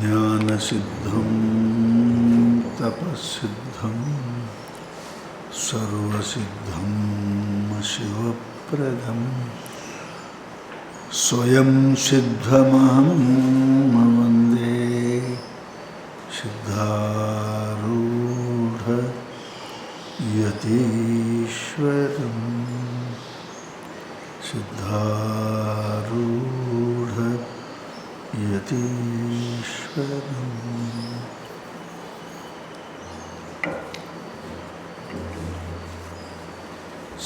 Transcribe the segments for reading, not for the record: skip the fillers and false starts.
ಜ್ಞಾನಸಿದ್ಧಂ ತಪಸ್ಸಿದ್ಧಂ ಸರ್ವಸಿದ್ಧಂ ಶಿವಪ್ರದಂ ಸ್ವಯಂ ಸಿದ್ಧಮಹಂ ವಂದೇ ಸಿದ್ಧಾರೂಢ ಯತೀಶ್ವರಂ ಸಿದ್ಧಾರೂಢ ಯತೀಶ್ವರಂ.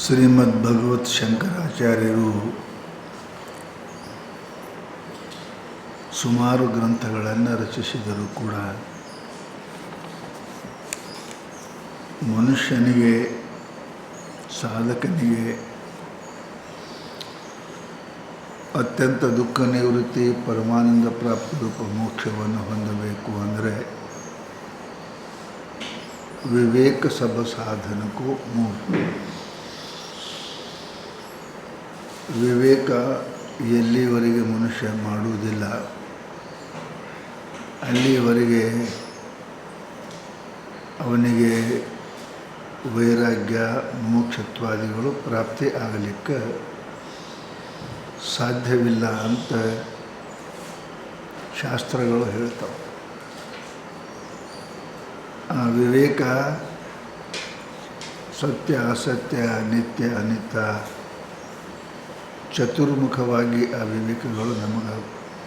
ಶ್ರೀಮದ್ ಭಗವತ್ ಶಂಕರಾಚಾರ್ಯರು ಸುಮಾರು ಗ್ರಂಥಗಳನ್ನು ರಚಿಸಿದರೂ ಕೂಡ ಮನುಷ್ಯನಿಗೆ ಸಾಧಕನಿಗೆ ಅತ್ಯಂತ ದುಃಖ ನಿವೃತ್ತಿ ಪರಮಾನಂದ ಪ್ರಾಪ್ತಿ ರೂಪ ಮೋಕ್ಷವನ್ನು ಹೊಂದಬೇಕು ಅಂದರೆ ವಿವೇಕ ಸಬ ಸಾಧನಕ್ಕೂ ಮೂರು. ವಿವೇಕ ಎಲ್ಲಿವರೆಗೆ ಮನುಷ್ಯ ಮಾಡುವುದಿಲ್ಲ ಅಲ್ಲಿವರೆಗೆ ಅವನಿಗೆ ವೈರಾಗ್ಯ ಮೋಕ್ಷತ್ವಾದಿಗಳು ಪ್ರಾಪ್ತಿ ಆಗಲಿಕ್ಕೆ ಸಾಧ್ಯವಿಲ್ಲ ಅಂತ ಶಾಸ್ತ್ರಗಳು ಹೇಳ್ತವೆ. ಆ ವಿವೇಕ ಸತ್ಯ ಅಸತ್ಯ ನಿತ್ಯ ಅನಿತ್ಯ ಚತುರ್ಮುಖವಾಗಿ ಆ ವಿವೇಕಗಳು ನಮಗೆ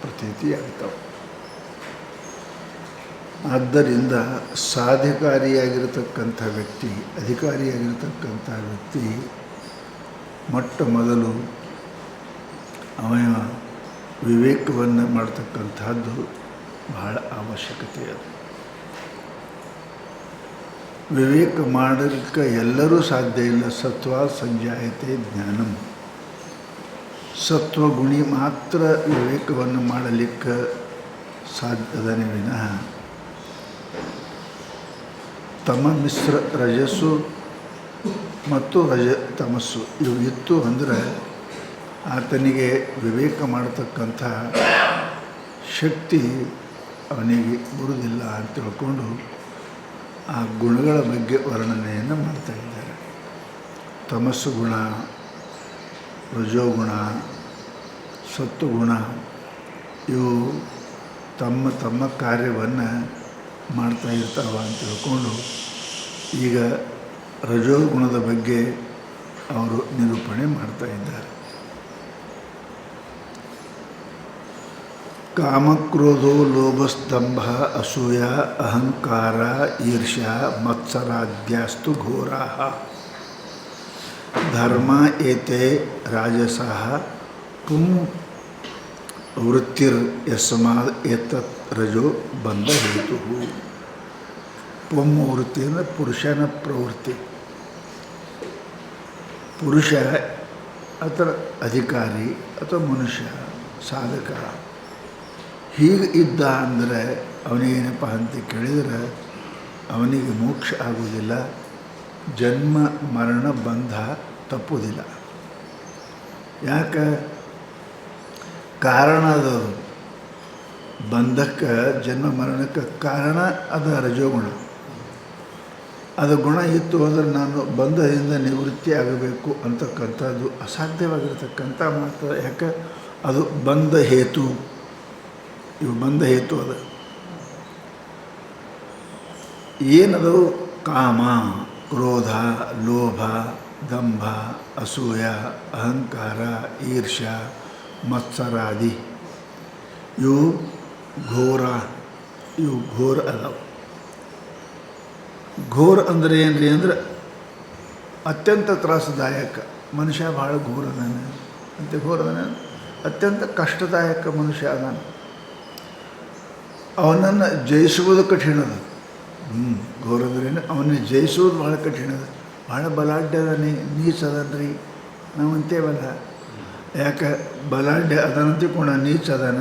ಪ್ರತೀತಿಯಾಗ್ತವೆ. ಆದ್ದರಿಂದ ಸಾಧಿಕಾರಿಯಾಗಿರತಕ್ಕಂಥ ವ್ಯಕ್ತಿ ಅಧಿಕಾರಿಯಾಗಿರತಕ್ಕಂಥ ವ್ಯಕ್ತಿ ಮೊಟ್ಟ ಮೊದಲು ಅವನ ವಿವೇಕವನ್ನು ಮಾಡ್ತಕ್ಕಂಥದ್ದು ಬಹಳ ಅವಶ್ಯಕತೆ. ಅದು ವಿವೇಕ ಮಾಡಲಿಕ್ಕೆ ಎಲ್ಲರೂ ಸಾಧ್ಯ ಇಲ್ಲ. ಸತ್ವ ಸಂಜಾಯತೆ ಜ್ಞಾನಂ. ಸತ್ವಗುಣಿ ಮಾತ್ರ ವಿವೇಕವನ್ನು ಮಾಡಲಿಕ್ಕೆ ಸಾಧ್ಯದನೇ ವಿನಃ ತಮ ಮಿಶ್ರ ರಜಸ್ಸು ಮತ್ತು ತಮಸ್ಸು ಇವು ಇತ್ತು ಅಂದರೆ ಆತನಿಗೆ ವಿವೇಕ ಮಾಡತಕ್ಕಂಥ ಶಕ್ತಿ ಅವನಿಗೆ ಬರುವುದಿಲ್ಲ ಅಂತ ತಿಳ್ಕೊಂಡು ಆ ಗುಣಗಳ ಬಗ್ಗೆ ವರ್ಣನೆಯನ್ನು ಮಾಡ್ತಾ ಇದ್ದಾರೆ. ತಮಸ್ಸು ಗುಣ, ರಜೋಗುಣ, ಸತ್ವಗುಣ ಇವು ತಮ್ಮ ತಮ್ಮ ಕಾರ್ಯವನ್ನು ಮಾಡ್ತಾ ಇರ್ತಾವ ಅಂತ ತಿಳ್ಕೊಂಡು ಈಗ ರಜೋಗುಣದ ಬಗ್ಗೆ ಅವರು ನಿರೂಪಣೆ ಮಾಡ್ತಾ ಇದ್ದಾರೆ. ಕಾಮಕ್ರೋಧೋ ಲೋಭಸ್ತಂಭ ಅಸೂಯ ಅಹಂಕಾರ ಈರ್ಷ್ಯಾ ಮತ್ಸರಾದ್ಯಾಸ್ತು ಘೋರಾಃ ಧರ್ಮ ಏತೆ ರಾಜಸಃ ಪುಂ ವೃತ್ತಿರ್ ಯಸ್ಮಾದ್ ಏತತ್ ರಜೋ ಬಂಧ ಹೇತು. ಪುಂ ವೃತ್ತಿ ಅಂದರೆ ಪುರುಷನ ಪ್ರವೃತ್ತಿ. ಪುರುಷ ಅಥವಾ ಅಧಿಕಾರಿ ಅಥವಾ ಮನುಷ್ಯ ಸಾಧಕ ಹೀಗೆ ಇದ್ದ ಅಂದರೆ ಅವನಿಗೇನಪ್ಪ ಅಂತ ಕೇಳಿದರೆ ಅವನಿಗೆ ಮೋಕ್ಷ ಆಗುವುದಿಲ್ಲ, ಜನ್ಮ ಮರಣ ಬಂಧ ತಪ್ಪುವುದಿಲ್ಲ. ಯಾಕೆ? ಕಾರಣ ಅದು ಬಂಧಕ್ಕೆ ಜನ್ಮ ಮರಣಕ್ಕೆ ಕಾರಣ ಅದು ರಜೋಗುಣ. ಅದು ಗುಣ ಇತ್ತು ಅಂದರೆ ನಾನು ಬಂಧದಿಂದ ನಿವೃತ್ತಿ ಆಗಬೇಕು ಅಂತಕ್ಕಂಥದ್ದು ಅಸಾಧ್ಯವಾಗಿರ್ತಕ್ಕಂಥ ಮಾತು. ಯಾಕೆ? ಅದು ಬಂಧ ಹೇತು. ಇವು ಬಂಧ ಹೇತು. ಅದು ಏನದು? ಕಾಮ, ಕ್ರೋಧ, ಲೋಭ, ದಂಭ, ಅಸೂಯ, ಅಹಂಕಾರ, ಈರ್ಷ್ಯಾ, ಮತ್ಸರಾದಿ ಇವು ಘೋರ. ಇವು ಘೋರ ಅದಾವ. ಘೋರ ಅಂದರೆ ಏನ್ರಿ ಅಂದ್ರೆ ಅತ್ಯಂತ ತ್ರಾಸದಾಯಕ. ಮನುಷ್ಯ ಭಾಳ ಘೋರ ಅದಾನೆ ಅಂತ. ಘೋರ ಅದಾನೆ ಅತ್ಯಂತ ಕಷ್ಟದಾಯಕ ಮನುಷ್ಯ ಅದಾನೆ. ಅವನನ್ನು ಜಯಿಸುವುದು ಕಠಿಣದ. ಘೋರ ಅಂದ್ರೇನು? ಅವನನ್ನು ಜಯಿಸುವುದು ಭಾಳ ಕಠಿಣದ. ಭಾಳ ಬಲಾಢ್ಯ ಅದಾನೆ, ನೀಚ ಅದನ್ರಿ ನಾವು ಅಂತೇವಲ್ಲ. ಯಾಕೆ? ಬಲಾಢ್ಯ ಅದನಂತೆ ಕೂಡ ನೀಚ ಅದಾನ.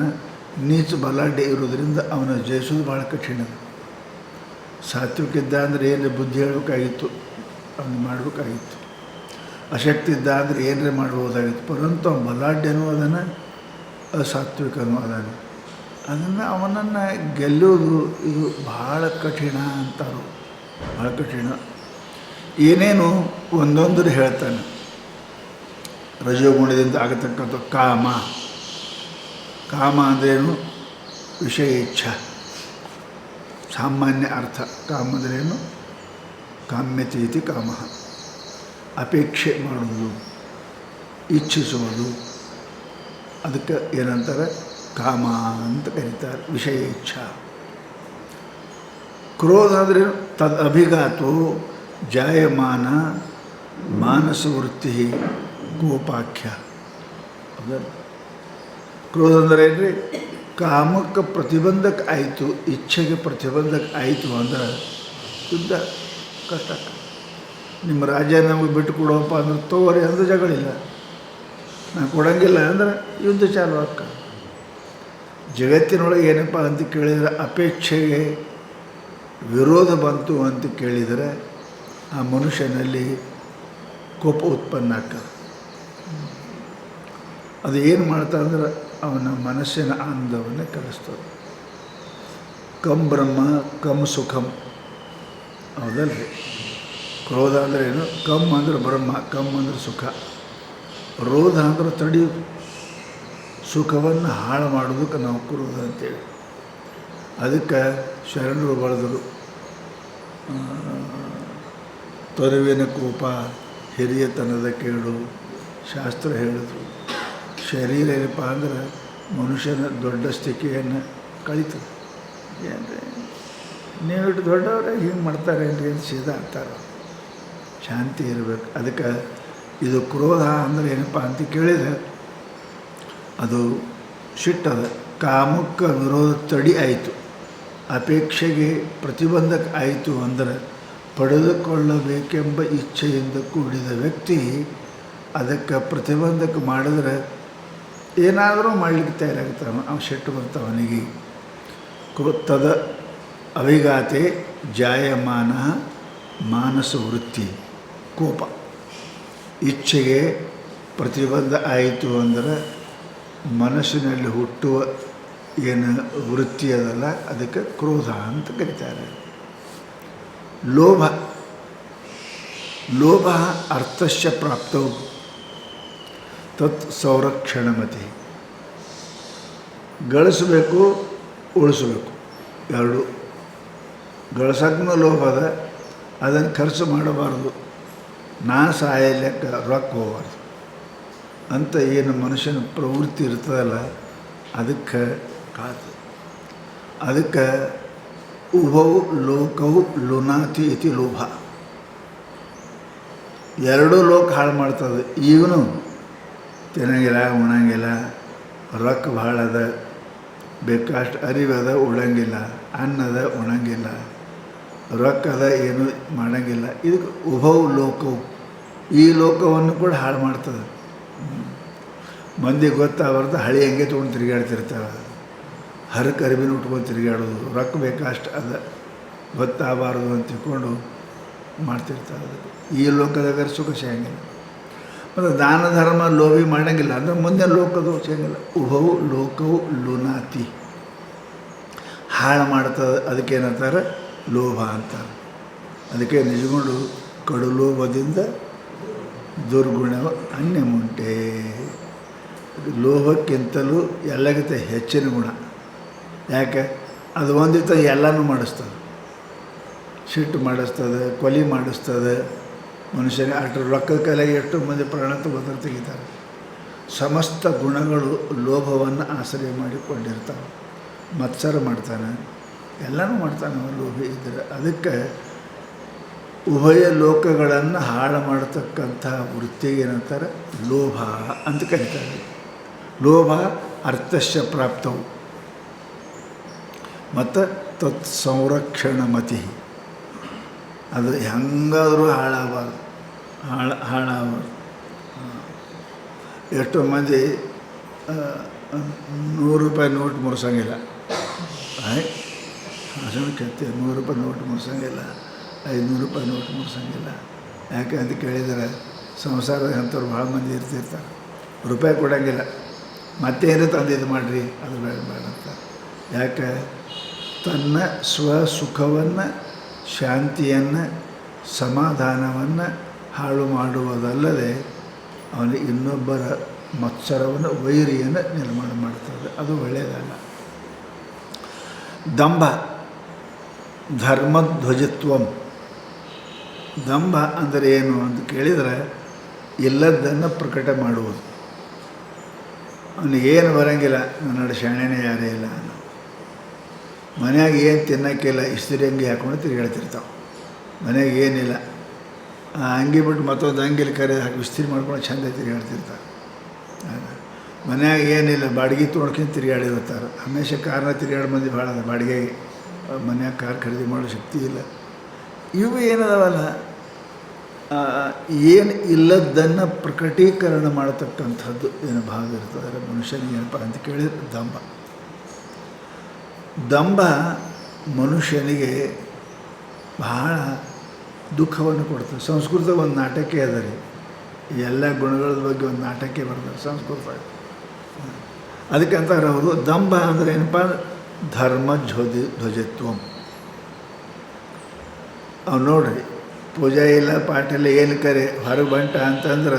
ನೀಚ ಬಲಾಢ್ಯ ಇರೋದ್ರಿಂದ ಅವನ ಜಯಿಸೋದು ಭಾಳ ಕಠಿಣದ. ಸಾತ್ವಿಕಿದ್ದ ಅಂದರೆ ಏನು ಬುದ್ಧಿ ಹೇಳಬೇಕಾಗಿತ್ತು, ಅವನು ಮಾಡಬೇಕಾಗಿತ್ತು. ಅಶಕ್ತಿ ಇದ್ದ ಅಂದರೆ ಏನರೇ ಮಾಡ್ಬೋದಾಗಿತ್ತು. ಪರಂತು ಬಲಾಢ್ಯನೂ ಅದನ್ನು ಅಸಾತ್ವಿಕನೂ ಅದಾನೆ. ಅದನ್ನು ಅವನನ್ನು ಗೆಲ್ಲೋದು ಇದು ಭಾಳ ಕಠಿಣ ಅಂತಾರು. ಭಾಳ ಕಠಿಣ. ಏನೇನು ಒಂದೊಂದು ಹೇಳ್ತಾನೆ. ರಜೋಗುಣದಿಂದ ಆಗತಕ್ಕಂಥ ಕಾಮ. ಕಾಮ ಅಂದ್ರೇನು? ವಿಷಯ ಇಚ್ಛಾ. ಸಾಮಾನ್ಯ ಅರ್ಥ ಕಾಮ ಅಂದ್ರೇನು? ಕಾಮ್ಯತೆ ಇತಿ ಕಾಮ. ಅಪೇಕ್ಷೆ ಮಾಡುವುದು, ಇಚ್ಛಿಸುವುದು, ಅದಕ್ಕೆ ಏನಂತಾರೆ? ಕಾಮ ಅಂತ ಕರೀತಾರೆ. ವಿಷಯ ಇಚ್ಛಾ. ಕ್ರೋಧ ಅಂದರೆ ತದ್ ಅಭಿಘಾತೋ ಜಾಯಮಾನ ಮಾನಸವೃತ್ತಿ ಕೋಪಾಖ್ಯ. ಅದರ ಕ್ರೋಧ ಅಂದರೆ ಏನ್ರಿ? ಕಾಮಕ್ಕೆ ಪ್ರತಿಬಂಧಕ ಆಯಿತು, ಇಚ್ಛೆಗೆ ಪ್ರತಿಬಂಧಕ ಆಯಿತು ಅಂದ್ರೆ ಯುದ್ಧ ಕಷ್ಟ. ನಿಮ್ಮ ರಾಜ್ಯ ನಮಗೆ ಬಿಟ್ಟು ಕೊಡುವಪ್ಪ ಅಂದ್ರೆ ತಗೋರಿ ಅಂದ್ರೆ ಜಗಳಿಲ್ಲ. ನಾನು ಕೊಡೋಂಗಿಲ್ಲ ಅಂದ್ರೆ ಯುದ್ಧ ಚಾಲು ಅಕ್ಕ. ಜಗತ್ತಿನೊಳಗೆ ಏನಪ್ಪ ಅಂತ ಕೇಳಿದರೆ ಅಪೇಕ್ಷೆಗೆ ವಿರೋಧ ಬಂತು ಅಂತ ಕೇಳಿದರೆ ಆ ಮನುಷ್ಯನಲ್ಲಿ ಕೋಪ ಉತ್ಪನ್ನ ಆಗ್ತದೆ. ಅದು ಏನು ಮಾಡ್ತಾ ಅಂದ್ರೆ ಅವನ ಮನಸ್ಸಿನ ಆನಂದವನ್ನು ಕಲಿಸ್ತದೆ. ಕಂ ಬ್ರಹ್ಮ ಕಂ ಸುಖಂ. ಹೌದಲ್ರಿ? ಕ್ರೋಧ ಅಂದರೆ ಏನು? ಕಮ್ ಅಂದ್ರೆ ಬ್ರಹ್ಮ, ಕಮ್ ಅಂದ್ರೆ ಸುಖ. ರೋಧ ಅಂದ್ರೆ ತಡೆಯೋದು, ಸುಖವನ್ನು ಹಾಳು ಮಾಡೋದಕ್ಕೆ ನಾವು ಕ್ರೋಧ ಅಂತೇಳಿ. ಅದಕ್ಕೆ ಶರಣರು ಬರೆದರು, ತೊರವಿನ ಕೋಪ ಹಿರಿಯತನದ ಕೇಳು. ಶಾಸ್ತ್ರ ಹೇಳಿದ್ರು ಶರೀರ ಏನಪ್ಪ ಅಂದ್ರೆ ಮನುಷ್ಯನ ದೊಡ್ಡ ಸ್ಥಿತಿಯನ್ನು ಕಳೀತದೆ. ಏನ್ರಿ ನೀವಿಟ್ಟು ದೊಡ್ಡವರೇ ಹಿಂಗೆ ಮಾಡ್ತಾರೆ ಏನ್ರಿ ಅಂತ ಸೀದಾ ಅಂತಾರೆ. ಶಾಂತಿ ಇರಬೇಕು. ಅದಕ್ಕೆ ಇದು ಕ್ರೋಧ ಅಂದರೆ ಏನಪ್ಪ ಅಂತ ಕೇಳಿದರೆ ಅದು ಸಿಟ್ಟದ. ಕಾಮಕ್ಕೆ ವಿರೋಧ ತಡಿ ಆಯಿತು, ಅಪೇಕ್ಷೆಗೆ ಪ್ರತಿಬಂಧಕ ಆಯಿತು ಅಂದರೆ ಪಡೆದುಕೊಳ್ಳಬೇಕೆಂಬ ಇಚ್ಛೆಯಿಂದ ಕೂಡಿದ ವ್ಯಕ್ತಿ ಅದಕ್ಕೆ ಪ್ರತಿಬಂಧಕ ಮಾಡಿದ್ರೆ ಏನಾದರೂ ಮಾಡಲಿಕ್ಕೆ ತಯಾರಾಗ್ತಾನೆ. ಅವ್ನು ಸಿಟ್ಟು ಬರ್ತಾವನಿಗೆ. ತದ ಅವಿಘಾತೆ ಜಾಯಮಾನ ಮಾನಸ ವೃತ್ತಿ ಕೋಪ. ಇಚ್ಛೆಗೆ ಪ್ರತಿಬಂಧ ಆಯಿತು ಅಂದರೆ ಮನಸ್ಸಿನಲ್ಲಿ ಹುಟ್ಟುವ ಏನು ವೃತ್ತಿ ಅದಲ್ಲ ಅದಕ್ಕೆ ಕ್ರೋಧ ಅಂತ ಕರೀತಾರೆ. ಲೋಭ. ಲೋಭ ಅರ್ಥಸ್ಯ ಪ್ರಾಪ್ತವು ತತ್ ಸಂರಕ್ಷಣಮತಿ. ಗಳಿಸಬೇಕು, ಉಳಿಸಬೇಕು, ಎರಡು. ಗಳಿಸಕ್ಕೂ ಲೋಭ ಅದ, ಅದನ್ನು ಖರ್ಚು ಮಾಡಬಾರ್ದು. ನಾ ಸಾಯಲೆಕ್ಕ ರೊಕ್ಕ ಹೋಗಬಾರ್ದು ಅಂತ ಏನು ಮನುಷ್ಯನ ಪ್ರವೃತ್ತಿ ಇರ್ತದಲ್ಲ ಅದಕ್ಕೆ ಕಾದು. ಅದಕ್ಕೆ ಉಭವು ಲೋಕವು ಲುನಾತಿ ಇತಿ ಲೋಭ. ಎರಡೂ ಲೋಕ ಹಾಳು ಮಾಡ್ತದೆ. ಈಗಲೂ ತಿನ್ನಂಗಿಲ್ಲ, ಉಣಂಗಿಲ್ಲ, ರೊಕ್ಕ ಭಾಳ ಅದ, ಬೇಕಷ್ಟು ಅರಿವದ, ಉಳಂಗಿಲ್ಲ, ಅನ್ನದ ಉಣಂಗಿಲ್ಲ, ರೊಕ್ಕದ ಏನು ಮಾಡೋಂಗಿಲ್ಲ. ಇದಕ್ಕೆ ಉಭವು ಲೋಕವು, ಈ ಲೋಕವನ್ನು ಕೂಡ ಹಾಳು ಮಾಡ್ತದೆ. ಮಂದಿ ಗೊತ್ತಾಗಬಾರ್ದು, ಹಳಿ ಹಂಗೆ ತೊಗೊಂಡು ತಿರುಗಾಡ್ತಿರ್ತಾವೆ. ಹರಕ್ಕೆ ಅರಿವಿನ ಉಟ್ಕೊಂಡು ತಿರುಗಾಡೋದು, ರೊಕ್ಕ ಬೇಕಷ್ಟು ಅದ ಗೊತ್ತಾಗಬಾರ್ದು ಅಂತ ತಿಳ್ಕೊಂಡು ಮಾಡ್ತಿರ್ತಾರೆ. ಅದಕ್ಕೆ ಈ ಲೋಕದಾಗ ಸುಖ ಸಿಗಂಗಿಲ್ಲ. ಮತ್ತು ದಾನ ಧರ್ಮ ಲೋಭಿ ಮಾಡೋಂಗಿಲ್ಲ ಅಂದರೆ ಮುಂದೆ ಲೋಕದ ಸಿಗಂಗಿಲ್ಲ. ಉಭವು ಲೋಕವು ಲುನಾತಿ, ಹಾಳು ಮಾಡ್ತದೆ. ಅದಕ್ಕೇನಂತಾರೆ? ಲೋಭ ಅಂತಾರೆ. ಅದಕ್ಕೆ ನಿಜಗೊಂಡು ಕಡು ಲೋಭದಿಂದ ದುರ್ಗುಣವ ಅನ್ಯ ಮುಂಟೆ. ಲೋಭಕ್ಕಿಂತಲೂ ಎಲ್ಲಕ್ಕಿಂತ ಹೆಚ್ಚಿನ ಗುಣ. ಯಾಕೆ? ಅದು ಒಂದಿತ್ತ ಎಲ್ಲನೂ ಮಾಡಿಸ್ತದೆ. ಸಿಟ್ಟು ಮಾಡಿಸ್ತದೆ, ಕೊಲೆ ಮಾಡಿಸ್ತದೆ. ಮನುಷ್ಯನಿಗೆ ಅಷ್ಟು ರೊಕ್ಕದ ಕಲೆಗೆ ಎಷ್ಟು ಮಂದಿ ಪ್ರಾಣ ತೆಗಿತಾರೆ. ಸಮಸ್ತ ಗುಣಗಳು ಲೋಭವನ್ನು ಆಶ್ರಯ ಮಾಡಿಕೊಂಡಿರ್ತಾವೆ. ಮತ್ಸರ ಮಾಡ್ತಾನೆ, ಎಲ್ಲನೂ ಮಾಡ್ತಾನೆ ಲೋಭಿ ಇದ್ದರೆ. ಅದಕ್ಕೆ ಉಭಯ ಲೋಕಗಳನ್ನು ಹಾಳು ಮಾಡತಕ್ಕಂಥ ವೃತ್ತಿಗೆ ಏನಂತಾರೆ? ಲೋಭ ಅಂತ ಕರೀತಾರೆ. ಲೋಭ ಅರ್ಥಸ್ಯ ಪ್ರಾಪ್ತವು ಮತ್ತು ತತ್ ಸಂರಕ್ಷಣಮತಿ. ಅದು ಹೆಂಗಾದರೂ ಹಾಳಾಗಬಾರ್ದು, ಹಾಳಾಗಬಾರ್ದು. ಎಷ್ಟೋ ಮಂದಿ 100 ರೂಪಾಯಿ ನೋಟ್ ಮುರ್ಸಂಗಿಲ್ಲ. ಕೆತ್ತೆ 100 ರೂಪಾಯಿ ನೋಟ್ ಮುರ್ಸಂಗಿಲ್ಲ, 500 ರೂಪಾಯಿ ನೋಟ್ ಮುರ್ಸಂಗಿಲ್ಲ. ಯಾಕೆ ಅಂತ ಕೇಳಿದರೆ ಸಂಸಾರದ ಅಂಥವ್ರು ಭಾಳ ಮಂದಿ ಇರ್ತಿರ್ತಾರೆ. ರೂಪಾಯಿ ಕೊಡೋಂಗಿಲ್ಲ, ಮತ್ತೇನು ತಂದು ಇದು ಮಾಡಿರಿ, ಅದು ಬೇಡ ಬೇಡ ಅಂತ. ಯಾಕೆ ತನ್ನ ಸ್ವಸುಖವನ್ನು, ಶಾಂತಿಯನ್ನು, ಸಮಾಧಾನವನ್ನು ಹಾಳು ಮಾಡುವುದಲ್ಲದೆ ಅವನಿಗೆ ಇನ್ನೊಬ್ಬರ ಮತ್ಸರವನ್ನು, ವೈರಿಯನ್ನು ನಿರ್ಮಾಣ ಮಾಡ್ತದೆ. ಅದು ಒಳ್ಳೆಯದಲ್ಲ. ದಂಭ ಧರ್ಮಧ್ವಜತ್ವಂ. ದಂಭ ಅಂದರೆ ಏನು ಅಂತ ಕೇಳಿದರೆ ಇಲ್ಲದ್ದನ್ನು ಪ್ರಕಟ ಮಾಡುವುದು. ಅವನಿಗೇನು ಬರೋಂಗಿಲ್ಲ, ನನ್ನ ಶಾಣೆನೇ ಯಾರೇ ಇಲ್ಲ ಅನ್ನೋ. ಮನೆಯಾಗ ಏನು ತಿನ್ನೋಕ್ಕಿಲ್ಲ, ಇಸ್ತ್ರಿ ಅಂಗಿ ಹಾಕ್ಕೊಂಡು ತಿರುಗಾಡ್ತಿರ್ತಾವೆ. ಮನೆಯಾಗ ಏನಿಲ್ಲ, ಆ ಅಂಗಿ ಬಿಟ್ಟು ಮತ್ತೊಂದು ಅಂಗಿಲಿ ಕರೆದು ಹಾಕಿ ಇಸ್ತ್ರಿ ಮಾಡ್ಕೊಂಡು ಚೆಂದ ತಿರುಗಾಡ್ತಿರ್ತಾರೆ. ಮನೆಯಾಗ ಏನಿಲ್ಲ, ಬಾಡಿಗೆ ತೊಗೊಂಡ್ಕೊಂಡು ತಿರುಗಾಡಿರ್ತಾರೆ. ಹಮೇಶ ಕಾರ್ನ ತಿರುಗಾಡೋ ಮಂದಿ ಭಾಳ ಅದ. ಬಾಡಿಗೆಗೆ ಮನ್ಯಾಗ ಕಾರ್ ಖರೀದಿ ಮಾಡೋ ಶಕ್ತಿ ಇಲ್ಲ. ಇವು ಏನದವಲ್ಲ, ಏನು ಇಲ್ಲದ್ದನ್ನು ಪ್ರಕಟೀಕರಣ ಮಾಡತಕ್ಕಂಥದ್ದು ಏನು ಭಾಗ ಇರ್ತದೆ ಮನುಷ್ಯನಿಗೆ ಏನಪ್ಪ ಅಂತ ಕೇಳಿದ್ರೆ ದಂಭ. ದಂಭ ಮನುಷ್ಯನಿಗೆ ಬಹಳ ದುಃಖವನ್ನು ಕೊಡ್ತದೆ. ಸಂಸ್ಕೃತ ಒಂದು ನಾಟಕ ಅದ ರೀ, ಎಲ್ಲ ಗುಣಗಳ ಬಗ್ಗೆ ಒಂದು ನಾಟಕ ಬರ್ತದೆ ಸಂಸ್ಕೃತ. ಅದಕ್ಕಂತಾರೆ ಅವರು ದಂಭ ಅಂದರೆ ಏನಪ್ಪ, ಧ್ವಜತ್ವಂ. ಅವು ನೋಡ್ರಿ, ಪೂಜೆ ಇಲ್ಲ, ಪಾಠ ಇಲ್ಲ, ಏನು ಕರೆ ಹೊರಗೆ ಬಂಟ ಅಂತಂದ್ರೆ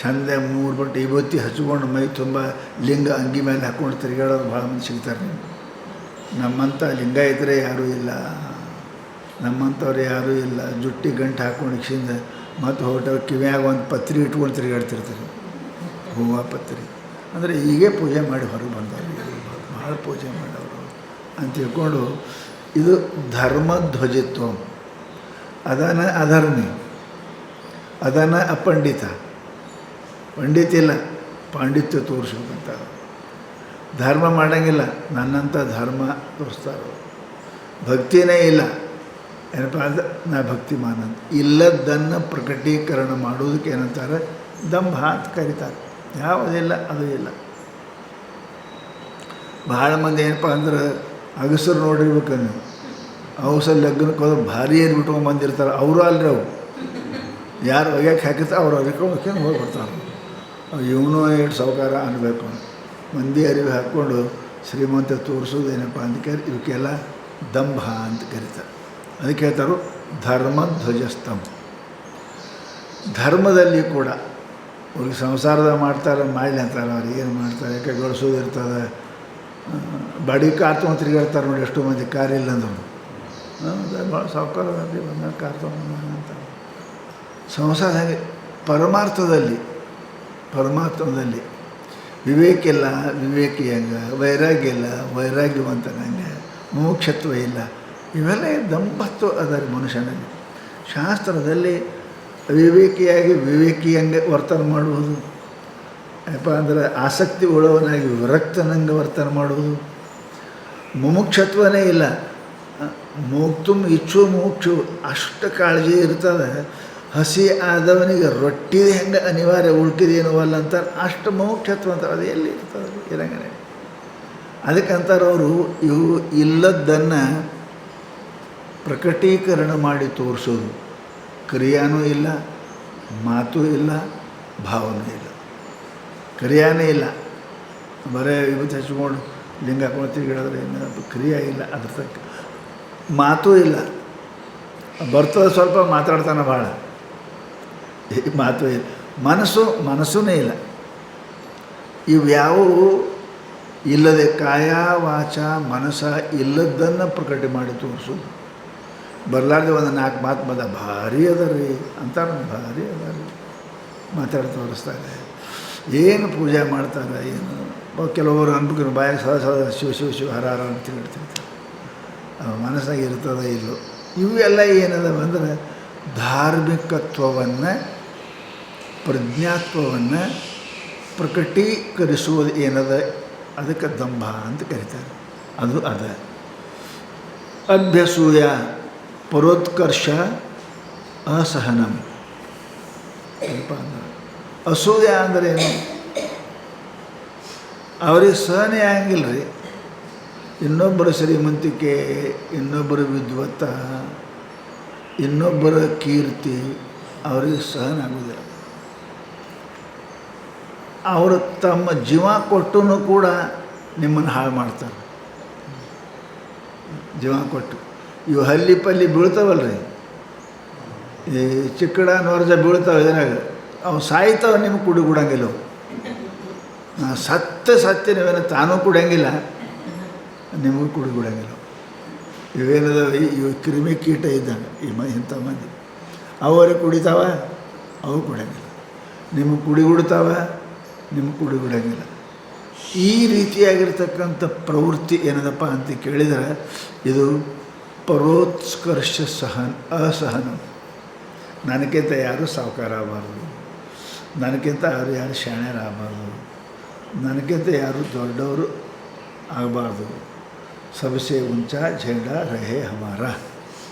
ಚಂದ 3 ಬಟ್ಟೆ ವಿಭೂತಿ ಹಚ್ಕೊಂಡು ಮೈ ತುಂಬ ಲಿಂಗ ಅಂಗಿ ಮೇಲೆ ಹಾಕ್ಕೊಂಡು ತಿರುಗಾಡೋರು ಭಾಳ ಮಂದಿ ಸಿಗ್ತಾರೆ. ನೀವು ನಮ್ಮಂಥ ಲಿಂಗಾಯತರೇ ಯಾರೂ ಇಲ್ಲ, ನಮ್ಮಂಥವ್ರು ಯಾರೂ ಇಲ್ಲ. ಜುಟ್ಟಿ ಗಂಟು ಹಾಕ್ಕೊಂಡು ಇಕ್ಷಿಂದ ಮತ್ತು ಹೊರಟು ಕಿವಿಯಾಗ ಒಂದು ಪತ್ರಿ ಇಟ್ಕೊಂಡು ತಿರುಗಾಡ್ತಿರ್ತಾರೆ. ಹೂವು ಪತ್ರಿ ಅಂದರೆ ಹೀಗೆ ಪೂಜೆ ಮಾಡಿ ಹೊರಗೆ ಬಂದವರು, ಭಾಳ ಪೂಜೆ ಮಾಡೋರು ಅಂತ ತಿಳ್ಕೊಂಡು ಇದು ಧರ್ಮಧ್ವಜತ್ವ. ಅದನ್ನು ಅಧರ್ಮಿ, ಅದನ್ನು ಅಪಂಡಿತ. ಪಂಡಿತ ಇಲ್ಲ, ಪಾಂಡಿತ್ಯ ತೋರಿಸ್ಬೇಕಂತ. ಧರ್ಮ ಮಾಡೋಂಗಿಲ್ಲ, ನನ್ನಂಥ ಧರ್ಮ ತೋರಿಸ್ತಾರೆ. ಭಕ್ತಿನೇ ಇಲ್ಲ, ಏನಪ್ಪ ಅಂದ್ರೆ ನಾ ಭಕ್ತಿಮಾನ ಅಂತ. ಇಲ್ಲದ್ದನ್ನು ಪ್ರಕಟೀಕರಣ ಮಾಡೋದಕ್ಕೆ ಏನಂತಾರೆ, ದಂಭ ಅಂತ ಕರೀತಾರೆ. ಯಾವುದಿಲ್ಲ ಅದು ಇಲ್ಲ. ಭಾಳ ಮಂದಿ ಏನಪ್ಪ ಅಂದ್ರೆ ಅಗಸರು ನೋಡಿರ್ಬೇಕು ನೀವು, ಅವಸರ ಲಗ್ನಕ್ಕೆ ಹೋದ್ರೆ ಭಾರಿ ಏನು ಬಿಟ್ಕೊಂಡು ಬಂದಿರ್ತಾರೆ. ಅವರು ಅಲ್ರಿ, ಅವು ಯಾರು ಒಗ್ಯಾಕೆ ಹಾಕಿರ್ತಾರೆ ಅವ್ರು ಅರಿಕೊಂಡು ಹೋಗಿ ಬರ್ತಾರೆ. ಇವನು ಎಷ್ಟು ಸಾವುಕಾರ ಅನ್ನಬೇಕು. ಮಂದಿ ಅರಿವು ಹಾಕ್ಕೊಂಡು ಶ್ರೀಮಂತ ತೋರಿಸೋದೇನಪ್ಪ ಅಂತ ಕೇಳಿ ಇವಕ್ಕೆಲ್ಲ ದಂಭ ಅಂತ ಕರೀತಾರೆ. ಅದಕ್ಕೆ ಹೇಳ್ತಾರೆ ಧರ್ಮಧ್ವಜಸ್ತಂ. ಧರ್ಮದಲ್ಲಿ ಕೂಡ ಅವ್ರಿಗೆ ಸಂಸಾರದ ಮಾಡ್ತಾರೆ, ಮಾಡಲಿ ಅಂತಾರೆ. ಅವ್ರು ಏನು ಮಾಡ್ತಾರೆ, ಯಾಕೆ ಗಳಿಸೋದು ಇರ್ತದೆ. ಬಾಡಿಗೆ ಕಾರ್ ತೊಗೊಂಡು ತಿರುಗಾಡ್ತಾರೆ ನೋಡಿ, ಎಷ್ಟೋ ಮಂದಿ ಕಾರ್ ಇಲ್ಲ ಅಂದರು. ಭಾಳ ಸಾವುಕಾರದಲ್ಲಿ ಬಂದ ಕಾರ್ ತೊಗೊಂಡು ಅಂತ ಸಂಸಾರ. ಹಾಗೆ ಪರಮಾರ್ಥದಲ್ಲಿ ವಿವೇಕಿಲ್ಲ, ವಿವೇಕಿ ಹಂಗೆ, ವೈರಾಗ್ಯ ಇಲ್ಲ, ವೈರಾಗ್ಯವಂತನಂಗೆ, ಮೋಕ್ಷತ್ವ ಇಲ್ಲ. ಇವೆಲ್ಲ ದಂಪತ್ತು ಅದರ ಮನುಷ್ಯನಲ್ಲಿ. ಶಾಸ್ತ್ರದಲ್ಲಿ ವಿವೇಕಿಯಾಗಿ ವಿವೇಕಿಯಂಗೆ ವರ್ತನೆ ಮಾಡುವುದು, ಏನಪ್ಪ ಅಂದರೆ ಆಸಕ್ತಿ ಉಳ್ಳವನಾಗಿ ವಿರಕ್ತನಂಗೆ ವರ್ತನೆ ಮಾಡುವುದು. ಮುಮುಕ್ಷತ್ವನೇ ಇಲ್ಲ, ಮೋಕ್ತು ಇಚ್ಛು ಮೋಕ್ಷು ಅಷ್ಟು ಕಾಳಜಿ ಇರ್ತದೆ. ಹಸಿ ಆದವನಿಗೆ ರೊಟ್ಟಿ ಹೆಂಗೆ ಅನಿವಾರ್ಯ, ಉಳ್ಕಿದೇನವಲ್ಲ ಅಂತಾರೆ, ಅಷ್ಟು ಮೋಕ್ಷತ್ವ ಅಂತ. ಅದು ಎಲ್ಲಿ ಇರ್ತದೆ, ಇರಂಗನೆ. ಅದಕ್ಕಂತಾರೆ ಅವರು, ಇವು ಇಲ್ಲದ್ದನ್ನು ಪ್ರಕಟೀಕರಣ ಮಾಡಿ ತೋರಿಸೋದು. ಕ್ರಿಯಾನೂ ಇಲ್ಲ, ಮಾತು ಇಲ್ಲ, ಭಾವನೂ ಇಲ್ಲ. ಕ್ರಿಯಾನೇ ಇಲ್ಲ, ಬರೇ ಇವತ್ತು ಹಚ್ಕೊಂಡು ಲಿಂಗ ಹಾಕೊಂಡು ತಿರುಗಿಡಿದ್ರೆ ಏನು ಕ್ರಿಯೆ ಇಲ್ಲ. ಅದ್ರ ತಕ್ಕ ಮಾತೂ ಇಲ್ಲ, ಬರ್ತದೆ ಸ್ವಲ್ಪ ಮಾತಾಡ್ತಾನೆ ಭಾಳ, ಮಾತು ಇಲ್ಲ. ಮನಸ್ಸೂ ಇಲ್ಲ. ಇವ್ಯಾವು ಇಲ್ಲದೆ ಕಾಯ ವಾಚ ಮನಸ್ಸ ಇಲ್ಲದ್ದನ್ನು ಪ್ರಕಟ ಮಾಡಿ ತೋರಿಸೋದು. ಬರಲಾರ್ದೆ ಒಂದು 4 ಮಾತು ಬಂದ ಭಾರಿ ಅದ ರೀ ಅಂತಾರೆ, ಭಾರಿ ಅದ ರೀ ಮಾತಾಡಿ ತೋರಿಸ್ತಾರೆ. ಏನು ಪೂಜೆ ಮಾಡ್ತಾರೆ, ಏನು ಕೆಲವರು ಅನ್ಬೇಕು ಬಾಯಾಗ ಸದಾ ಶಿವ ಹರ ಅಂತ ತಿರುಗಾಡ್ತಿರ್ತಾರೆ. ಮನಸ್ಸಾಗ ಇರ್ತದೆ ಇಲ್ಲೋ. ಇವೆಲ್ಲ ಏನದ ಅಂದರೆ ಧಾರ್ಮಿಕತ್ವವನ್ನು, ಪ್ರಜ್ಞಾತ್ವವನ್ನು ಪ್ರಕಟೀಕರಿಸುವುದು ಏನದ, ಅದಕ್ಕೆ ದಂಭ ಅಂತ ಕರೀತಾರೆ. ಅದು ಅದ. ಅಭ್ಯಸೂಯ ಪರೋತ್ಕರ್ಷ ಅಸಹನಂ. ಏನಪ್ಪ ಅಂದ್ರೆ ಅಸೂಯ ಅಂದ್ರೇನು, ಅವ್ರಿಗೆ ಸಹನೆ ಆಗಂಗಿಲ್ಲ ರೀ. ಇನ್ನೊಬ್ಬರ ಶ್ರೀಮಂತಿಕೆ, ಇನ್ನೊಬ್ಬರ ವಿದ್ವತ್ತ, ಇನ್ನೊಬ್ಬರ ಕೀರ್ತಿ ಅವ್ರಿಗೆ ಸಹನ ಆಗೋದಿಲ್ಲ. ಅವರು ತಮ್ಮ ಜೀವ ಕೊಟ್ಟೂ ಕೂಡ ನಿಮ್ಮನ್ನು ಹಾಳು ಮಾಡ್ತಾರೆ. ಜೀವ ಕೊಟ್ಟು. ಇವು ಹಲ್ಲಿ ಪಲ್ಲಿ ಬೀಳ್ತಾವಲ್ರಿ, ಈ ಚಿಕ್ಕಡ ನೋರ್ಜ ಬೀಳ್ತಾವೆ ಇದ್ರಾಗ, ಅವು ಸಾಯ್ತಾವೆ, ನಿಮ್ಗೆ ಕುಡಿಗುಡಂಗಿಲ್ಲ. ಸತ್ಯ ನೀವೇನೋ ತಾನೂ ಕುಡಿಯಂಗಿಲ್ಲ, ನಿಮಗೂ ಕುಡಿಗುಡಂಗಿಲ್ಲ. ಇವೇನದಾವ ಇವು ಕ್ರಿಮಿ ಕೀಟ ಇದ್ದಂಗೆ ಇಂಥ ಮಂದಿ. ಅವರಿಗೆ ಕುಡಿತಾವ, ಅವು ಕುಡಿಯಂಗಿಲ್ಲ. ನಿಮಗೆ ಕುಡಿಗುಡ್ತಾವ, ನಿಮ್ಗೆ ಕುಡಿಗುಡಂಗಿಲ್ಲ. ಈ ರೀತಿಯಾಗಿರ್ತಕ್ಕಂಥ ಪ್ರವೃತ್ತಿ ಏನದಪ್ಪ ಅಂತ ಕೇಳಿದರೆ ಇದು ಪರೋತ್ಕರ್ಷ ಅಸಹನ. ನನಗಿಂತ ಯಾರು ಸಾವುಕಾರ ಆಗಬಾರ್ದು, ನನಗಿಂತ ಯಾರು ಶಾಣ್ಯರಾಗಬಾರ್ದು, ನನಗಿಂತ ಯಾರು ದೊಡ್ಡವರು ಆಗಬಾರ್ದು. ಸಬಸೆ ಉಂಚ ಝಂಡಾ ರಹೆ ಹಮಾರ,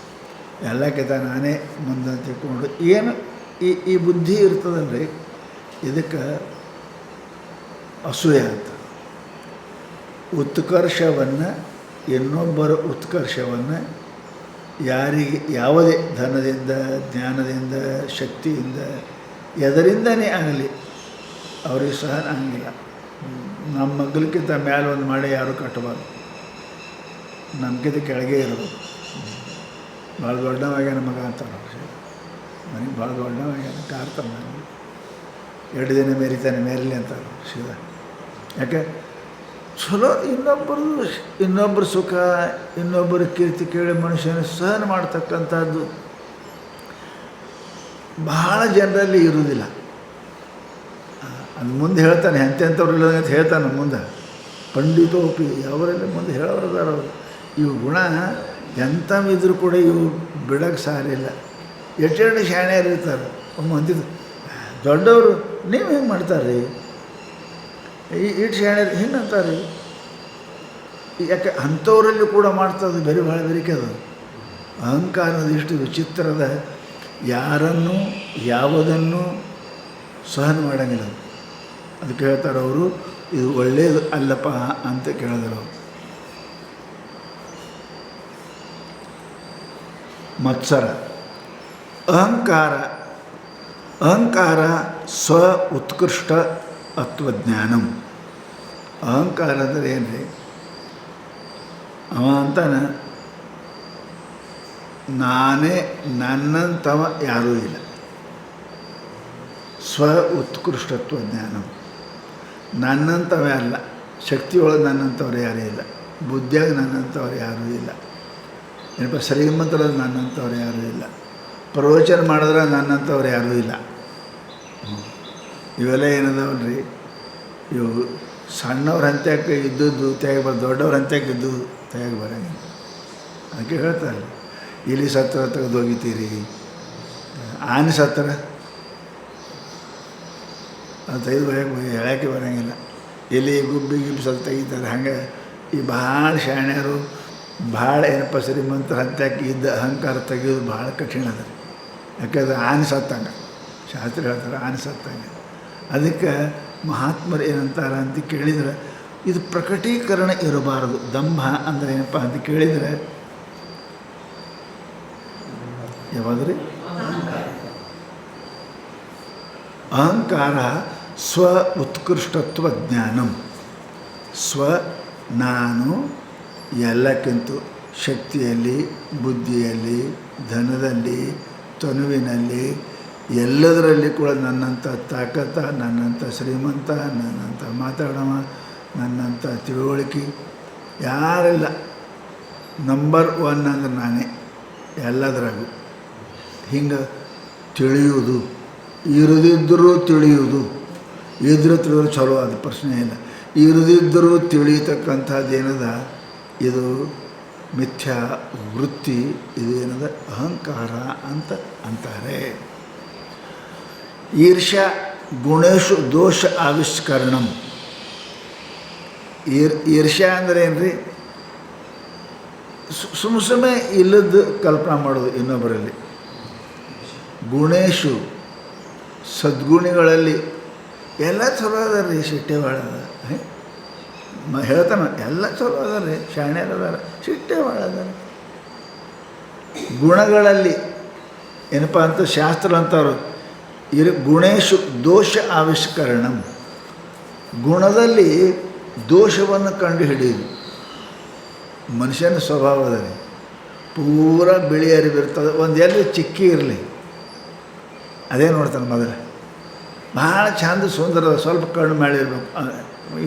ಎಲ್ಲಕ್ಕಿಂತ ನಾನೇ ಮುಂದೆ ತಿಳ್ಕೊಂಡು ಏನು ಈ ಬುದ್ಧಿ ಇರ್ತದಲ್ರಿ, ಇದಕ್ಕೆ ಅಸೂಯೆ ಅಂತ. ಉತ್ಕರ್ಷವನ್ನು, ಇನ್ನೊಬ್ಬರ ಉತ್ಕರ್ಷವನ್ನು ಯಾರಿಗೆ ಯಾವುದೇ ಧನದಿಂದ, ಜ್ಞಾನದಿಂದ, ಶಕ್ತಿಯಿಂದ, ಎದರಿಂದನೇ ಆಗಲಿ ಅವ್ರಿಗೆ ಸಹ ಆಗಂಗಿಲ್ಲ. ನಮ್ಮ ಮಗ್ಲಕ್ಕಿಂತ ಮೇಲೆ ಒಂದು ಮಾಡಿ ಯಾರೂ ಕಟ್ಟಬಾರ್ದು, ನಮ್ಗಿಂತ ಕೆಳಗೆ ಇರಬೇಕು. ಭಾಳ ದೊಡ್ಡವಾಗ್ಯಾನ ಮಗ ಅಂತಾರೆ, ನನಗೆ ಭಾಳ ದೊಡ್ಡವಾಗ್ಯಾನ ಕಾರ್ತಾನೆ, ನನಗೆ 2 ದಿನ ಮೇರಿತಾನೆ, ಮೇರಲಿ ಅಂತಾರೆ ಸೀದಾ. ಯಾಕೆ ಚಲೋ ಇನ್ನೊಬ್ಬರ ಸುಖ, ಇನ್ನೊಬ್ಬರ ಕೀರ್ತಿ ಕೇಳಿ ಮನುಷ್ಯನ ಸಹನ ಮಾಡ್ತಕ್ಕಂಥದ್ದು ಬಹಳ ಜನರಲ್ಲಿ ಇರುವುದಿಲ್ಲ. ಅದು ಮುಂದೆ ಹೇಳ್ತಾನೆ, ಎಂತೆಂಥವ್ರಿಲ್ಲ ಅಂತ ಹೇಳ್ತಾನೆ ಮುಂದೆ. ಪಂಡಿತೋಪಿ ಅವರೆಲ್ಲ ಮುಂದೆ ಹೇಳೋರದಾರ ಅವರು. ಇವು ಗುಣ ಎಂಥವಿದ್ರೂ ಕೂಡ ಇವು ಬಿಡೋಕ್ಕೆ ಸಾರಿಲ್ಲ. ಎಷ್ಟು ಶಾಣ್ಯರು ಇರ್ತಾರೆ. ಒಮ್ಮೆ ಅಂತಿದ್ದು, ದೊಡ್ಡವರು ನೀವು ಹೆಂಗೆ ಮಾಡ್ತಾರೆ ರೀ, ಇಟ್ಟು ಶಾಣ್ಯರು ಹಿಂಗೆ ಅಂತಾರೆ. ಯಾಕೆ ಅಂಥವರಲ್ಲಿ ಕೂಡ ಮಾಡ್ತದೆ, ಬೇರೆ ಭಾಳ ಬೆರಿಕೆ ಅದು. ಅಹಂಕಾರದ ಇಷ್ಟು ವಿಚಿತ್ರದ, ಯಾರನ್ನು ಯಾವುದನ್ನು ಸಹನ ಮಾಡೋಂಗಿಲ್ಲ. ಅದಕ್ಕೆ ಹೇಳ್ತಾರೆ ಅವರು, ಇದು ಒಳ್ಳೆಯದು ಅಲ್ಲಪ್ಪ ಅಂತ ಕೇಳಿದ್ರು ಅವರು. ಮತ್ಸರ, ಅಹಂಕಾರ ಸ್ವ ಉತ್ಕೃಷ್ಟ ಅತ್ವಜ್ಞಾನಂ. ಅಹಂಕಾರ ಅಂದರೆ ಏನು ರೀ, ಅವ ಅಂತಾನೆ ನಾನೇ, ನನ್ನಂಥವ ಯಾರೂ ಇಲ್ಲ. ಸ್ವ ಉತ್ಕೃಷ್ಟತ್ವ ಜ್ಞಾನಂ, ನನ್ನಂಥವೇ ಅಲ್ಲ. ಶಕ್ತಿಯೊಳಗೆ ನನ್ನಂಥವ್ರು ಯಾರೂ ಇಲ್ಲ, ಬುದ್ಧಿಯಾಗ ನನ್ನಂಥವ್ರು ಯಾರೂ ಇಲ್ಲ, ಏನಪ್ಪ ಶ್ರೀಮಂತರಾದ ನನ್ನಂಥವ್ರು ಯಾರೂ ಇಲ್ಲ, ಪ್ರವಚನ ಮಾಡಿದ್ರೆ ನನ್ನಂಥವ್ರು ಯಾರೂ ಇಲ್ಲ. ಇವೆಲ್ಲ ಏನದಾವಲ್ರಿ, ಇವು ಸಣ್ಣವ್ರ ಹಂತಕ್ಕೆ ಇದ್ದದ್ದು ತೆಗೆ ಬರ, ದೊಡ್ಡವ್ರ ಹಂತಕ್ಕೆ ಇದ್ದು ತೆಗೆ ಬರೋಂಗಿಲ್ಲ. ಅದಕ್ಕೆ ಹೇಳ್ತಾರೆ, ಇಲಿ ಸತ್ರ ತೆಗೆದೋಗಿತೀರಿ, ಆನೆ ಸತ್ರ ಅದು ತೆಗೆದು ಬರೋಕ್ಕೆ ಹೇಳೋಕ್ಕೆ ಬರೋಂಗಿಲ್ಲ. ಎಲ್ಲಿ ಗುಬ್ಬಿ ಸ್ವಲ್ಪ ತೆಗಿತಾರೆ. ಹಂಗೆ ಈ ಭಾಳ ಶಾಣ್ಯರು, ಭಾಳ ಏನಪ್ಪ ಶ್ರೀಮಂತರ ಹಂತಕ್ಕೆ ಇದ್ದ ಅಹಂಕಾರ ತೆಗೆಯೋದು ಭಾಳ ಕಠಿಣ ಅದ. ಯಾಕಂದ್ರೆ ಆನೆ ಸತ್ತಂಗೆ, ಶಾಸ್ತ್ರ ಹೇಳ್ತಾರೆ ಆನೆ ಸತ್ತಂಗೆ. ಅದಕ್ಕೆ ಮಹಾತ್ಮರು ಏನಂತಾರೆ ಅಂತ ಕೇಳಿದರೆ, ಇದು ಪ್ರಕಟೀಕರಣ ಇರಬಾರದು. ದಂಭ ಅಂದರೆ ಏನಪ್ಪ ಅಂತ ಕೇಳಿದರೆ ಯಾವಾದ್ರಿ, ಅಹಂಕಾರ ಸ್ವ ಉತ್ಕೃಷ್ಟತ್ವ ಜ್ಞಾನಂ. ಸ್ವ ನಾನು ಎಲ್ಲಕ್ಕಿಂತ ಶಕ್ತಿಯಲ್ಲಿ, ಬುದ್ಧಿಯಲ್ಲಿ, ಧನದಲ್ಲಿ, ತನುವಿನಲ್ಲಿ, ಎಲ್ಲದರಲ್ಲಿ ಕೂಡ ನನ್ನಂಥ ತಾಕತ್ತ, ನನ್ನಂಥ ಶ್ರೀಮಂತ, ನನ್ನಂಥ ಮಾತಾಡವ, ನನ್ನಂಥ ತಿಳುವಳಿಕೆ ಯಾರಿಲ್ಲ. ನಂಬರ್ 1 ಅಂದ್ರೆ ನಾನೇ ಎಲ್ಲದರಾಗೂ. ಹಿಂಗೆ ತಿಳಿಯುವುದು, ಇರದಿದ್ದರೂ ತಿಳಿಯುವುದು, ಇದ್ರೆ ತಿಳಿದ್ರೆ ಚಲೋ, ಅದು ಪ್ರಶ್ನೆ ಇಲ್ಲ. ಇರದಿದ್ದರೂ ತಿಳಿಯತಕ್ಕಂಥದ್ದು ಏನದ, ಇದು ಮಿಥ್ಯಾ ವೃತ್ತಿ, ಇದು ಏನದ ಅಹಂಕಾರ ಅಂತ ಅಂತಾರೆ. ಈರ್ಷ್ಯಾ ಗುಣೇಶು ದೋಷ ಆವಿಷ್ಕರಣಂ. ಈರ್ಷ್ಯಾ ಅಂದರೆ ಏನು ರೀ, ಸುಮ್ಮನೆ ಇಲ್ಲದ್ದು ಕಲ್ಪನಾ ಮಾಡೋದು ಇನ್ನೊಬ್ಬರಲ್ಲಿ. ಗುಣೇಶು ಸದ್ಗುಣಿಗಳಲ್ಲಿ ಎಲ್ಲ ಚಲೋ ಅದ ರೀ, ಸಿಟ್ಟೆ ಭಾಳ ಅದ ಹೇಳ್ತಾನೆ, ಎಲ್ಲ ಚಲೋ ಅದ ರೀ, ಶಾಣ್ಯರದಾರ, ಸಿಟ್ಟೆ ಭಾಳ ಅದ. ಗುಣಗಳಲ್ಲಿ ಏನಪ್ಪ ಅಂತ ಶಾಸ್ತ್ರ ಅಂತವ್ರು, ಗುಣೇಶು ದೋಷ ಆವಿಷ್ಕರಣಂ. ಗುಣದಲ್ಲಿ ದೋಷವನ್ನು ಕಂಡು ಹಿಡಿಯುವುದು. ಮನುಷ್ಯನ ಸ್ವಭಾವದಲ್ಲಿ ಪೂರ ಬಿಳಿ ಅರಿವಿರ್ತದೆ. ಒಂದು ಎಲ್ಲಿ ಚಿಕ್ಕಿ ಇರಲಿ ಅದೇ ನೋಡ್ತಾನೆ ಮೊದಲು. ಭಾಳ ಚಂದ ಸುಂದರ, ಸ್ವಲ್ಪ ಕಣ್ಣು ಮೇಳಿರ್ಬೇಕು,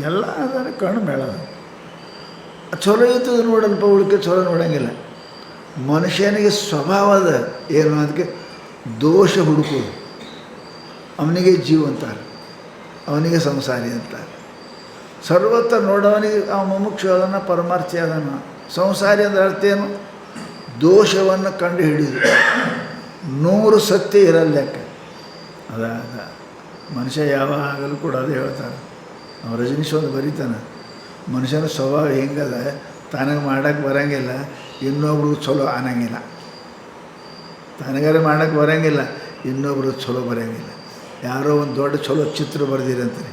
ಎಲ್ಲ ಅದಾರೆ ಕಣ್ಣು ಮೇಳದ. ಚಲೋ ಇದ್ದದು ನೋಡಲ್ಪ, ಉಳಿಕೆ ಚಲೋ ನೋಡೋಂಗಿಲ್ಲ. ಮನುಷ್ಯನಿಗೆ ಸ್ವಭಾವದ ಏನು, ಅದಕ್ಕೆ ದೋಷ ಹುಡುಕೋದು. ಅವನಿಗೆ ಜೀವ ಅಂತಾರೆ, ಅವನಿಗೆ ಸಂಸಾರಿ ಅಂತಾರೆ. ಸರ್ವತ್ರ ನೋಡೋವನಿಗೆ ಅವ ಮುಮುಕ್ಷು ಅದನ್ನು ಪರಮಾರ್ಥಿ ಅದನ್ನು. ಸಂಸಾರಿ ಅಂದರೆ ಅರ್ಥ ಏನು? ದೋಷವನ್ನು ಕಂಡು ಹಿಡಿದು 100 ಸತ್ಯ ಇರಲ್ಲ ಲೆಕ್ಕ. ಅದ ಮನುಷ್ಯ ಯಾವಾಗಲೂ ಕೂಡ ಅದು ಹೇಳ್ತಾರೆ. ಅವ್ರು ರಜನೀಶ್ ಒಂದು ಬರೀತಾನೆ, ಮನುಷ್ಯನ ಸ್ವಭಾವ ಹೆಂಗದ, ತನಗೆ ಮಾಡೋಕ್ಕೆ ಬರೋಂಗಿಲ್ಲ, ಇನ್ನೊಬ್ರು ಚಲೋ ಅನ್ನಂಗಿಲ್ಲ. ತನಗಾರೆ ಮಾಡೋಕ್ಕೆ ಬರೋಂಗಿಲ್ಲ, ಇನ್ನೊಬ್ರು ಚಲೋ ಬರೋಂಗಿಲ್ಲ. ಯಾರೋ ಒಂದು ದೊಡ್ಡ ಚಲೋ ಚಿತ್ರ ಬರೆದಿರಂತಾರೆ,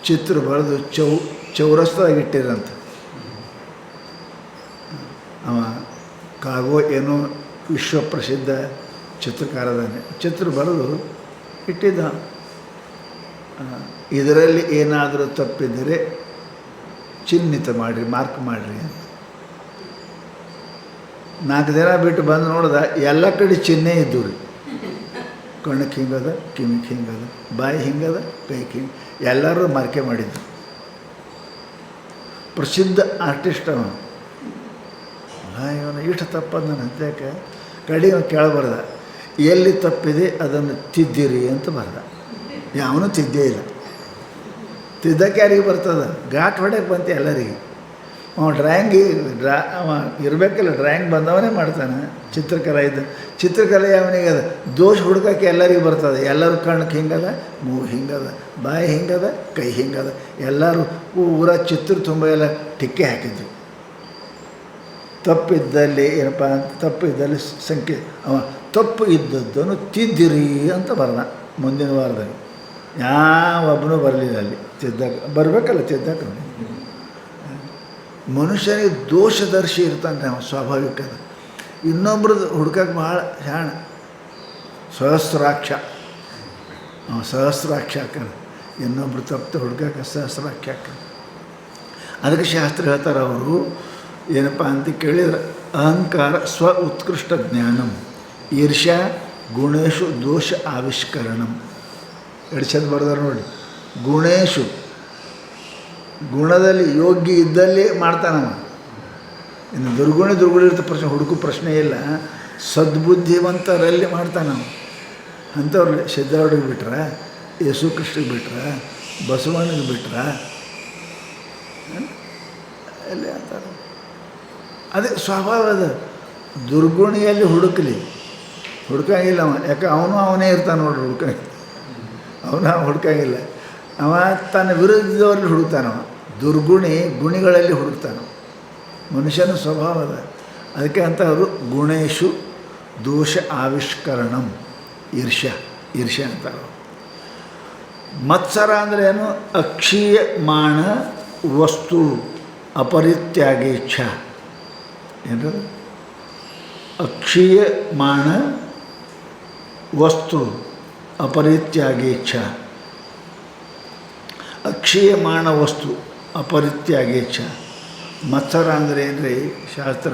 ಚಿತ್ರ ಬರೆದು ಚೌರಸ್ತಾಗಿ ಇಟ್ಟಿರಂತ. ಅವ ಕಾಗೋ ಏನೋ ವಿಶ್ವಪ್ರಸಿದ್ಧ ಚಿತ್ರಕಾರದಾನೆ, ಚಿತ್ರ ಬರೆದು ಇಟ್ಟಿದ್ದ. ಇದರಲ್ಲಿ ಏನಾದರೂ ತಪ್ಪಿದ್ದರೆ ಚಿಹ್ನಿತ ಮಾಡಿರಿ, ಮಾರ್ಕ್ ಮಾಡಿರಿ ಅಂತ. 4 ದಿನ ಬಿಟ್ಟು ಬಂದು ನೋಡ್ದೆ, ಎಲ್ಲ ಕಡೆ ಚಿಹ್ನೆ ಇದ್ದು ರೀ. ಕಣ್ಣಕ್ಕೆ ಹಿಂಗದ, ಕಿವಿಗೆ ಹಿಂಗದ, ಬಾಯಿ ಹಿಂಗದ, ಕೈಗೆ ಹಿಂಗೆ, ಎಲ್ಲರೂ ಮಾರ್ಕೆ ಮಾಡಿದ್ದು. ಪ್ರಸಿದ್ಧ ಆರ್ಟಿಸ್ಟ್ ಅವನು. ಇವನು ಇಷ್ಟು ತಪ್ಪದ ನನ್ನ ಅಂತ್ಯಕ್ಕೆ ಕಡೆ ಅವನು ಕೇಳಬಾರ್ದ, ಎಲ್ಲಿ ತಪ್ಪಿದೆ ಅದನ್ನು ತಿದ್ದಿರಿ ಅಂತ ಬರ್ದ. ಯಾವನು ತಿದ್ದೇ ಇಲ್ಲ. ತಿದ್ದಕ್ಕೆ ಯಾರಿಗೆ ಬರ್ತದೆ? ಘಾಟ್ ಹೊಡೆಯಕ್ಕೆ ಬಂತು ಎಲ್ಲರಿಗೆ. ಅವ ಅವ ಇರಬೇಕಲ್ಲ, ಡ್ರಾಯಿಂಗ್ ಬಂದವನೇ ಮಾಡ್ತಾನೆ. ಚಿತ್ರಕಲೆ ಅವನಿಗೆ ಅದ. ದೋಷ ಹುಡುಕಕ್ಕೆ ಎಲ್ಲರಿಗೂ ಬರ್ತದೆ. ಎಲ್ಲರೂ ಕಣ್ಣಕ್ಕೆ ಹಿಂಗದ, ಮೂಗು ಹಿಂಗದ, ಬಾಯಿ ಹಿಂಗದ, ಕೈ ಹಿಂಗದ, ಎಲ್ಲರೂ ಊರ ಚಿತ್ರ ತುಂಬ ಎಲ್ಲ ಟಿಕ್ಕೆ ಹಾಕಿದ್ರು. ತಪ್ಪಿದ್ದಲ್ಲಿ ಏನಪ್ಪ ಅಂತ, ತಪ್ಪಿದ್ದಲ್ಲಿ ಸಂಖ್ಯೆ ಅವ ತಪ್ಪು ಇದ್ದದ್ದನ್ನು ತಿದ್ದಿರಿ ಅಂತ ಬರ್ದ. ಮುಂದಿನ ವಾರದಲ್ಲಿ ಯಾವೊಬ್ಬನೂ ಬರಲಿಲ್ಲ ಅಲ್ಲಿ ತಿದ್ದಕ್ಕೆ. ಬರಬೇಕಲ್ಲ ತಿದ್ದಕ್ಕೆ. ಮನುಷ್ಯನಿಗೆ ದೋಷದರ್ಶಿ ಇರ್ತಾನೆ ನಾವು, ಸ್ವಾಭಾವಿಕ. ಇನ್ನೊಬ್ರದ್ದು ಹುಡ್ಕಕ್ಕೆ ಭಾಳ ಶಾಣ. ಸಹಸ್ರಾಕ್ಷ ಹಾಕಲ್ಲ. ಇನ್ನೊಬ್ರು ತಪ್ಪು ಹುಡ್ಕಕ್ಕೆ ಸಹಸ್ರಾಕ್ಷ ಹಾಕಲ್ಲ. ಅದಕ್ಕೆ ಶಾಸ್ತ್ರ ಹೇಳ್ತಾರೆ ಅವರು ಏನಪ್ಪ ಅಂತ ಕೇಳಿದ್ರೆ, ಅಹಂಕಾರ ಸ್ವ ಉತ್ಕೃಷ್ಟ ಜ್ಞಾನಂ, ಈರ್ಷ್ಯಾ ಗುಣೇಶು ದೋಷ ಆವಿಷ್ಕರಣಂ. ಎರಡು ಚಂದ ಬರ್ದಾರೆ ನೋಡಿ. ಗುಣೇಶು, ಗುಣದಲ್ಲಿ ಯೋಗ್ಯ ಇದ್ದಲ್ಲಿ ಮಾಡ್ತಾನವ. ಇನ್ನು ದುರ್ಗುಣ ಇರ್ತ ಪ್ರಶ್ನೆ ಹುಡುಕು ಪ್ರಶ್ನೆ ಇಲ್ಲ. ಸದ್ಬುದ್ಧಿವಂತರಲ್ಲಿ ಮಾಡ್ತಾನವ. ಅಂಥವ್ರು ಸಿದ್ಧಾರೂಢಿಗೆ ಬಿಟ್ರೆ, ಯೇಸು ಕೃಷ್ಣಿಗೆ ಬಿಟ್ರೆ, ಬಸವಣ್ಣಗೆ ಬಿಟ್ರೆ ಎಲ್ಲಿ ಅಂತಾರೆ. ಅದೇ ಸ್ವಭಾವದ. ದುರ್ಗುಣಿಯಲ್ಲಿ ಹುಡುಕಂಗಿಲ್ಲ ಅವ. ಯಾಕೆ ಅವನೇ ಇರ್ತಾನೆ ನೋಡ್ರಿ. ಹುಡುಕಂಗಿಲ್ಲ ಅವ. ತನ್ನ ವಿರುದ್ಧದಲ್ಲಿ ಹುಡುಕ್ತಾನವ. ಗುಣಿಗಳಲ್ಲಿ ಹುಡುಕ್ತಾನವ. ಮನುಷ್ಯನ ಸ್ವಭಾವದ. ಅದಕ್ಕೆ ಅಂತ ಅವರು ಗುಣೇಶು ದೋಷ ಆವಿಷ್ಕರಣಂ, ಈರ್ಷ್ಯ ಅಂತಾರೆ. ಮತ್ಸರ ಅಂದರೆ ಏನು? ಅಕ್ಷೀಯಮಾಣ ವಸ್ತು ಅಪರಿತ್ಯಾಗೇಚ್ಛ. ಏನು? ಅಕ್ಷೀಯಮಾಣ ವಸ್ತು ಅಪರಿತ್ಯಾಗೇಚ್ಛ. ಅಕ್ಷೀಯಮಾಣ ವಸ್ತು ಅಪರಿತ್ಯಾಗೇಚ್ಛ. ಮತ್ಸರ ಅಂದರೆ ಏನ್ರಿ? ಶಾಸ್ತ್ರ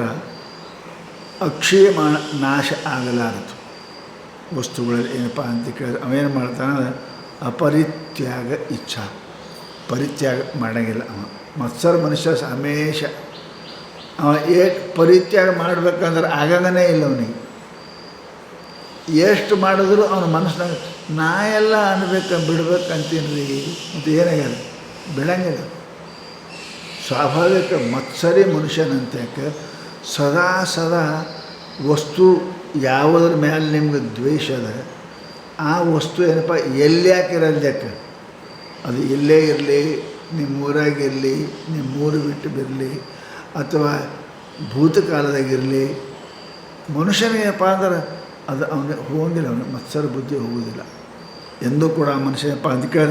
ಅಕ್ಷೀಯಮಾಣ, ನಾಶ ಆಗಲಾರದು ವಸ್ತುಗಳಲ್ಲಿ. ಏನಪ್ಪ ಅಂತ ಕೇಳಿದ್ರೆ ಅವೇನು ಮಾಡ್ತಾನೆ? ಅಪರಿತ್ಯಾಗ ಇಚ್ಛಾ, ಪರಿತ್ಯಾಗ ಮಾಡೋಂಗಿಲ್ಲ ಅವ. ಮತ್ಸರ ಮನುಷ್ಯ ಹಮೇಶ ಅವ ಪರಿತ್ಯಾಗ ಮಾಡಬೇಕಂದ್ರೆ ಆಗಂಗನೇ ಇಲ್ಲ ಅವನಿಗೆ. ಎಷ್ಟು ಮಾಡಿದ್ರು ಅವನ ಮನಸ್ಸಿನಾಗ ನಾ ಎಲ್ಲ ಬಿಡ್ಬೇಕಂತೀನಿ ರೀ. ಮತ್ತು ಏನಾಗ್ಯದ? ಬಿಡಂಗಿಲ್ಲ. ಸ್ವಾಭಾವಿಕ ಮತ್ಸರಿ ಮನುಷ್ಯನಂತ್ಯಕ್ಕೆ ಸದಾ ವಸ್ತು ಯಾವುದ್ರ ಮೇಲೆ ನಿಮ್ಗೆ ದ್ವೇಷ ಅದ, ಆ ವಸ್ತು ಏನಪ್ಪ ಎಲ್ಲಿ ಹಾಕಿರಲ್ದಕ್ಕೆ, ಅದು ಎಲ್ಲೇ ಇರಲಿ, ನಿಮ್ಮೂರಾಗಿರಲಿ, ನಿಮ್ಮೂರು ಬಿಟ್ಟು ಬರಲಿ, ಅಥವಾ ಭೂತಕಾಲದಾಗಿರಲಿ, ಮನುಷ್ಯನೇನಪ್ಪ ಅಂದ್ರೆ ಅದು ಅವನಿಗೆ ಹೋಗೋಂಗಿಲ್ಲ. ಅವನಿಗೆ ಮತ್ಸರ ಬುದ್ಧಿ ಹೋಗೋದಿಲ್ಲ ಎಂದೂ ಕೂಡ. ಮನುಷ್ಯನಪ್ಪ ಅದಕ್ಕೆ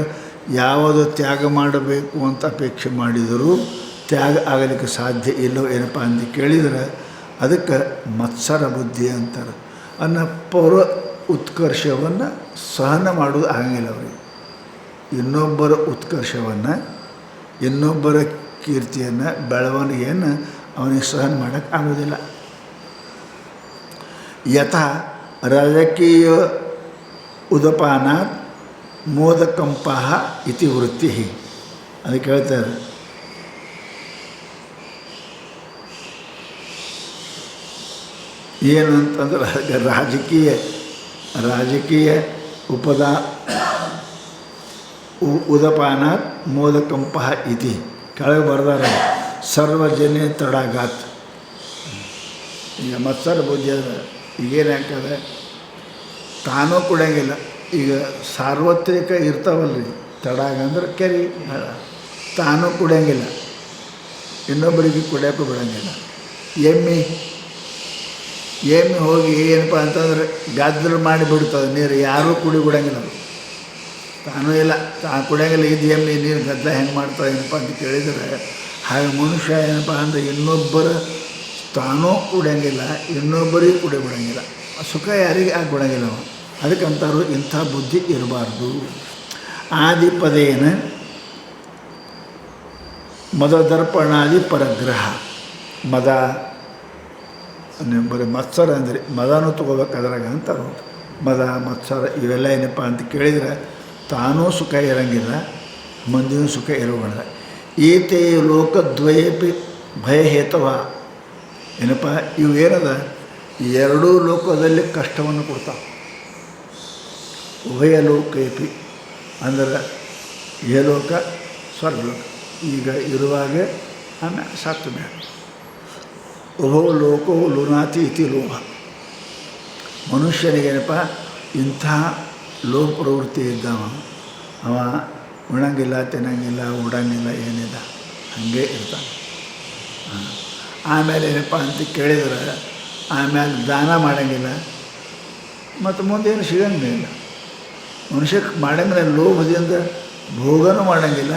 ಯಾವುದು ತ್ಯಾಗ ಮಾಡಬೇಕು ಅಂತ ಅಪೇಕ್ಷೆ ಮಾಡಿದರೂ ತ್ಯಾಗ ಆಗಲಿಕ್ಕೆ ಸಾಧ್ಯ ಇಲ್ಲವೋ ಏನಪ್ಪ ಅಂತ ಕೇಳಿದರೆ ಅದಕ್ಕೆ ಮತ್ಸರ ಬುದ್ಧಿ ಅಂತಾರೆ. ಪೌರ ಉತ್ಕರ್ಷವನ್ನು ಸಹನ ಮಾಡೋದು ಆಗಂಗಿಲ್ಲ ಅವರಿಗೆ. ಇನ್ನೊಬ್ಬರ ಉತ್ಕರ್ಷವನ್ನು, ಇನ್ನೊಬ್ಬರ ಕೀರ್ತಿಯನ್ನು, ಬೆಳವಣಿಗೆಯನ್ನು ಅವನಿಗೆ ಸಹನ ಮಾಡೋಕ್ಕೆ ಆಗೋದಿಲ್ಲ. ಯಥಾ ರಾಜಕೀಯ ಉದಪಾನಾತ್ ಮೋದಕಂಪಃ ಇತಿ ವೃತ್ತಿ. ಅದಕ್ಕೆ ಹೇಳ್ತಾರೆ, ಏನು ಅಂತಂದ್ರೆ ರಾಜಕೀಯ ಉದಪಾನಾತ್ ಮೋದಕಂಪಃ ಇತಿ ಕೆಳಗೆ ಬರ್ದಾರ. ಸರ್ವಜನೆ ತಡಾಗಾತ್. ಈಗ ಮತ್ಸರ ಬುದ್ಧಿ ಅದ. ಈಗೇನು ಹಾಕದೆ ತಾನೂ ಕುಡಿಯಂಗಿಲ್ಲ. ಈಗ ಸಾರ್ವತ್ರಿಕ ಇರ್ತಾವಲ್ರಿ ತಡಾಗ ಅಂದ್ರೆ ಕೆರೆ, ತಾನೂ ಕುಡಿಯಂಗಿಲ್ಲ, ಇನ್ನೊಬ್ಬರಿಗೆ ಕುಡಿಯೋಕ್ಕೂ ಬಿಡೋಂಗಿಲ್ಲ. ಎಮ್ಮೆ ಹೋಗಿ ಏನಪ್ಪ ಅಂತಂದ್ರೆ ಗದ್ದಲು ಮಾಡಿಬಿಡ್ತದೆ ನೀರು, ಯಾರೂ ಬಿಡೋಂಗಿಲ್ಲ. ತಾನೂ ಇಲ್ಲ, ಕುಡಿಯೋಂಗಿಲ್ಲ. ಇದು ಎಮ್ಮೆ ನೀರು ಗದ್ದಲ ಹೆಂಗೆ ಮಾಡ್ತದೆ ಏನಪ್ಪ ಅಂತ ಕೇಳಿದರೆ, ಹಾಗೆ ಮನುಷ್ಯ ಏನಪ್ಪ ಅಂದರೆ ತಾನೂ ಕುಡಿಯೋಂಗಿಲ್ಲ, ಇನ್ನೊಬ್ಬರಿಗೆ ಬಿಡೋಂಗಿಲ್ಲ. ಸುಖ ಯಾರಿಗೆ ಬಿಡೋಂಗಿಲ್ಲ. ಅದಕ್ಕಂತಾರು ಇಂಥ ಬುದ್ಧಿ ಇರಬಾರ್ದು. ಆದಿಪದೇನ ಮದದರ್ಪಣಾದಿ ಪರಗ್ರಹ. ಮದ ಬರೀ ಮತ್ಸರ ಅಂದರೆ ಮದನೂ ತೊಗೋಬೇಕು ಅದ್ರಾಗ ಅಂತಾರೆ. ಮದ ಮತ್ಸರ ಇವೆಲ್ಲ ಏನಪ್ಪ ಅಂತ ಕೇಳಿದರೆ ತಾನೂ ಸುಖ ಇರೋಂಗಿಲ್ಲ, ಮಂದಿನೂ ಸುಖ ಇರೋಲ್ಲ. ಏತೇ ಲೋಕದ್ವಯಪಿ ಭಯಹೇತವ. ಏನಪ್ಪ ಇವು ಏನದ, ಎರಡೂ ಲೋಕದಲ್ಲಿ ಕಷ್ಟವನ್ನು ಕೊಡ್ತಾವೆ. ಉಭಯ ಲೋಕೇಪಿ ಅಂದ್ರೆ ಏಲೋಕ ಸ್ವರ್ಗಲೋಕ. ಈಗ ಇರುವಾಗ ಆಮೇಲೆ ಸತ್ತು ಮೇಲೆ ಉಭೋ ಲೋಕವು ಲುನಾತಿ ಇತಿ ಲೋಭ. ಮನುಷ್ಯನಿಗೇನಪ್ಪ ಇಂಥ ಲೋಭ ಪ್ರವೃತ್ತಿ ಇದ್ದಾವ. ಅವ ಉಣಂಗಿಲ್ಲ, ತಿನ್ನಂಗಿಲ್ಲ, ಉಡಂಗಿಲ್ಲ, ಏನಿಲ್ಲ, ಹಾಗೆ ಇರ್ತಾನೆ. ಆಮೇಲೆ ಏನಪ್ಪ ಅಂತ ಕೇಳಿದ್ರೆ ಆಮೇಲೆ ದಾನ ಮಾಡೋಂಗಿಲ್ಲ, ಮತ್ತು ಮುಂದೇನು ಸಿಗಂಗಿಲ್ಲ. ಮನುಷ್ಯಕ್ಕೆ ಮಾಡಂಗಿಲ್ಲ. ಲೋಭದಿಂದ ಭೋಗನೂ ಮಾಡೋಂಗಿಲ್ಲ,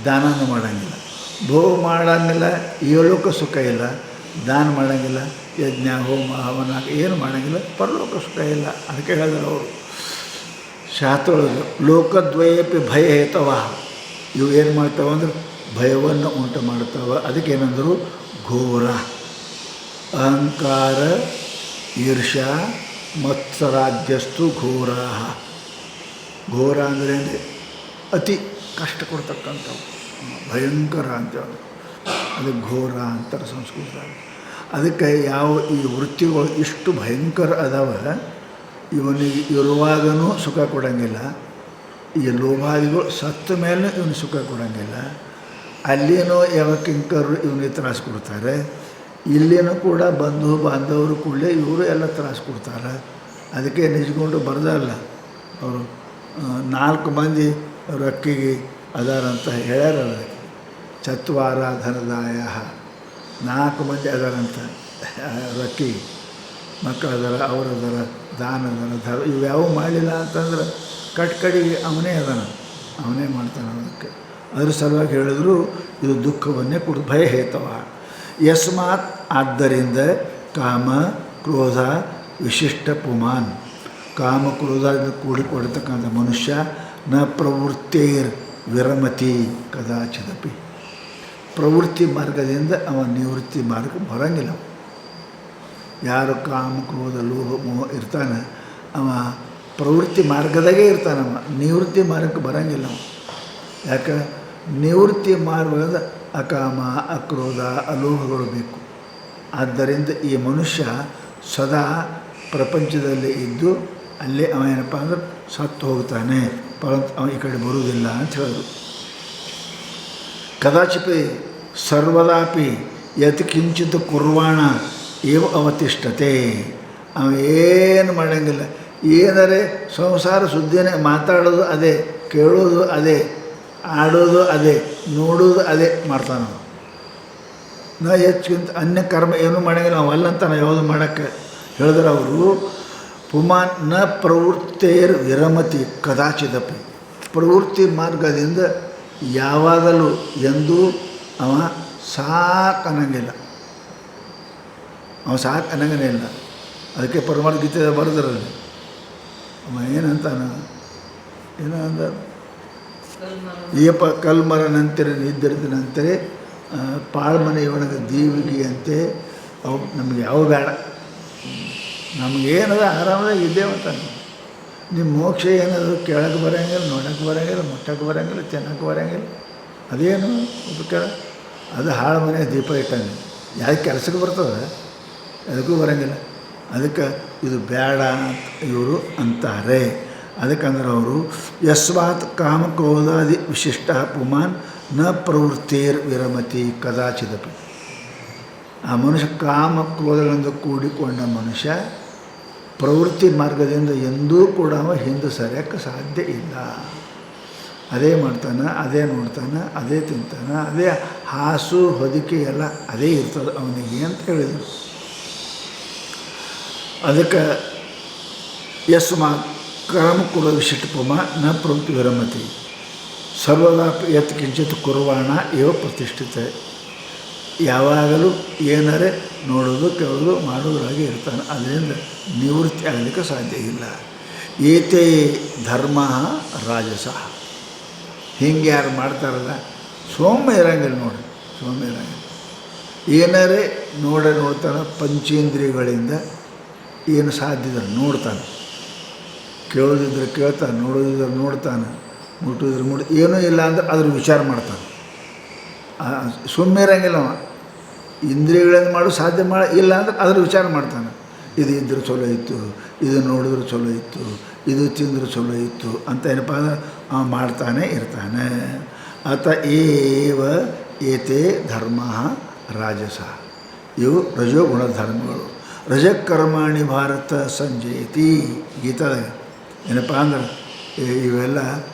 ದಾನನೂ ಮಾಡೋಂಗಿಲ್ಲ. ಭೋಗ ಮಾಡೋಂಗಿಲ್ಲ, ಏಳೋಕೆ ಸುಖ ಇಲ್ಲ. ದಾನ ಮಾಡೋಂಗಿಲ್ಲ, ಯಜ್ಞ ಹೋಮ ಹವನ ಏನು ಮಾಡೋಂಗಿಲ್ಲ, ಪರಲೋಕ ಸುಖ ಇಲ್ಲ. ಅದಕ್ಕೆ ಹೇಳಿದ್ರು ಅವರು ಶಾಸ್ತ್ರೊಳಗೆ ಲೋಕದ್ವಯಪಿ ಭಯ ಹೇತವ. ಇವು ಏನು ಮಾಡ್ತಾವೆ ಅಂದ್ರೆ ಭಯವನ್ನು ಉಂಟು ಮಾಡ್ತಾವೆ. ಅದಕ್ಕೇನಂದರು ಘೋರ, ಅಹಂಕಾರ, ಈರ್ಷ್ಯಾ, ಮತ್ಸರಾಧ್ಯಸ್ತು ಘೋರ. ಘೋರ ಅಂದರೆ ಅತಿ ಕಷ್ಟ ಕೊಡ್ತಕ್ಕಂಥವು, ಭಯಂಕರ ಅಂತೇಳಿ ಅದು ಘೋರ ಅಂತಾರೆ ಸಂಸ್ಕೃತ. ಅದಕ್ಕೆ ಯಾವ ಈ ವೃತ್ತಿಗಳು ಇಷ್ಟು ಭಯಂಕರ ಅದಾವ, ಇವನಿಗೆ ಇರುವಾಗನೂ ಸುಖ ಕೊಡೋಂಗಿಲ್ಲ. ಈ ಲೋಭಾದಿಗಳು ಸತ್ತ ಮೇಲೆ ಇವನು ಸುಖ ಕೊಡೋಂಗಿಲ್ಲ. ಅಲ್ಲಿನೂ ಯಾವ ಕಿಂಕರು ಇವನಿಗೆ ತ್ರಾಸು ಕೊಡ್ತಾರೆ, ಇಲ್ಲಿನೂ ಕೂಡ ಬಂಧು ಬಾಂಧವರು ಕೂಡಲೇ ಇವರು ಎಲ್ಲ ತ್ರಾಸು ಕೊಡ್ತಾರೆ. ಅದಕ್ಕೆ ನಿಜಗೊಂಡು ಬರ್ದಲ್ಲ ಅವರು 4 ಮಂದಿ ರೊಕ್ಕಿಗೆ ಅದಾರಂತ ಹೇಳ್ಯಾರ. ಚತ್ವಾರ ಧನದಾಯ 4 ಮಂದಿ ಅದಾರಂತ ರೊಕ್ಕಿಗೆ. ಮಕ್ಕಳು ಅದರ, ಅವರದರ, ದಾನದರ, ಧರ್ಮ ಇವ್ಯಾವ ಮಾಡಲಿಲ್ಲ ಅಂತಂದ್ರೆ ಕಡೆಗೆ ಅವನೇ ಅದಾನ, ಅವನೇ ಮಾಡ್ತಾನೆ. ಅದಕ್ಕೆ ಅದ್ರ ಸಲುವಾಗಿ ಹೇಳಿದ್ರು ಇದು ದುಃಖವನ್ನೇ ಭಯ ಹೇತವ. ಯಸ್ಮಾತ್ ಆದ್ದರಿಂದ ಕಾಮ ಕ್ರೋಧ ವಿಶಿಷ್ಟ ಪುಮಾನ್. ಕಾಮ ಕ್ರೋಧದಿಂದ ಕೂಡಿಕೊಡ್ತಕ್ಕಂಥ ಮನುಷ್ಯ ನ ಪ್ರವೃತ್ತೇರ್ ವಿರಮತಿ ಕದಾಚಿದಪಿ. ಪ್ರವೃತ್ತಿ ಮಾರ್ಗದಿಂದ ಅವ ನಿವೃತ್ತಿ ಮಾರ್ಗ ಬರೋಂಗಿಲ್ಲ. ಯಾರು ಕಾಮ ಕ್ರೋಧ ಲೋಭ ಮೋಹ ಇರ್ತಾನೆ ಅವ ಪ್ರವೃತ್ತಿ ಮಾರ್ಗದಾಗೆ ಇರ್ತಾನವ, ನಿವೃತ್ತಿ ಮಾರ್ಗಕ್ಕೆ ಬರೋಂಗಿಲ್ಲ ಅವ. ಯಾಕೆ ನಿವೃತ್ತಿ ಮಾರ್ಗದ ಅಕಾಮ ಅಕ್ರೋಧ ಅಲೋಹಗಳು ಬೇಕು. ಆದ್ದರಿಂದ ಈ ಮನುಷ್ಯ ಸದಾ ಪ್ರಪಂಚದಲ್ಲಿ ಇದ್ದು ಅಲ್ಲೇ ಅವ ಏನಪ್ಪ ಅಂದ್ರೆ ಸತ್ತು ಹೋಗ್ತಾನೆ, ಪರಂತು ಅವ ಈ ಕಡೆ ಬರುವುದಿಲ್ಲ ಅಂತ ಹೇಳಿದ್ರು. ಕದಾಚಿಪಿ ಸರ್ವದಾಪಿ ಯತ್ ಕಿಂಚಿತ್ ಕುರ್ವಾಣ ಏವ ಅವತಿಷ್ಠತೆ. ಅವ ಏನು ಮಾಡೋಂಗಿಲ್ಲ. ಏನಾರೆ ಸಂಸಾರ ಸುದ್ದಿನೇ, ಮಾತಾಡೋದು ಅದೇ, ಕೇಳೋದು ಅದೇ, ಆಡೋದು ಅದೇ, ನೋಡೋದು ಅದೇ ಮಾಡ್ತಾನೆ. ನಾ ಹೆಚ್ಚಿಗಿಂತ ಅನ್ಯ ಕರ್ಮ ಏನೂ ಮಾಡೋಂಗಿಲ್ಲ. ನಾವು ಅಲ್ಲಂತ ನಾವು ಯಾವುದು ಮಾಡೋಕ್ಕೆ ಹೇಳಿದ್ರೆ ಅವರು ಪುಮಾನ್ ನ ಪ್ರವೃತ್ತೇರ್ ವಿರಮತಿ ಕದಾಚಿದಪಿ. ಪ್ರವೃತ್ತಿ ಮಾರ್ಗದಿಂದ ಯಾವಾಗಲೂ ಎಂದೂ ಅವ ಸಾಕನ್ನಂಗಿಲ್ಲ, ಅವ ಸಾಕು ಅನ್ನಂಗನೇ ಇಲ್ಲ. ಅದಕ್ಕೆ ಪರಮಾರ್ಥ ಗೀತೆ ಬರೆದ್ರಲ್ಲಿ ಅವ ಏನಂತಾನ, ಏನೋ ಅಂದ, ಏಪ ಕಲ್ಮರ ನಂತರ ನಿದ್ದರಿದ ನಂತರ ಪಾಳ್ಮನೆಯೊಳಗೆ ದೀವಿಗೆಯಂತೆ ಅವು ನಮಗೆ ಯಾವ ಬೇಡ, ನಮಗೇನದ ಆರಾಮದಾಗ ಇದ್ದೇವಂತ. ನಿಮ್ಮ ಮೋಕ್ಷ ಏನದು ಕೆಳಗೆ ಬರೋಂಗಿಲ್ಲ, ನೋಡೋಕ್ಕೆ ಬರೋಂಗಿಲ್ಲ, ಮುಟ್ಟಕ್ಕೆ ಬರೋಂಗಿಲ್ಲ, ತಿನ್ನೋಕ್ಕೆ ಬರೋಂಗಿಲ್ಲ. ಅದೇನು ಅದಕ್ಕೆ ಅದು ಹಾಳು ಮನೆ ದೀಪ ಇಟ್ಟಂಗೆ ಯಾಕೆ ಕೆಲಸಕ್ಕೆ ಬರ್ತದೆ, ಅದಕ್ಕೂ ಬರೋಂಗಿಲ್ಲ. ಅದಕ್ಕೆ ಇದು ಬೇಡ ಅಂತ ಇವರು ಅಂತಾರೆ. ಅದಕ್ಕಂದ್ರೆ ಅವರು ಯಸ್ಮಾತ್ ಕಾಮಕ್ರೋಧಾದಿ ವಿಶಿಷ್ಟ ಪುಮಾನ್ ನ ಪ್ರವೃತ್ತೇರ್ ವಿರಮತಿ ಕದಾಚಿದಪಿ. ಆ ಮನುಷ್ಯ ಕಾಮ ಕ್ರೋಧಗಳಿಂದ ಕೂಡಿಕೊಂಡ ಮನುಷ್ಯ ಪ್ರವೃತ್ತಿ ಮಾರ್ಗದಿಂದ ಎಂದೂ ಕೂಡ ಹಿಂದೆ ಸರಿಯೋಕ್ಕೆ ಸಾಧ್ಯ ಇಲ್ಲ. ಅದೇ ಮಾಡ್ತಾನೆ, ಅದೇ ನೋಡ್ತಾನೆ, ಅದೇ ತಿಂತಾನೆ, ಅದೇ ಹಾಸು ಹೊದಿಕೆ ಎಲ್ಲ ಅದೇ ಇರ್ತದೆ ಅವನಿಗೆ ಅಂತ ಹೇಳಿದರು. ಅದಕ್ಕೆ ಯಸ್ಮಾತ್ ಕಾಮಕ್ರೋಧ ವಿಶಿಷ್ಟ ಪುಮಾನ್ ನ ಪ್ರವೃತ್ತಿ ವಿರಮತಿ ಸರ್ವದಾ ಯತ್ ಕಿಂಚಿತ್ ಕುರ್ವಾಣ ಇವ ಪ್ರತಿಷ್ಠಿತ. ಯಾವಾಗಲೂ ಏನಾರೇ ನೋಡೋದು ಕೇಳೋದು ಮಾಡೋದ್ರಾಗೆ ಇರ್ತಾನೆ, ಅದರಿಂದ ನಿವೃತ್ತಿ ಆಗಲಿಕ್ಕೆ ಸಾಧ್ಯ ಇಲ್ಲ. ಏತೇ ಧರ್ಮ ರಾಜಸ. ಹಿಂಗೆ ಯಾರು ಮಾಡ್ತಾರಲ್ಲ ಸೌಮ್ಯ ಇರೋಂಗಿಲ್ಲ ನೋಡಿ, ಸೌಮ್ಯ ಇರೋಂಗಿಲ್ಲ. ಏನಾರೇ ನೋಡ್ತಾನೆ, ಪಂಚೇಂದ್ರಿಯಗಳಿಂದ ಏನು ಸಾಧ್ಯದ ನೋಡ್ತಾನೆ, ಕೇಳೋದಿದ್ರೆ ಕೇಳ್ತಾನೆ, ನೋಡೋದಿದ್ರೆ ನೋಡ್ತಾನೆ, ಮುಟ್ಟೋದಿದ್ರೆ ಏನೂ ಇಲ್ಲ ಅಂದ್ರೆ ಅದ್ರ ವಿಚಾರ ಮಾಡ್ತಾನೆ. ಸುಮ್ಮನೆ ಇರೋಂಗಿಲ್ಲ ಅವ. ಇಂದ್ರಿಯಗಳಿಂದ ಮಾಡೋ ಸಾಧ್ಯ ಇಲ್ಲ ಅಂದ್ರೆ ಅದ್ರ ವಿಚಾರ ಮಾಡ್ತಾನೆ. ಇದು ಇದ್ರೆ ಚಲೋ ಇತ್ತು, ಇದು ನೋಡಿದ್ರೆ ಚಲೋ ಇತ್ತು, ಇದು ತಿಂದ್ರೆ ಚಲೋ ಇತ್ತು ಅಂತ ಏನಪ್ಪ ಅಂದ್ರೆ ಅವ ಮಾಡ್ತಾನೆ ಇರ್ತಾನೆ. ಅತ ಏವ ಏತೇ ಧರ್ಮ ರಾಜಸ. ಇವು ರಜೋಗುಣ ಧರ್ಮಗಳು. ರಜಕರ್ಮಾಣಿ ಭಾರತ ಸಂಜಯತಿ. ಗೀತಾದಾಗ ಏನಪ್ಪ ಅಂದ್ರೆ ಇವೆಲ್ಲ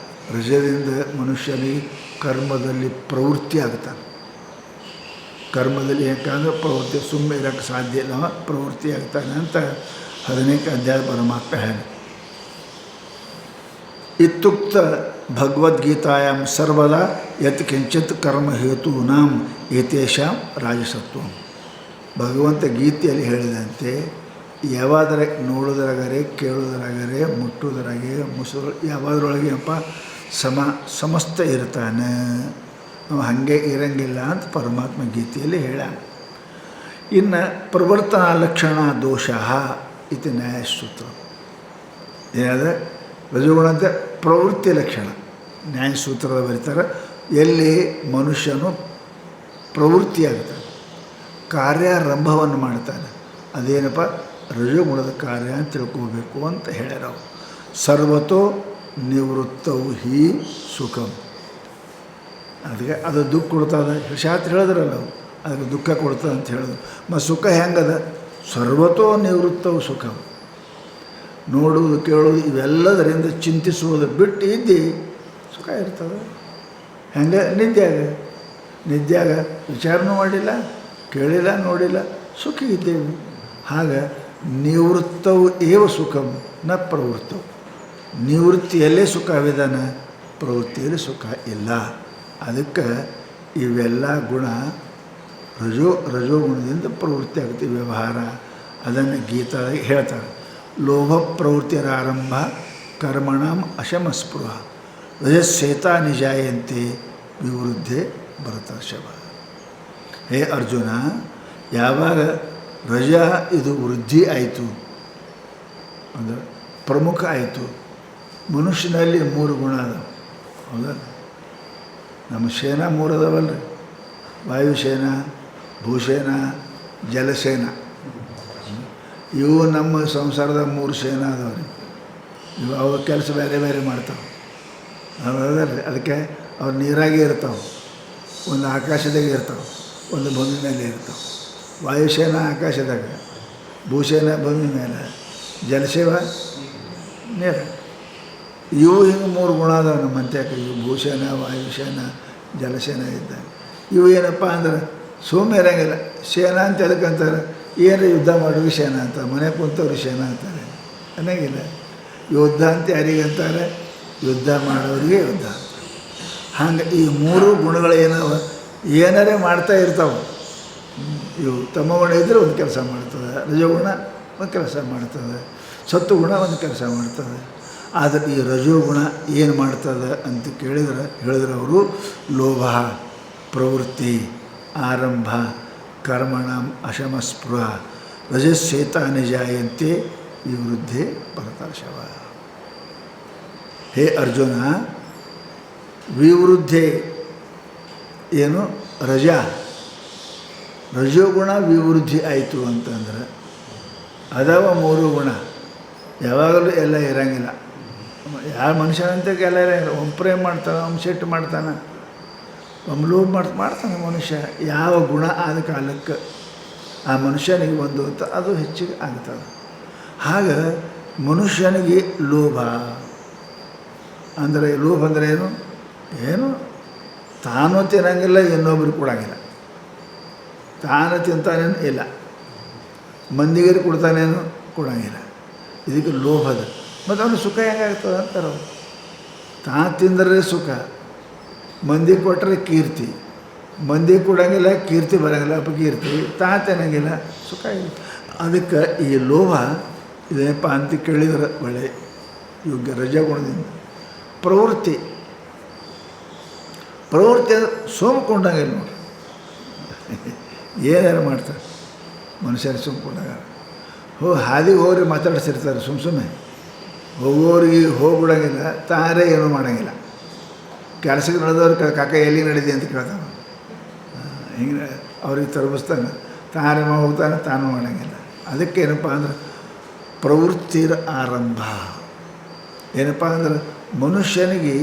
ರಜದಿಂದ ಮನುಷ್ಯನಿಗೆ ಕರ್ಮದಲ್ಲಿ ಪ್ರವೃತ್ತಿ ಆಗ್ತಾನೆ. ಕರ್ಮದಲ್ಲಿ ಯಾಕಂದ್ರೆ ಪ್ರವೃತ್ತಿ ಸುಮ್ಮನೆ ಇರೋಕ್ಕೆ ಸಾಧ್ಯ ಇಲ್ಲ, ಪ್ರವೃತ್ತಿ ಆಗ್ತಾನೆ ಅಂತ 15ನೇ ಅಧ್ಯಾಯ ಪರಮಾತ್ಮ ಹೇಳಿ. ಇತ್ಯುಕ್ತ ಭಗವದ್ಗೀತಾಯಾಂ ಸರ್ವದಾ ಯತ್ ಕಿಂಚಿತ್ ಕರ್ಮ ಹೇತೂನಾಂ ಏತೇಷಾಂ ರಾಜಸತ್ವಂ. ಭಗವಂತ ಗೀತೆಯಲ್ಲಿ ಹೇಳಿದಂತೆ ಯಾವಾದರೆ ನೋಡೋದ್ರಾಗರೆ, ಕೇಳೋದ್ರಾಗರೆ, ಮುಟ್ಟೋದ್ರಾಗೆ, ಯಾವಾದ್ರೊಳಗೆ ಅಪ್ಪ ಸಮಸ್ತ ಇರ್ತಾನೆ, ಹಾಗೆ ಇರಂಗಿಲ್ಲ ಅಂತ ಪರಮಾತ್ಮ ಗೀತೆಯಲ್ಲಿ ಹೇಳ. ಇನ್ನು ಪ್ರವರ್ತನಾ ಲಕ್ಷಣ ದೋಷ ಇತಿ ನ್ಯಾಯಸೂತ್ರ. ಏನಾದರೆ ರಜೋಗುಣ ಅಂತ ಪ್ರವೃತ್ತಿ ಲಕ್ಷಣ ನ್ಯಾಯಸೂತ್ರದ ಬರೀತಾರೆ. ಎಲ್ಲಿ ಮನುಷ್ಯನು ಪ್ರವೃತ್ತಿಯಾಗ್ತಾನೆ, ಕಾರ್ಯಾರಂಭವನ್ನು ಮಾಡ್ತಾನೆ, ಅದೇನಪ್ಪ ರಜೋಗುಣದ ಕಾರ್ಯ ಅಂತ ತಿಳ್ಕೋಬೇಕು ಅಂತ ಹೇಳ್ಯಾರ. ಸರ್ವತೋ ನಿವೃತ್ತವು ಹಿ ಸುಖಂ. ಅದಕ್ಕೆ ಅದು ದುಃಖ ಕೊಡ್ತದೆ. ಶಾಸ್ತ್ರ ಹೇಳಿದ್ರಲ್ಲ ಅವು ಅದಕ್ಕೆ ದುಃಖ ಕೊಡ್ತದೆ ಅಂತ ಹೇಳಿದ್ರು. ಮತ್ತು ಸುಖ ಹೆಂಗದ? ಸರ್ವತೋ ನಿವೃತ್ತವು ಸುಖಂ. ನೋಡುವುದು ಕೇಳೋದು ಇವೆಲ್ಲದರಿಂದ ಚಿಂತಿಸುವುದು ಬಿಟ್ಟು ಇದ್ದು ಸುಖ ಇರ್ತದೆ. ಹೆಂಗೆ? ನಿದ್ಯಾಗ ವಿಚಾರನೂ ಮಾಡಿಲ್ಲ, ಕೇಳಿಲ್ಲ, ನೋಡಿಲ್ಲ, ಸುಖ ಇದ್ದೇವೆ. ಹಾಗೆ ನಿವೃತ್ತವು ಏವ ಸುಖಂ ನ ಪ್ರವೃತ್ತವು. ನಿವೃತ್ತಿಯಲ್ಲೇ ಸುಖ ವಿಧಾನ, ಪ್ರವೃತ್ತಿಯಲ್ಲಿ ಸುಖ ಇಲ್ಲ. ಅದಕ್ಕೆ ಇವೆಲ್ಲ ಗುಣ ರಜೋಗುಣದಿಂದ ಪ್ರವೃತ್ತಿ ಆಗುತ್ತೆ ವ್ಯವಹಾರ. ಅದನ್ನು ಗೀತಾದಾಗ ಹೇಳ್ತಾರೆ. ಲೋಭ ಪ್ರವೃತ್ತಿಯರ ಆರಂಭ ಕರ್ಮಣಂ ಅಶಮಸ್ಪೃಹ ರಜಸ್ಸೇತಾ ನಿಜಾಯಂತೆ ವಿವೃದ್ಧೆ ಭರತರ್ಷಭ. ಹೇ ಅರ್ಜುನ, ಯಾವಾಗ ರಜಾ ಇದು ವೃದ್ಧಿ ಆಯಿತು ಅಂದರೆ ಪ್ರಮುಖ ಆಯಿತು. ಮನುಷ್ಯನಲ್ಲಿ 3 ಗುಣ ಅದಾವೆ, ಹೌದಾ? ನಮ್ಮ ಸೇನಾ 3 ಅದಾವಲ್ರಿ, ವಾಯುಸೇನ, ಭೂಸೇನ, ಜಲಸೇನ. ಇವು ನಮ್ಮ ಸಂಸಾರದ 3 ಸೇನಾ ಅದಾವ್ರಿ. ಇವು ಅವ ಕೆಲಸ ಬೇರೆ ಬೇರೆ ಮಾಡ್ತಾವೆ, ಅದಲ್ರಿ. ಅದಕ್ಕೆ ಅವ್ರು ನೀರಾಗೆ ಇರ್ತಾವೆ, ಒಂದು ಆಕಾಶದಾಗೆ ಇರ್ತಾವೆ, ಒಂದು ಭೂಮಿ ಮೇಲೆ ಇರ್ತಾವೆ. ವಾಯುಸೇನ ಆಕಾಶದಾಗ, ಭೂಸೇನ ಭೂಮಿ ಮೇಲೆ, ಜಲಸೇವ ನೀರು. ಇವು ಹಿಂಗೆ 3 ಗುಣ ಅದಾವೆ ನಮ್ಮ ಅಂತ್ಯಕ್ಕೆ. ಇವು ಭೂಸೇನ, ವಾಯುಸೇನ, ಜಲಸೇನ ಇದ್ದಾಗ ಇವು ಏನಪ್ಪ ಅಂದ್ರೆ ಸೌಮ್ಯ ಇರೋಂಗಿಲ್ಲ. ಸೇನಾ ಅಂತ ಅದಕ್ಕಂತಾರೆ, ಏನು ಯುದ್ಧ ಮಾಡೋದು ಸೇನಾ ಅಂತ, ಮನೆ ಕುಂತವ್ರು ಸೇನಾ ಅಂತಾರೆ ಅನ್ನಂಗಿಲ್ಲ. ಯುದ್ಧ ಅಂತ ಯಾರಿಗಂತಾರೆ? ಯುದ್ಧ ಮಾಡೋರಿಗೆ ಯುದ್ಧ ಅಂತ. ಹಂಗೆ ಈ 3 ಗುಣಗಳು ಏನವ ಏನಾರೇ ಮಾಡ್ತಾ ಇರ್ತಾವೆ. ಇವು ತಮ್ಮ ಗುಣ ಇದ್ದರೆ ಒಂದು ಕೆಲಸ ಮಾಡ್ತದೆ, ರಜೋಗುಣ ಒಂದು ಕೆಲಸ ಮಾಡ್ತದೆ, ಸತ್ವಗುಣ ಒಂದು ಕೆಲಸ ಮಾಡ್ತದೆ. ಆದರೆ ಈ ರಜೋಗುಣ ಏನು ಮಾಡ್ತದೆ ಅಂತ ಹೇಳಿದ್ರೆ ಅವರು ಲೋಭ ಪ್ರವೃತ್ತಿ ಆರಂಭ ಕರ್ಮಣಾಂ ಅಶಮಸ್ಪೃಹ ರಜಸ್ಸೇತಾನಿ ಜಾಯಂತೆ ವಿವೃದ್ಧೆ ಪರತರ್ಷವ. ಹೇ ಅರ್ಜುನ, ವಿವೃದ್ಧೆ ಏನು ರಜೋಗುಣ ವಿವೃದ್ಧಿ ಆಯಿತು ಅಂತಂದ್ರೆ ಅದಾವ 3 ಗುಣ. ಯಾವಾಗಲೂ ಎಲ್ಲ ಇರೋಂಗಿಲ್ಲ. ಯಾವ ಮನುಷ್ಯನಂತ ಎಲ್ಲ ಇರೋಂಗಿಲ್ಲ. ಒಮ್ಮೆ ಮಾಡ್ತಾನೆ, ಸಿಟ್ಟು ಮಾಡ್ತಾನೆ, ಲೋಭ ಮಾಡ್ತಾನೆ ಮನುಷ್ಯ. ಯಾವ ಗುಣ ಆದ ಕಾಲಕ್ಕೆ ಆ ಮನುಷ್ಯನಿಗೆ ಒಂದು ಅಂತ ಅದು ಹೆಚ್ಚಿಗೆ ಆಗ್ತದೆ. ಹಾಗೆ ಮನುಷ್ಯನಿಗೆ ಲೋಭ ಅಂದರೆ ಏನು ತಾನು ತಿನ್ನಂಗಿಲ್ಲ, ಇನ್ನೊಬ್ಬರು ಕೊಡಂಗಿಲ್ಲ. ತಾನು ತಿಂತಾನೇನು ಇಲ್ಲ, ಮಂದಿಗೆ ಕೊಡ್ತಾನೇನು ಕೊಡಂಗಿಲ್ಲ. ಇದಕ್ಕೆ ಲೋಭದ. ಮತ್ತು ಅವನು ಸುಖ ಹೆಂಗಾಗ್ತದೆ ಅಂತಾರೆ ಅವರು. ತಿಂದರೆ ಸುಖ, ಮಂದಿ ಕೊಟ್ಟರೆ ಕೀರ್ತಿ. ಮಂದಿ ಕೊಡಂಗಿಲ್ಲ, ಕೀರ್ತಿ ಬರೋಂಗಿಲ್ಲ, ಅಪಕೀರ್ತಿ. ತಿನ್ನಂಗಿಲ್ಲ, ಸುಖ ಇಲ್ಲ. ಅದಕ್ಕೆ ಈ ಲೋಭ ಇದೇನಪ್ಪ ಅಂತ ಕೇಳಿದ್ರೆ ಒಳ್ಳೆ ಯೋಗ್ಯ ರಜಗುಣದಿಂದ. ಪ್ರವೃತ್ತಿ ಅಂದರೆ ಸೋಮ್ಕೊಂಡಂಗಿಲ್ಲ ನೋಡಿ. ಏನಾರು ಮಾಡ್ತಾರೆ ಮನುಷ್ಯರು ಸೋಮ್ಕೊಂಡಾಗ. ಹಾದಿಗೆ ಹೋಗ್ರಿ ಮಾತಾಡ್ಸಿರ್ತಾರೆ ಸುಮ್ಮನೆ. ಹೋಗೋರಿಗೆ ಹೋಗ್ಬಿಡಂಗಿಲ್ಲ, ತಾರೇ ಏನೂ ಮಾಡೋಂಗಿಲ್ಲ. ಕೆಲಸಕ್ಕೆ ನಡೆದವ್ರು ಕಾಕ ಎಲ್ಲಿ ನಡೆದಿ ಅಂತ ಕೇಳ್ತಾನೆ. ಹಿಂಗೆ ಅವ್ರಿಗೆ ತರಬಿಸ್ತಾನೆ, ತಾನೇ ಹೋಗ್ತಾನೆ, ತಾನು ಮಾಡೋಂಗಿಲ್ಲ. ಅದಕ್ಕೇನಪ್ಪ ಅಂದ್ರೆ ಪ್ರವೃತ್ತಿರ ಆರಂಭ. ಏನಪ್ಪ ಅಂದ್ರೆ ಮನುಷ್ಯನಿಗೆ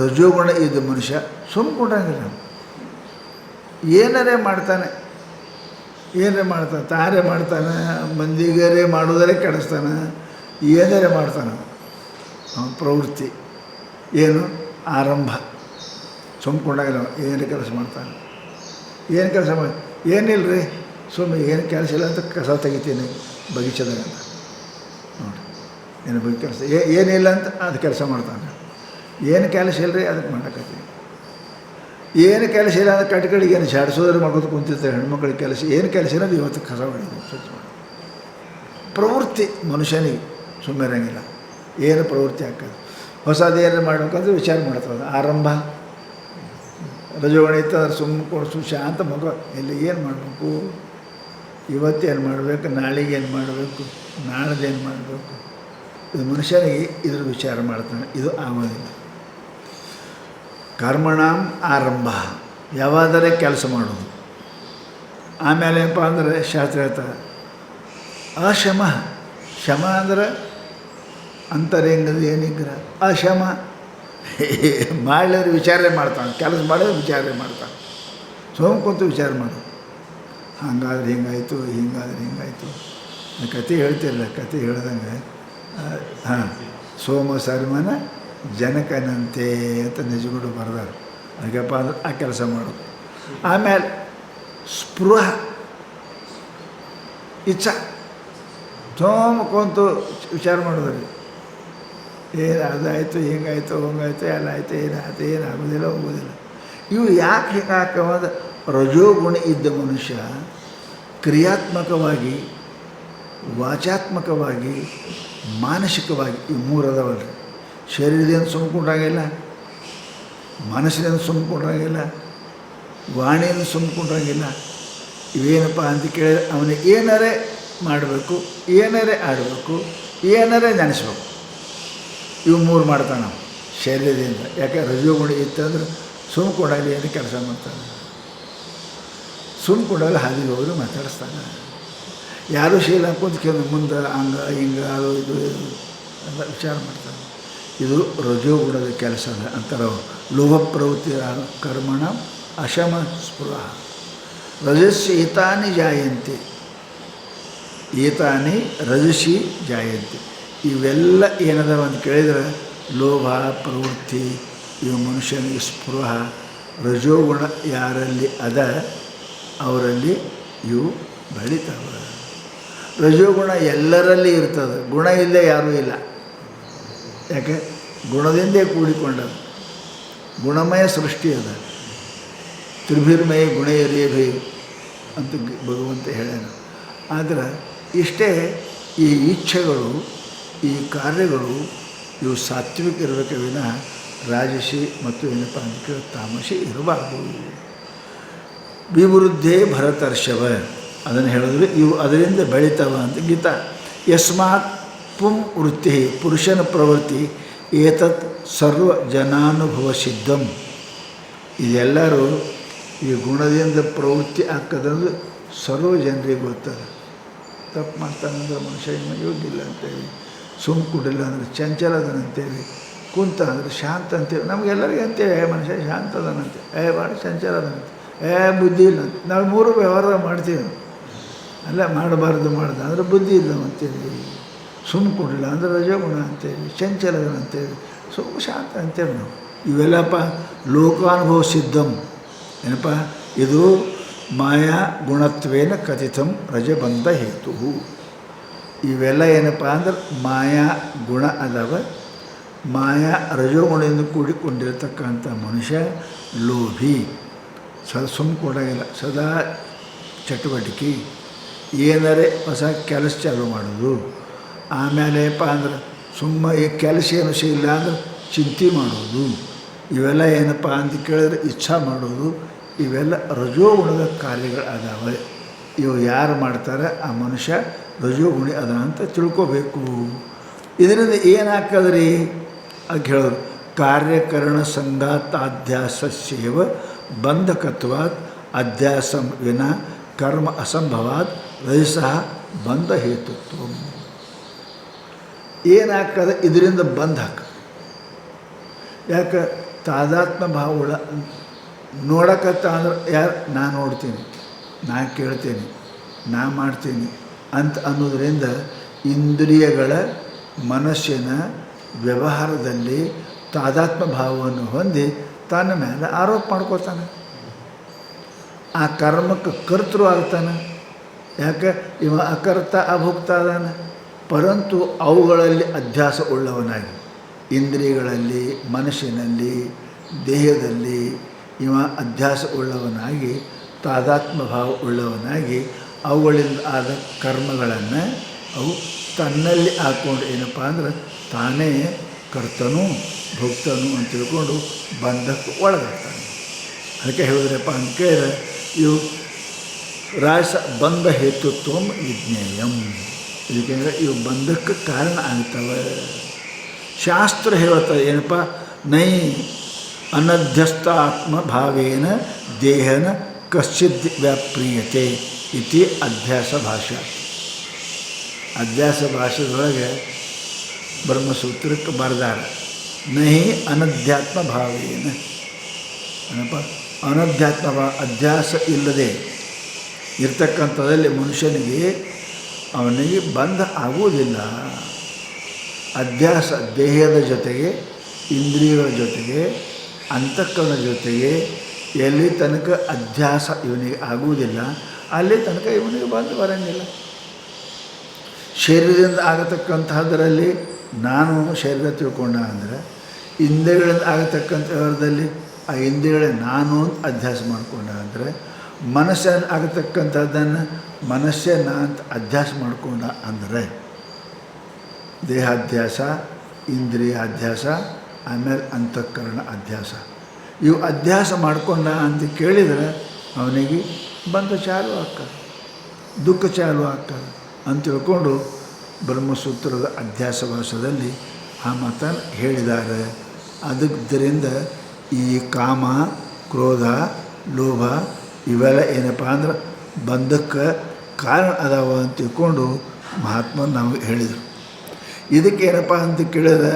ರಜೋಗುಣ ಇದ್ದ ಮನುಷ್ಯ ಸುಮ್ಕೊಂಡಂಗಿಲ್ಲ. ಏನಾರೇ ಮಾಡ್ತಾನೆ, ತಾರೇ ಮಾಡ್ತಾನೆ, ಮಂದಿಗರೇ ಮಾಡೋದರೇ ಕೆಡಿಸ್ತಾನೆ, ಏನಾರೇ ಮಾಡ್ತಾನೆ. ಪ್ರವೃತ್ತಿ ಏನು ಆರಂಭ. ಸುಮ್ಕೊಂಡಾಗಿಲ್ಲ, ಏನು ಕೆಲಸ ಮಾಡ್ತಾನೆ. ಏನು ಕೆಲಸ ಏನಿಲ್ಲ ರೀ, ಸುಮ್ಮನೆ ಏನು ಕೆಲಸ ಇಲ್ಲ ಅಂತ ಕಸ ತೆಗಿತೀನಿ ಬಗೀಚದಾಗ ಅಂತ ನೋಡಿ. ಏನು ಬಗ್ಗೆ ಕೆಲಸ ಏನಿಲ್ಲ ಅಂತ ಅದು ಕೆಲಸ ಮಾಡ್ತಾನೆ. ಏನು ಕೆಲಸ ಇಲ್ಲ ರೀ, ಅದಕ್ಕೆ ಮಾಡಕತ್ತೀನಿ. ಏನು ಕೆಲಸ ಇಲ್ಲ ಅಂದರೆ ಕಟ್ಕಡಿಗೆ ಏನು ಜಾಡಿಸೋದ್ರೆ ಮಾಡ್ಕೊತ ಕುಂತಿರ್ತಾರೆ ಹೆಣ್ಮಕ್ಳಿಗೆ. ಕೆಲಸ ಏನು ಕೆಲಸ ಇಲ್ಲ, ಇವತ್ತು ಕಸ ಹೊಡಿದು ಸ್ವಚ್ಛ ಮಾಡಿ. ಪ್ರವೃತ್ತಿ ಮನುಷ್ಯನಿಗೆ ಸುಮ್ಮನೆ ಇರೋಂಗಿಲ್ಲ. ಏನು ಪ್ರವೃತ್ತಿ ಹಾಕೋದು, ಹೊಸದೇನು ಮಾಡ್ಬೇಕಂದ್ರೆ ವಿಚಾರ ಮಾಡ್ತದೆ. ಆರಂಭ ರಜೋಗುಣ ಇತ್ತಂದ್ರೆ ಸುಮ್ಮನೆ ಶಾಂತ ಮಗ ಎಲ್ಲಿ ಏನು ಮಾಡಬೇಕು, ಇವತ್ತೇನು ಮಾಡಬೇಕು, ನಾಳೆಗೆ ಏನು ಮಾಡಬೇಕು, ನಾಳೆದೇನು ಮಾಡಬೇಕು, ಇದು ಮನುಷ್ಯನಿಗೆ ಇದ್ರ ವಿಚಾರ ಮಾಡ್ತಾನೆ. ಇದು ಆಗೋದಿಲ್ಲ. ಕರ್ಮಣಾಂ ಆರಂಭ, ಯಾವಾದರೆ ಕೆಲಸ ಮಾಡೋದು. ಆಮೇಲೆ ಏನಪ್ಪ ಅಂದರೆ ಶಾಸ್ತ್ರ ಹೇಳ್ತಾರೆ ಅಶಮ. ಶಮ ಅಂದರೆ ಅಂತರಂಗದ ಏನಿಗ್ರಹ. ಅಶಮ ಮಾಡಿದ್ರೆ ವಿಚಾರ ಮಾಡ್ತಾನೆ, ಕೆಲಸ ಮಾಡಿದ್ರೆ ವಿಚಾರ ಮಾಡ್ತಾನೆ. ಕುಂತು ವಿಚಾರ ಮಾಡು, ಹಂಗಾದ್ರೆ ಹಿಂಗಾಯಿತು, ಹಿಂಗಾಯಿತು. ಕತೆ ಹೇಳ್ತಿರಲ್ಲ, ಕತೆ ಹೇಳ್ದಂಗೆ ಸೋಮ ಸರ್ಮನ ಜನಕನಂತೆ ಅಂತ ನಿಜಗುಡು ಬರ್ದಾರೆ. ಅದಕ್ಕಪ್ಪ ಅಂದ್ರೆ ಆ ಕೆಲಸ ಮಾಡೋದು. ಆಮೇಲೆ ಸ್ಪೃಹ ಇಚ್ಛಾ, ಕುಂತು ವಿಚಾರ ಮಾಡೋದ್ರಿ. ಏನು ಅದಾಯಿತು, ಹಿಂಗಾಯಿತು, ಹಂಗಾಯ್ತು, ಎಲ್ಲ ಆಯಿತು, ಏನು ಆಗೋದಿಲ್ಲ, ಹೋಗೋದಿಲ್ಲ. ಇವು ಯಾಕೆ ಹಿಂಗಾಕಂದ್ರೆ ರಜೋಗುಣ ಇದ್ದ ಮನುಷ್ಯ ಕ್ರಿಯಾತ್ಮಕವಾಗಿ, ವಾಚಾತ್ಮಕವಾಗಿ, ಮಾನಸಿಕವಾಗಿ ಇವು 3 ಅದಾವಲ್ರಿ. ಶರೀರದಿಂದ ಸುಮ್ಕೊಂಡಾಗಿಲ್ಲ, ಮನಸ್ಸಿನಿಂದ ಸುಮ್ಕೊಂಡಾಗಿಲ್ಲ, ವಾಣಿಯಿಂದ ಸುಮ್ಕೊಂಡಾಗಿಲ್ಲ. ಇವೇನಪ್ಪ ಅಂತ ಕೇಳಿದ್ರೆ ಅವನಿಗೆ ಏನಾರೇ ಮಾಡಬೇಕು, ಏನಾರೇ ಆಡಬೇಕು, ಏನಾರೇ ನೆನೆಸ್ಬೇಕು. ಇವು 3 ಮಾಡ್ತಾನೆ ನಾವು ಶರೀರದಿಂದ. ಯಾಕೆ ರಜೋಗುಣ ಇತ್ತಂದ್ರೆ ಸುಮ್ಕೊಂಡಾಗಲಿ ಏನು ಕೆಲಸ ಮಾಡ್ತಾನೆ, ಸುಮ್ಕೊಂಡಾಗಲಿ ಹಾದಿಗೆ ಹೋಗಿ ಮಾತಾಡಿಸ್ತಾನೆ. ಯಾರೂ ಶೀಲ ಕುಂತ್ಕೊಂಡು ಮುಂದೆ ಹಂಗೆ ಹಿಂಗೆ ಅದು ಇದು ಎಲ್ಲ ವಿಚಾರ ಮಾಡ್ತಾನೆ. ಇದು ರಜೋಗುಣದ ಕೆಲಸ ಅಂತಾರೆ. ಲೋಭ ಪ್ರವೃತ್ತಿ ಕರ್ಮಣ ಅಶಮ ಸ್ಪೃಹ ರಜಸ್ಸಿ ಏತಾನಿ ಜಾಯಂತೆ. ಏತಾನಿ ರಜಸಿ ಜಾಯಂತೆ. ಇವೆಲ್ಲ ಏನದಾವ ಅಂತ ಕೇಳಿದ್ರೆ ಲೋಭ ಪ್ರವೃತ್ತಿ ಇವು ಮನುಷ್ಯನಿಗೆ ಸ್ಪೃಹ ರಜೋಗುಣ ಯಾರಲ್ಲಿ ಅದ ಅವರಲ್ಲಿ ಇವು ಬೆಳಿತಾವೆ. ರಜೋಗುಣ ಎಲ್ಲರಲ್ಲಿ ಇರ್ತದೆ, ಗುಣ ಇಲ್ಲದೆ ಯಾರೂ ಇಲ್ಲ. ಯಾಕೆ ಗುಣದಿಂದೇ ಕೂಡಿಕೊಂಡದು. ಗುಣಮಯ ಸೃಷ್ಟಿ ಅದ. ತ್ರಿಭಿರ್ಮಯ ಗುಣೇರೇಭಿ ಅಂತ ಭಗವಂತ ಹೇಳ್ಯಾನ. ಆದರೆ ಇಷ್ಟೇ ಈ ಇಚ್ಛೆಗಳು, ಈ ಕಾರ್ಯಗಳು ಇವು ಸಾತ್ವಿಕ ಇರಬೇಕೆ ವಿನ ರಾಜಸಿ ಮತ್ತು ಏನಪ್ಪ ಅಂತ ತಾಮಸಿ ಇರಬಾರ್ದು. ವಿವೃದ್ಧೇ ಭರತರ್ಷವ ಅದನ್ನು ಹೇಳಿದ್ರೆ ಇವು ಅದರಿಂದ ಬೆಳಿತಾವ ಅಂತ ಗೀತಾ. ಯಸ್ಮಾತ್ ಪುಂ ವೃತ್ತಿ ಪುರುಷನ ಪ್ರವೃತ್ತಿ ಏತತ್ ಸರ್ವ ಜನಾನುಭವ ಸಿದ್ಧಂ. ಇದೆಲ್ಲರೂ ಈ ಗುಣದಿಂದ ಪ್ರವೃತ್ತಿ ಆಗ್ತದಂದ್ರೆ ಸರ್ವ ಜನರಿಗೆ ಗೊತ್ತದ. ತಪ್ಪು ಮಾಡ್ತಾನಂದ್ರೆ ಮನುಷ್ಯ ಇನ್ನು ಯೋಗ್ಯಿಲ್ಲ ಅಂತೇಳಿ, ಸುಮ್ಮ ಕುಡಿಲ್ಲ ಅಂದರೆ ಚಂಚಲ ಅದನಂತೇಳಿ, ಕುಂತ ಅಂದರೆ ಶಾಂತ ಅಂತೇಳಿ ನಮಗೆಲ್ಲರಿಗೆ ಅಂತೇಳಿ ಮನುಷ್ಯ ಶಾಂತ ಅದನಂತೆ, ಭಾಳ ಚಂಚಲ ಅದನಂತೆ, ಬುದ್ಧಿ ಇಲ್ಲ ಅಂತ ನಾವು ಮೂರು ವ್ಯವಹಾರ ಮಾಡ್ತೀವಿ. ಅಲ್ಲ ಮಾಡಬಾರ್ದು ಮಾಡ್ದೆ ಅಂದರೆ ಬುದ್ಧಿ ಇಲ್ಲ ಅಂತೇಳಿ, ಸುಮ್ಮ ಕೊಡಲಿಲ್ಲ ಅಂದರೆ ರಜೋಗುಣ ಅಂತೇಳಿ, ಚಂಚಲಗಣ ಅಂತೇಳಿ, ಸುಮ್ಮ ಶಾಂತ ಅಂತೇಳಿ ನಾವು. ಇವೆಲ್ಲಪ್ಪ ಲೋಕಾನುಭವ ಸಿದ್ಧಂ. ಏನಪ್ಪ ಇದು ಮಾಯಾ ಗುಣತ್ವೇನ ಕಥಿತಂ ರಜಬಂಧ ಹೇತು. ಇವೆಲ್ಲ ಏನಪ್ಪ ಅಂದ್ರೆ ಮಾಯಾ ಗುಣ ಅದಾವ. ಮಾಯಾ ರಜೋಗುಣದಿಂದ ಕೂಡಿಕೊಂಡಿರ್ತಕ್ಕಂಥ ಮನುಷ್ಯ ಲೋಭಿ, ಸುಮ್ಮ ಕೊಡೋಂಗಿಲ್ಲ, ಸದಾ ಚಟುವಟಿಕೆ, ಏನಾರೇ ಹೊಸ ಕೆಲಸ ಚಾಲು ಮಾಡೋದು. ಆಮೇಲೆ ಏನಪ್ಪ ಅಂದ್ರೆ ಸುಮ್ಮ ಈ ಕೆಲಸ ಏನು ಸಿಗಲ್ಲ ಅಂದ್ರೆ ಚಿಂತೆ ಮಾಡೋದು. ಇವೆಲ್ಲ ಏನಪ್ಪ ಅಂತ ಕೇಳಿದ್ರೆ ಇಚ್ಛಾ ಮಾಡೋದು. ಇವೆಲ್ಲ ರಜೋಗುಣದ ಕಾರ್ಯಗಳು ಅದಾವೆ. ಇವು ಯಾರು ಮಾಡ್ತಾರೆ ಆ ಮನುಷ್ಯ ರಜೋಗುಣಿ ಅದ ಅಂತ ತಿಳ್ಕೋಬೇಕು. ಇದರಿಂದ ಏನಾಗ್ತದ್ರಿ ಅಂತ ಹೇಳೋದು, ಕಾರ್ಯಕರಣ ಸಂಗಾತಾಧ್ಯಾಸಸ್ಯೇವ ಬಂಧಕತ್ವಾತ್ ಅಧ್ಯಾಸ ವಿನ ಕರ್ಮ ಅಸಂಭವಾತ್ ರಜಸಃ ಬಂಧ ಹೇತುತ್ವ. ಏನಾಗ್ತದೆ ಇದರಿಂದ ಬಂಧ ಹಾಕ. ಯಾಕೆ ತಾದಾತ್ಮ ಭಾವಗಳ ನೋಡಕತ್ತ ಅಂದ್ರೆ ಯಾರು ನಾ ನೋಡ್ತೀನಿ, ನಾ ಕೇಳ್ತೀನಿ, ನಾ ಮಾಡ್ತೀನಿ ಅಂತ ಅನ್ನೋದರಿಂದ ಇಂದ್ರಿಯಗಳ ಮನಸ್ಸಿನ ವ್ಯವಹಾರದಲ್ಲಿ ತಾದಾತ್ಮ ಭಾವವನ್ನು ಹೊಂದಿ ತನ್ನ ಮೇಲೆ ಆರೋಪ ಮಾಡ್ಕೋತಾನೆ. ಆ ಕರ್ಮಕ್ಕೆ ಕರ್ತೃ ಆಗ್ತಾನೆ. ಯಾಕೆ ಇವ ಅಕರ್ತ ಅಭುಕ್ತ ಅದಾನೆ. ಪರಂತು ಅವುಗಳಲ್ಲಿ ಅಧ್ಯಾಸ ಉಳ್ಳವನಾಗಿ, ಇಂದ್ರಿಯಗಳಲ್ಲಿ, ಮನಸ್ಸಿನಲ್ಲಿ, ದೇಹದಲ್ಲಿ ಇವ ಅಧ್ಯಾಸ ಉಳ್ಳವನಾಗಿ, ತಾದಾತ್ಮ ಭಾವ ಉಳ್ಳವನಾಗಿ ಅವುಗಳಿಂದ ಆದ ಕರ್ಮಗಳನ್ನು ಅವು ತನ್ನಲ್ಲಿ ಹಾಕ್ಕೊಂಡು ಏನಪ್ಪ ಅಂದ್ರೆ ತಾನೇ ಕರ್ತನು ಭುಕ್ತನು ಅಂತ ತಿಳ್ಕೊಂಡು ಬಂಧಕ್ಕೆ ಒಳಗಾಗ್ತಾನೆ. ಅದಕ್ಕೆ ಹೇಳಿದ್ರಪ್ಪ ಅಂತ ಕೇಳಿದ್ರೆ ಇವು ರಾಸ ಬಂಧ ಹೇತುತ್ವಂ ವಿಜ್ಞೇಯಂ. ಇದಕ್ಕೆ ಇವು ಬಂಧಕ್ಕೆ ಕಾರಣ ಆಗ್ತವೆ. ಶಾಸ್ತ್ರ ಹೇಳ್ತದೆ ಏನಪ್ಪ, ನೈ ಅನಧ್ಯಸ್ಥ ಆತ್ಮಭಾವೇನ ದೇಹನ ಕಶ್ಚಿದ್ ವ್ಯಾಪ್ರಿಯತೆ ಇತಿ ಅಧ್ಯಾಸ ಭಾಷಾ. ಅಧ್ಯಾಸ ಭಾಷೆದೊಳಗೆ ಬ್ರಹ್ಮಸೂತ್ರಕ್ಕೆ ಬರೆದಾರ, ನಹಿ ಅನಧ್ಯಾತ್ಮ ಭಾವೇನ. ಏನಪ್ಪ ಅನಧ್ಯಾತ್ಮ ಭಾವ ಅಧ್ಯಾಸ ಇಲ್ಲದೆ ಇರ್ತಕ್ಕಂಥದ್ದಲ್ಲಿ ಮನುಷ್ಯನಿಗೆ ಅವನಿಗೆ ಬಂಧ ಆಗುವುದಿಲ್ಲ. ಅಧ್ಯಾಸ ದೇಹದ ಜೊತೆಗೆ, ಇಂದ್ರಿಯಗಳ ಜೊತೆಗೆ, ಅಂತಃಕರಣ ಜೊತೆಗೆ ಎಲ್ಲಿ ತನಕ ಅಧ್ಯಾಸ ಇವನಿಗೆ ಆಗುವುದಿಲ್ಲ ಅಲ್ಲಿ ತನಕ ಇವನಿಗೆ ಬಂದು ಬರೋಂಗಿಲ್ಲ. ಶರೀರದಿಂದ ಆಗತಕ್ಕಂತಹದರಲ್ಲಿ ನಾನು ಶರೀರ ತಿಳ್ಕೊಂಡ ಅಂದರೆ, ಇಂದ್ರಿಯಗಳಿಂದ ಆಗತಕ್ಕಂಥ ವ್ಯವಹಾರದಲ್ಲಿ ಆ ಇಂದ್ರಿಯಗಳೇ ನಾನು ಅಂತ ಅಧ್ಯಾಸ ಮಾಡಿಕೊಂಡ ಅಂದರೆ, ಮನಸ್ಸಲ್ಲಿ ಆಗತಕ್ಕಂಥದ್ದನ್ನು ಮನಸ್ಸೇ ನಾ ಅಂತ ಅಧ್ಯಾಸ ಮಾಡಿಕೊಂಡ ಅಂದರೆ, ದೇಹಾಧ್ಯಾಸ, ಇಂದ್ರಿಯ ಅಧ್ಯಾಸ, ಆಮೇಲೆ ಅಂತಃಕರಣ ಅಧ್ಯಾಸ, ಇವು ಅಧ್ಯಾಸ ಮಾಡಿಕೊಂಡ ಅಂತ ಕೇಳಿದರೆ ಅವನಿಗೆ ಬಂಧ ಚಾಲು ಆಗ್ತದೆ, ದುಃಖ ಚಾಲು ಆಗ್ತದೆ ಅಂತ ತಿಳ್ಕೊಂಡು ಬ್ರಹ್ಮಸೂತ್ರದ ಅಧ್ಯಾಸ ಭಾಷದಲ್ಲಿ ಆ ಮಾತನ್ನು ಹೇಳಿದ್ದಾರೆ. ಅದರಿಂದ ಈ ಕಾಮ, ಕ್ರೋಧ, ಲೋಭ ಇವೆಲ್ಲ ಏನಪ್ಪ ಅಂದ್ರೆ ಬಂಧಕ್ಕೆ ಕಾರಣ ಅದಾವ ಅಂತ ತಿಳ್ಕೊಂಡು ಮಹಾತ್ಮ ನಮಗೆ ಹೇಳಿದರು. ಇದಕ್ಕೇನಪ್ಪ ಅಂತ ಕೇಳಿದ್ರೆ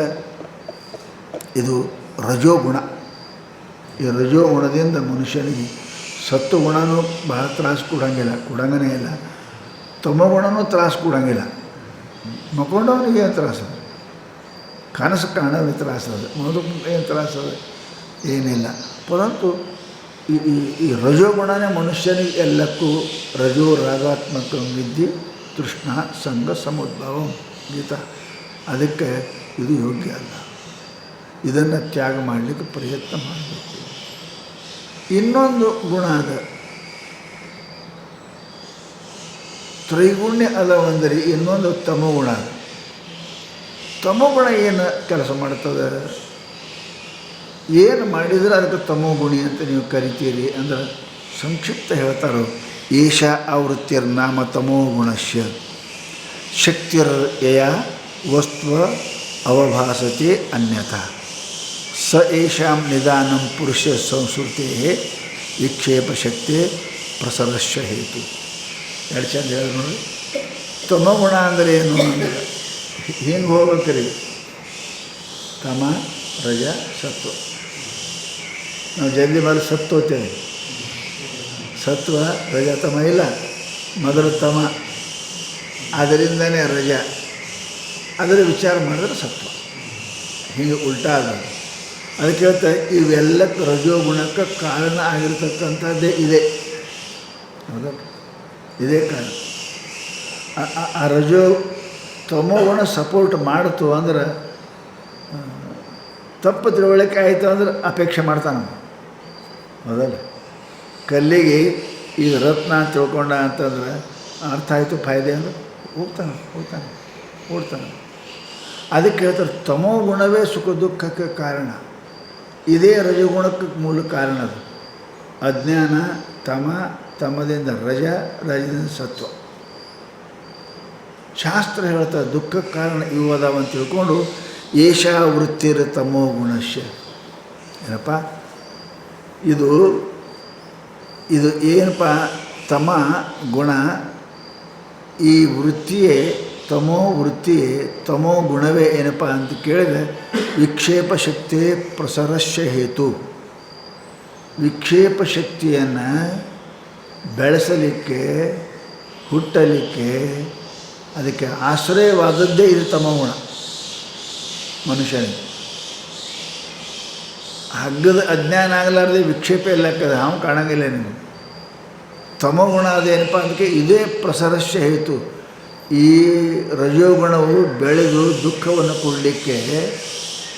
ಇದು ರಜೋಗುಣ. ಈ ರಜೋಗುಣದಿಂದ ಮನುಷ್ಯನಿಗೆ ಸತ್ವಗುಣನೂ ಭಾಳ ತ್ರಾಸು ಕೊಡಂಗನೇ ಇಲ್ಲ, ತಮೋಗುಣನೂ ತ್ರಾಸು ಕೊಡಂಗಿಲ್ಲ. ಮಕ್ಕೊಂಡವನಿಗೆ ಏನು ತ್ರಾಸದ, ಕನಸು ಕಾಣೋದು ತ್ರಾಸದ, ಏನು ತ್ರಾಸದ ಏನಿಲ್ಲ. ಪರಂತು ಈ ರಜೋಗುಣನೇ ಮನುಷ್ಯನಿಗೆ ಎಲ್ಲಕ್ಕೂ ರಜೋ ರಾಗಾತ್ಮಕ ವಿದ್ಯೆ ತೃಷ್ಣ ಸಂಘ ಸಮುದ್ಭವಂ ಗೀತಾ. ಅದಕ್ಕೆ ಇದು ಯೋಗ್ಯ ಅಲ್ಲ, ಇದನ್ನು ತ್ಯಾಗ ಮಾಡಲಿಕ್ಕೆ ಪ್ರಯತ್ನ ಮಾಡಬೇಕು. ಇನ್ನೊಂದು ಗುಣ ಅದ, ತ್ರೈಗುಣ್ಯ ಅದಾವಂದರೆ ಇನ್ನೊಂದು ತಮೋಗುಣ ಅದ. ತಮೋಗುಣ ಏನು ಕೆಲಸ ಮಾಡ್ತದೆ, ಏನು ಮಾಡಿದರೆ ಅದಕ್ಕೆ ತಮೋಗುಣಿ ಅಂತ ನೀವು ಕರಿತೀರಿ ಅಂದ್ರೆ ಸಂಕ್ಷಿಪ್ತ ಹೇಳ್ತಾರೋ ಏಷ ಆವೃತ್ತಿರ್ನಾಮ ತಮೋ ಗುಣಶ್ಯ ಶಕ್ತಿರ್ಯಯ ವಸ್ತು ಅವಭಾಸತೆ ಅನ್ಯಥಾ ಸ ಏಷಾಂ ನಿಧಾನಂ ಪುರುಷ ಸಂಸ್ಕೃತೆ ವಿಕ್ಷೇಪಶಕ್ತಿ ಪ್ರಸರಸ್ಯ ಹೇತು. ಎರಡು ಚಂದ ಹೇಳಿ ನೋಡಿ. ತಮಗುಣ ಅಂದರೆ ಏನು ಅಂದರೆ ಹಿಂಗೆ ಹೋಗ್ಬೇಕ್ರಿ. ತಮ ರಜ ಸತ್ವ. ನಾವು ಜಲ್ದಿ ಮೇಲೆ ಸತ್ತೋತೇವೆ. ಸತ್ವ ರಜ ತಮ ಇಲ್ಲ, ಮೊದಲು ತಮ, ಅದರಿಂದನೇ ರಜ, ಅದರ ವಿಚಾರ ಮಾಡಿದ್ರೆ ಸತ್ವ. ಹೀಗೆ ಉಲ್ಟಾ ಅದು. ಅದಕ್ಕೆ ಹೇಳ್ತಾರೆ ಇವೆಲ್ಲಕ್ಕೆ ರಜೋಗುಣಕ್ಕೆ ಕಾರಣ ಆಗಿರ್ತಕ್ಕಂಥದ್ದೇ ಇದೆ. ಹೌದಾ? ಇದೇ ಕಾರಣ. ಆ ರಜೋ ತಮೋಗುಣ ಸಪೋರ್ಟ್ ಮಾಡ್ತು ಅಂದ್ರೆ ತಪ್ಪು ತಿಳುವಳಿಕೆ ಆಯಿತು ಅಂದ್ರೆ ಅಪೇಕ್ಷೆ ಮಾಡ್ತಾನೆ. ಹೌದಲ್ಲ? ಕಲ್ಲಿಗೆ ಈಗ ರತ್ನ ತಿಳ್ಕೊಂಡ ಅಂತಂದ್ರೆ ಅರ್ಥ ಆಯಿತು ಫಾಯ್ದೆ ಅಂದ್ರೆ ಓಡ್ತಾನೆ. ಅದಕ್ಕೆ ಹೇಳ್ತಾರೆ ತಮೋ ಗುಣವೇ ಸುಖ ದುಃಖಕ್ಕೆ ಕಾರಣ. ಇದೇ ರಜಗುಣಕ್ಕೆ ಮೂಲ ಕಾರಣ. ಅದು ಅಜ್ಞಾನ, ತಮದಿಂದ ರಜದಿಂದ ಸತ್ವ. ಶಾಸ್ತ್ರ ಹೇಳ್ತಾರೆ ದುಃಖಕ್ಕೆ ಕಾರಣ ಇವು ಅದಾವಂತ ತಿಳ್ಕೊಂಡು ಏಷಾ ವೃತ್ತಿರ ತಮೋ ಗುಣಶ್ಯ. ಏನಪ್ಪ ಇದು ಏನಪ್ಪ ತಮ ಗುಣ, ಈ ವೃತ್ತಿಯೇ ತಮೋ ಗುಣವೇ ಏನಪ್ಪ ಅಂತ ಕೇಳಿದರೆ ವಿಕ್ಷೇಪ ಶಕ್ತಿ ಪ್ರಸರಸ್ಯ ಹೇತು. ವಿಕ್ಷೇಪ ಶಕ್ತಿಯನ್ನು ಬೆಳೆಸಲಿಕ್ಕೆ, ಹುಟ್ಟಲಿಕ್ಕೆ ಅದಕ್ಕೆ ಆಶ್ರಯವಾದದ್ದೇ ಇದು ತಮೋಗುಣ. ಮನುಷ್ಯನಿಗೆ ಹಗ್ಗದ ಅಜ್ಞಾನ ಆಗಲಾರ್ದೆ ವಿಕ್ಷೇಪ ಇಲ್ಲಕ್ಕದ ಹಾವು ಕಾಣಂಗಿಲ್ಲ ನೀವು. ತಮೋಗುಣ ಅದೇನಪ್ಪ ಅದಕ್ಕೆ ಇದೇ ಪ್ರಸರಸ್ಯ ಹೇತು. ಈ ರಜೋಗುಣವು ಬೆಳೆದು ದುಃಖವನ್ನು ಕೊಡಲಿಕ್ಕೆ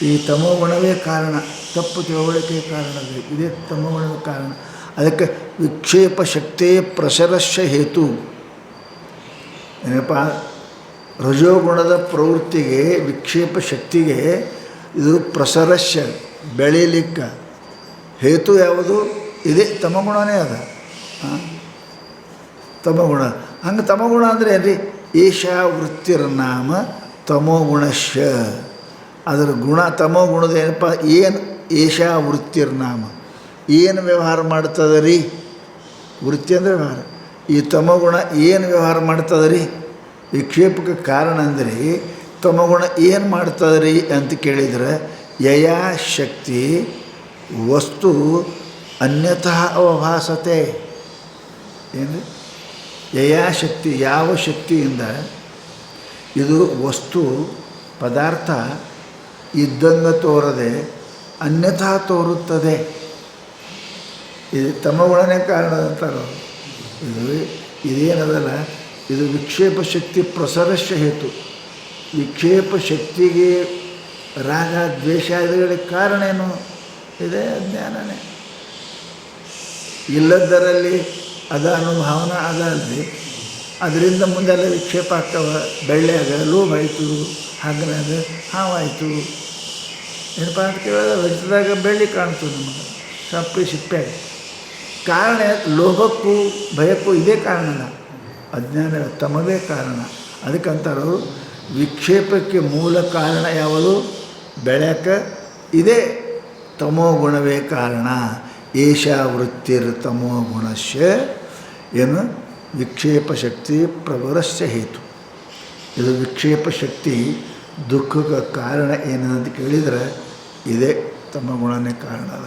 ಈ ತಮೋಗುಣವೇ ಕಾರಣ. ತಪ್ಪು ತಿಳುವಳಿಕೆ ಕಾರಣ. ಇದೇ ತಮೋಗುಣದ ಕಾರಣ. ಅದಕ್ಕೆ ವಿಕ್ಷೇಪ ಶಕ್ತಿ ಪ್ರಸರಸ್ಯ ಹೇತು. ಏನಪ್ಪ ರಜೋಗುಣದ ಪ್ರವೃತ್ತಿಗೆ, ವಿಕ್ಷೇಪ ಶಕ್ತಿಗೆ ಇದು ಪ್ರಸರಸ್ಯ ಬೆಳೀಲಿಕ್ಕೆ ಹೇತು ಯಾವುದು? ಇದೇ ತಮಗುಣನೇ ಅದ. ತಮಗುಣ. ಹಂಗೆ ತಮಗುಣ ಅಂದರೆ ಏನ್ರಿ? ಏಷಾ ವೃತ್ತಿರ್ನಾಮ ತಮೋಗುಣಶ್ಯ. ಅದರ ಗುಣ ತಮೋಗುಣದ ಏನಪ್ಪ? ಏನು ಏಷಾ ವೃತ್ತಿರ್ನಾಮ, ಏನು ವ್ಯವಹಾರ ಮಾಡ್ತದೆ ರೀ? ವೃತ್ತಿ ಅಂದರೆ ವ್ಯವಹಾರ. ಈ ತಮೋಗುಣ ಏನು ವ್ಯವಹಾರ ಮಾಡ್ತದೆ ರೀ? ವಿಕ್ಷೇಪಕ್ಕೆ ಕಾರಣ ಅಂದರೆ ತಮಗುಣ ಏನು ಮಾಡ್ತದೆ ರೀ ಅಂತ ಕೇಳಿದರೆ ಯಯಾ ಶಕ್ತಿ ವಸ್ತು ಅನ್ಯತಃ ಅವಭಾಸತೆ. ಏನು? ಯಯಾ ಶಕ್ತಿ, ಯಾವ ಶಕ್ತಿಯಿಂದ ಇದು ವಸ್ತು ಪದಾರ್ಥ ಇದ್ದಂಗೆ ತೋರದೆ ಅನ್ಯಥಾ ತೋರುತ್ತದೆ. ಇದು ತಮಗುಣನೇ ಕಾರಣ ಅಂತಾರೆ. ಇದೇನದಲ್ಲ, ಇದು ವಿಕ್ಷೇಪ ಶಕ್ತಿ ಪ್ರಸರಸ್ಯ ಹೇತು. ವಿಕ್ಷೇಪ ಶಕ್ತಿಗೆ ರಾಗ ದ್ವೇಷ ಇದುಗಳಿಗೆ ಕಾರಣ ಏನು? ಇದೇ ಅಜ್ಞಾನನೇ. ಇಲ್ಲದರಲ್ಲಿ ಅದ ಅನುಭಾವನ ಅದ ಅಲ್ಲದೆ ಅದರಿಂದ ಮುಂದೆಲ್ಲ ವಿಕ್ಷೇಪ ಆಗ್ತವೆ. ಬೆಳ್ಳಿಯಾಗ ಲೋಭ ಆಯಿತು, ಹಗ್ಗನಾಗ ಹಾವಾಯಿತು. ಏನಪ್ಪ ಅಂತ ಕೇಳಿದ್ರೆ ರಜದಾಗ ಬೆಳ್ಳಿ ಕಾಣ್ತು ನಮಗೆ, ಸಿಪ್ಪೆ. ಕಾರಣ ಲೋಭಕ್ಕೂ ಭಯಕ್ಕೂ ಇದೇ ಕಾರಣ. ಅಜ್ಞಾನ ತಮದೇ ಕಾರಣ. ಅದಕ್ಕಂತಾರು ವಿಕ್ಷೇಪಕ್ಕೆ ಮೂಲ ಕಾರಣ ಯಾವುದು? ಬೆಳೆಯಕ್ಕೆ ಇದೇ ತಮೋ ಗುಣವೇ ಕಾರಣ. ಏಷಾ ವೃತ್ತಿರ್ ತಮೋ ಗುಣಶ್ಯ. ಏನು? ವಿಕ್ಷೇಪ ಶಕ್ತಿ ಪ್ರವರಸ್ಯ ಹೇತು. ಇದು ವಿಕ್ಷೇಪ ಶಕ್ತಿ ದುಃಖಕ್ಕೆ ಕಾರಣ ಏನಂತ ಕೇಳಿದರೆ ಇದೇ ತಮಗುಣನೇ ಕಾರಣ ಅದ.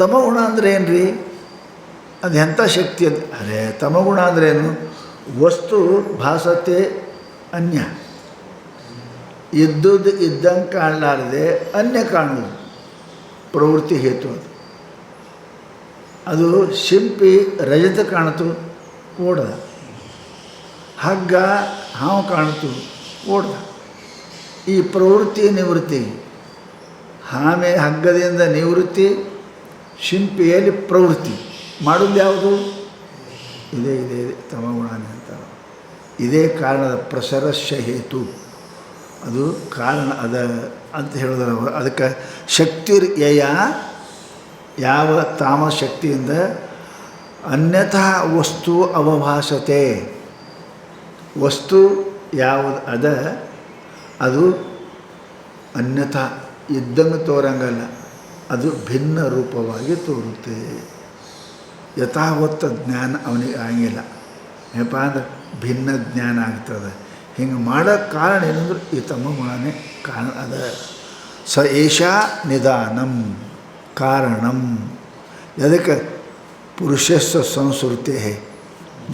ತಮಗುಣ ಅಂದರೆ ಏನು ರೀ? ಅದು ಎಂಥ ಶಕ್ತಿ ಅದು? ಅರೆ ತಮಗುಣ ಅಂದ್ರೇನು? ವಸ್ತು ಭಾಸತೆ ಅನ್ಯ, ಇದ್ದುದು ಇದ್ದಂಗೆ ಕಾಣಲಾರದೆ ಅನ್ಯ ಕಾಣುವುದು ಪ್ರವೃತ್ತಿ ಹೇತು. ಅದು ಶಿಂಪಿ ರಜತ ಕಾಣಿತು ಓಡ್ದ, ಹಗ್ಗ ಹಾವು ಕಾಣಿತು ಓಡ್ದ. ಈ ಪ್ರವೃತ್ತಿ ನಿವೃತ್ತಿ. ಹಗ್ಗದಿಂದ ನಿವೃತ್ತಿ, ಶಿಂಪಿಯಲ್ಲಿ ಪ್ರವೃತ್ತಿ ಮಾಡೋದು ಯಾವುದು? ಇದೇ ತಮಗುಣನೇ ಅಂತಾರೆ. ಇದೇ ಕಾರಣದ ಪ್ರಸರಸ್ಯ ಹೇತು. ಅದು ಕಾರಣ ಅದ ಅಂತ ಹೇಳಿದ್ರೆ ಅದಕ್ಕೆ ಶಕ್ತಿರ್ ಯಯ ಯಾವ ತಾಮಸ ಶಕ್ತಿಯಿಂದ ಅನ್ಯಥಾ ವಸ್ತು ಅವಭಾಸತೆ, ವಸ್ತು ಯಾವುದು ಅದ ಅದು ಅನ್ಯಥಾ ಇದ್ದಂಗೆ ತೋರಂಗಲ್ಲ, ಅದು ಭಿನ್ನ ರೂಪವಾಗಿ ತೋರುತ್ತೆ. ಯಥಾವತ್ತ ಜ್ಞಾನ ಅವನಿಗೆ ಆಗಿಲ್ಲ, ಏನಪ್ಪ ಅಂದ್ರೆ ಭಿನ್ನ ಜ್ಞಾನ ಆಗ್ತದೆ. ಹಿಂಗೆ ಮಾಡೋಕ್ಕೆ ಕಾರಣ ಏನಂದ್ರೆ ಈ ತಮ್ಮ ಗುಣನೇ ಕಾರಣ ಅದ. ಸ ಏಷಾ ನಿಧಾನಂ ಕಾರಣಂ. ಅದಕ್ಕೆ ಪುರುಷಸ್ಸ ಸಂಸ್ಕೃತಿ,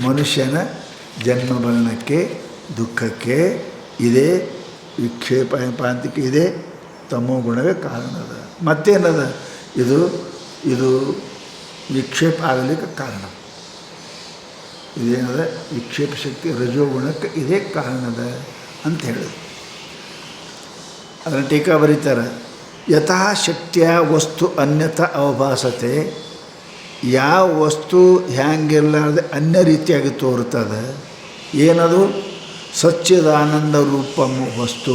ಮನುಷ್ಯನ ಜನ್ಮಭರಣಕ್ಕೆ ದುಃಖಕ್ಕೆ ಇದೇ ವಿಕ್ಷೇಪ ಪಾಂತಿಕೆ ಇದೆ ತಮೋ ಗುಣವೇ ಕಾರಣ ಅದ. ಮತ್ತೇನದ ಇದು ವಿಕ್ಷೇಪ ಆಗಲಿಕ್ಕೆ ಕಾರಣ. ಇದೇನದ ವಿಕ್ಷೇಪ ಶಕ್ತಿ ರಜೋಗುಣಕ್ಕೆ ಇದೇ ಕಾರಣದ ಅಂತ ಹೇಳಿದ್ರು. ಅದನ್ನು ಟೀಕಾ ಬರೀತಾರೆ. ಯಥಾ ಶಕ್ತಿಯ ವಸ್ತು ಅನ್ಯಥಾ ಅವಭಾಸತೆ, ಯಾವ ವಸ್ತು ಹ್ಯಾಂಗಿರಲಾರ್ದೆ ಅನ್ಯ ರೀತಿಯಾಗಿ ತೋರ್ತದೆ. ಏನದು? ಸಚ್ಚಿದಾನಂದ ರೂಪಂ ವಸ್ತು.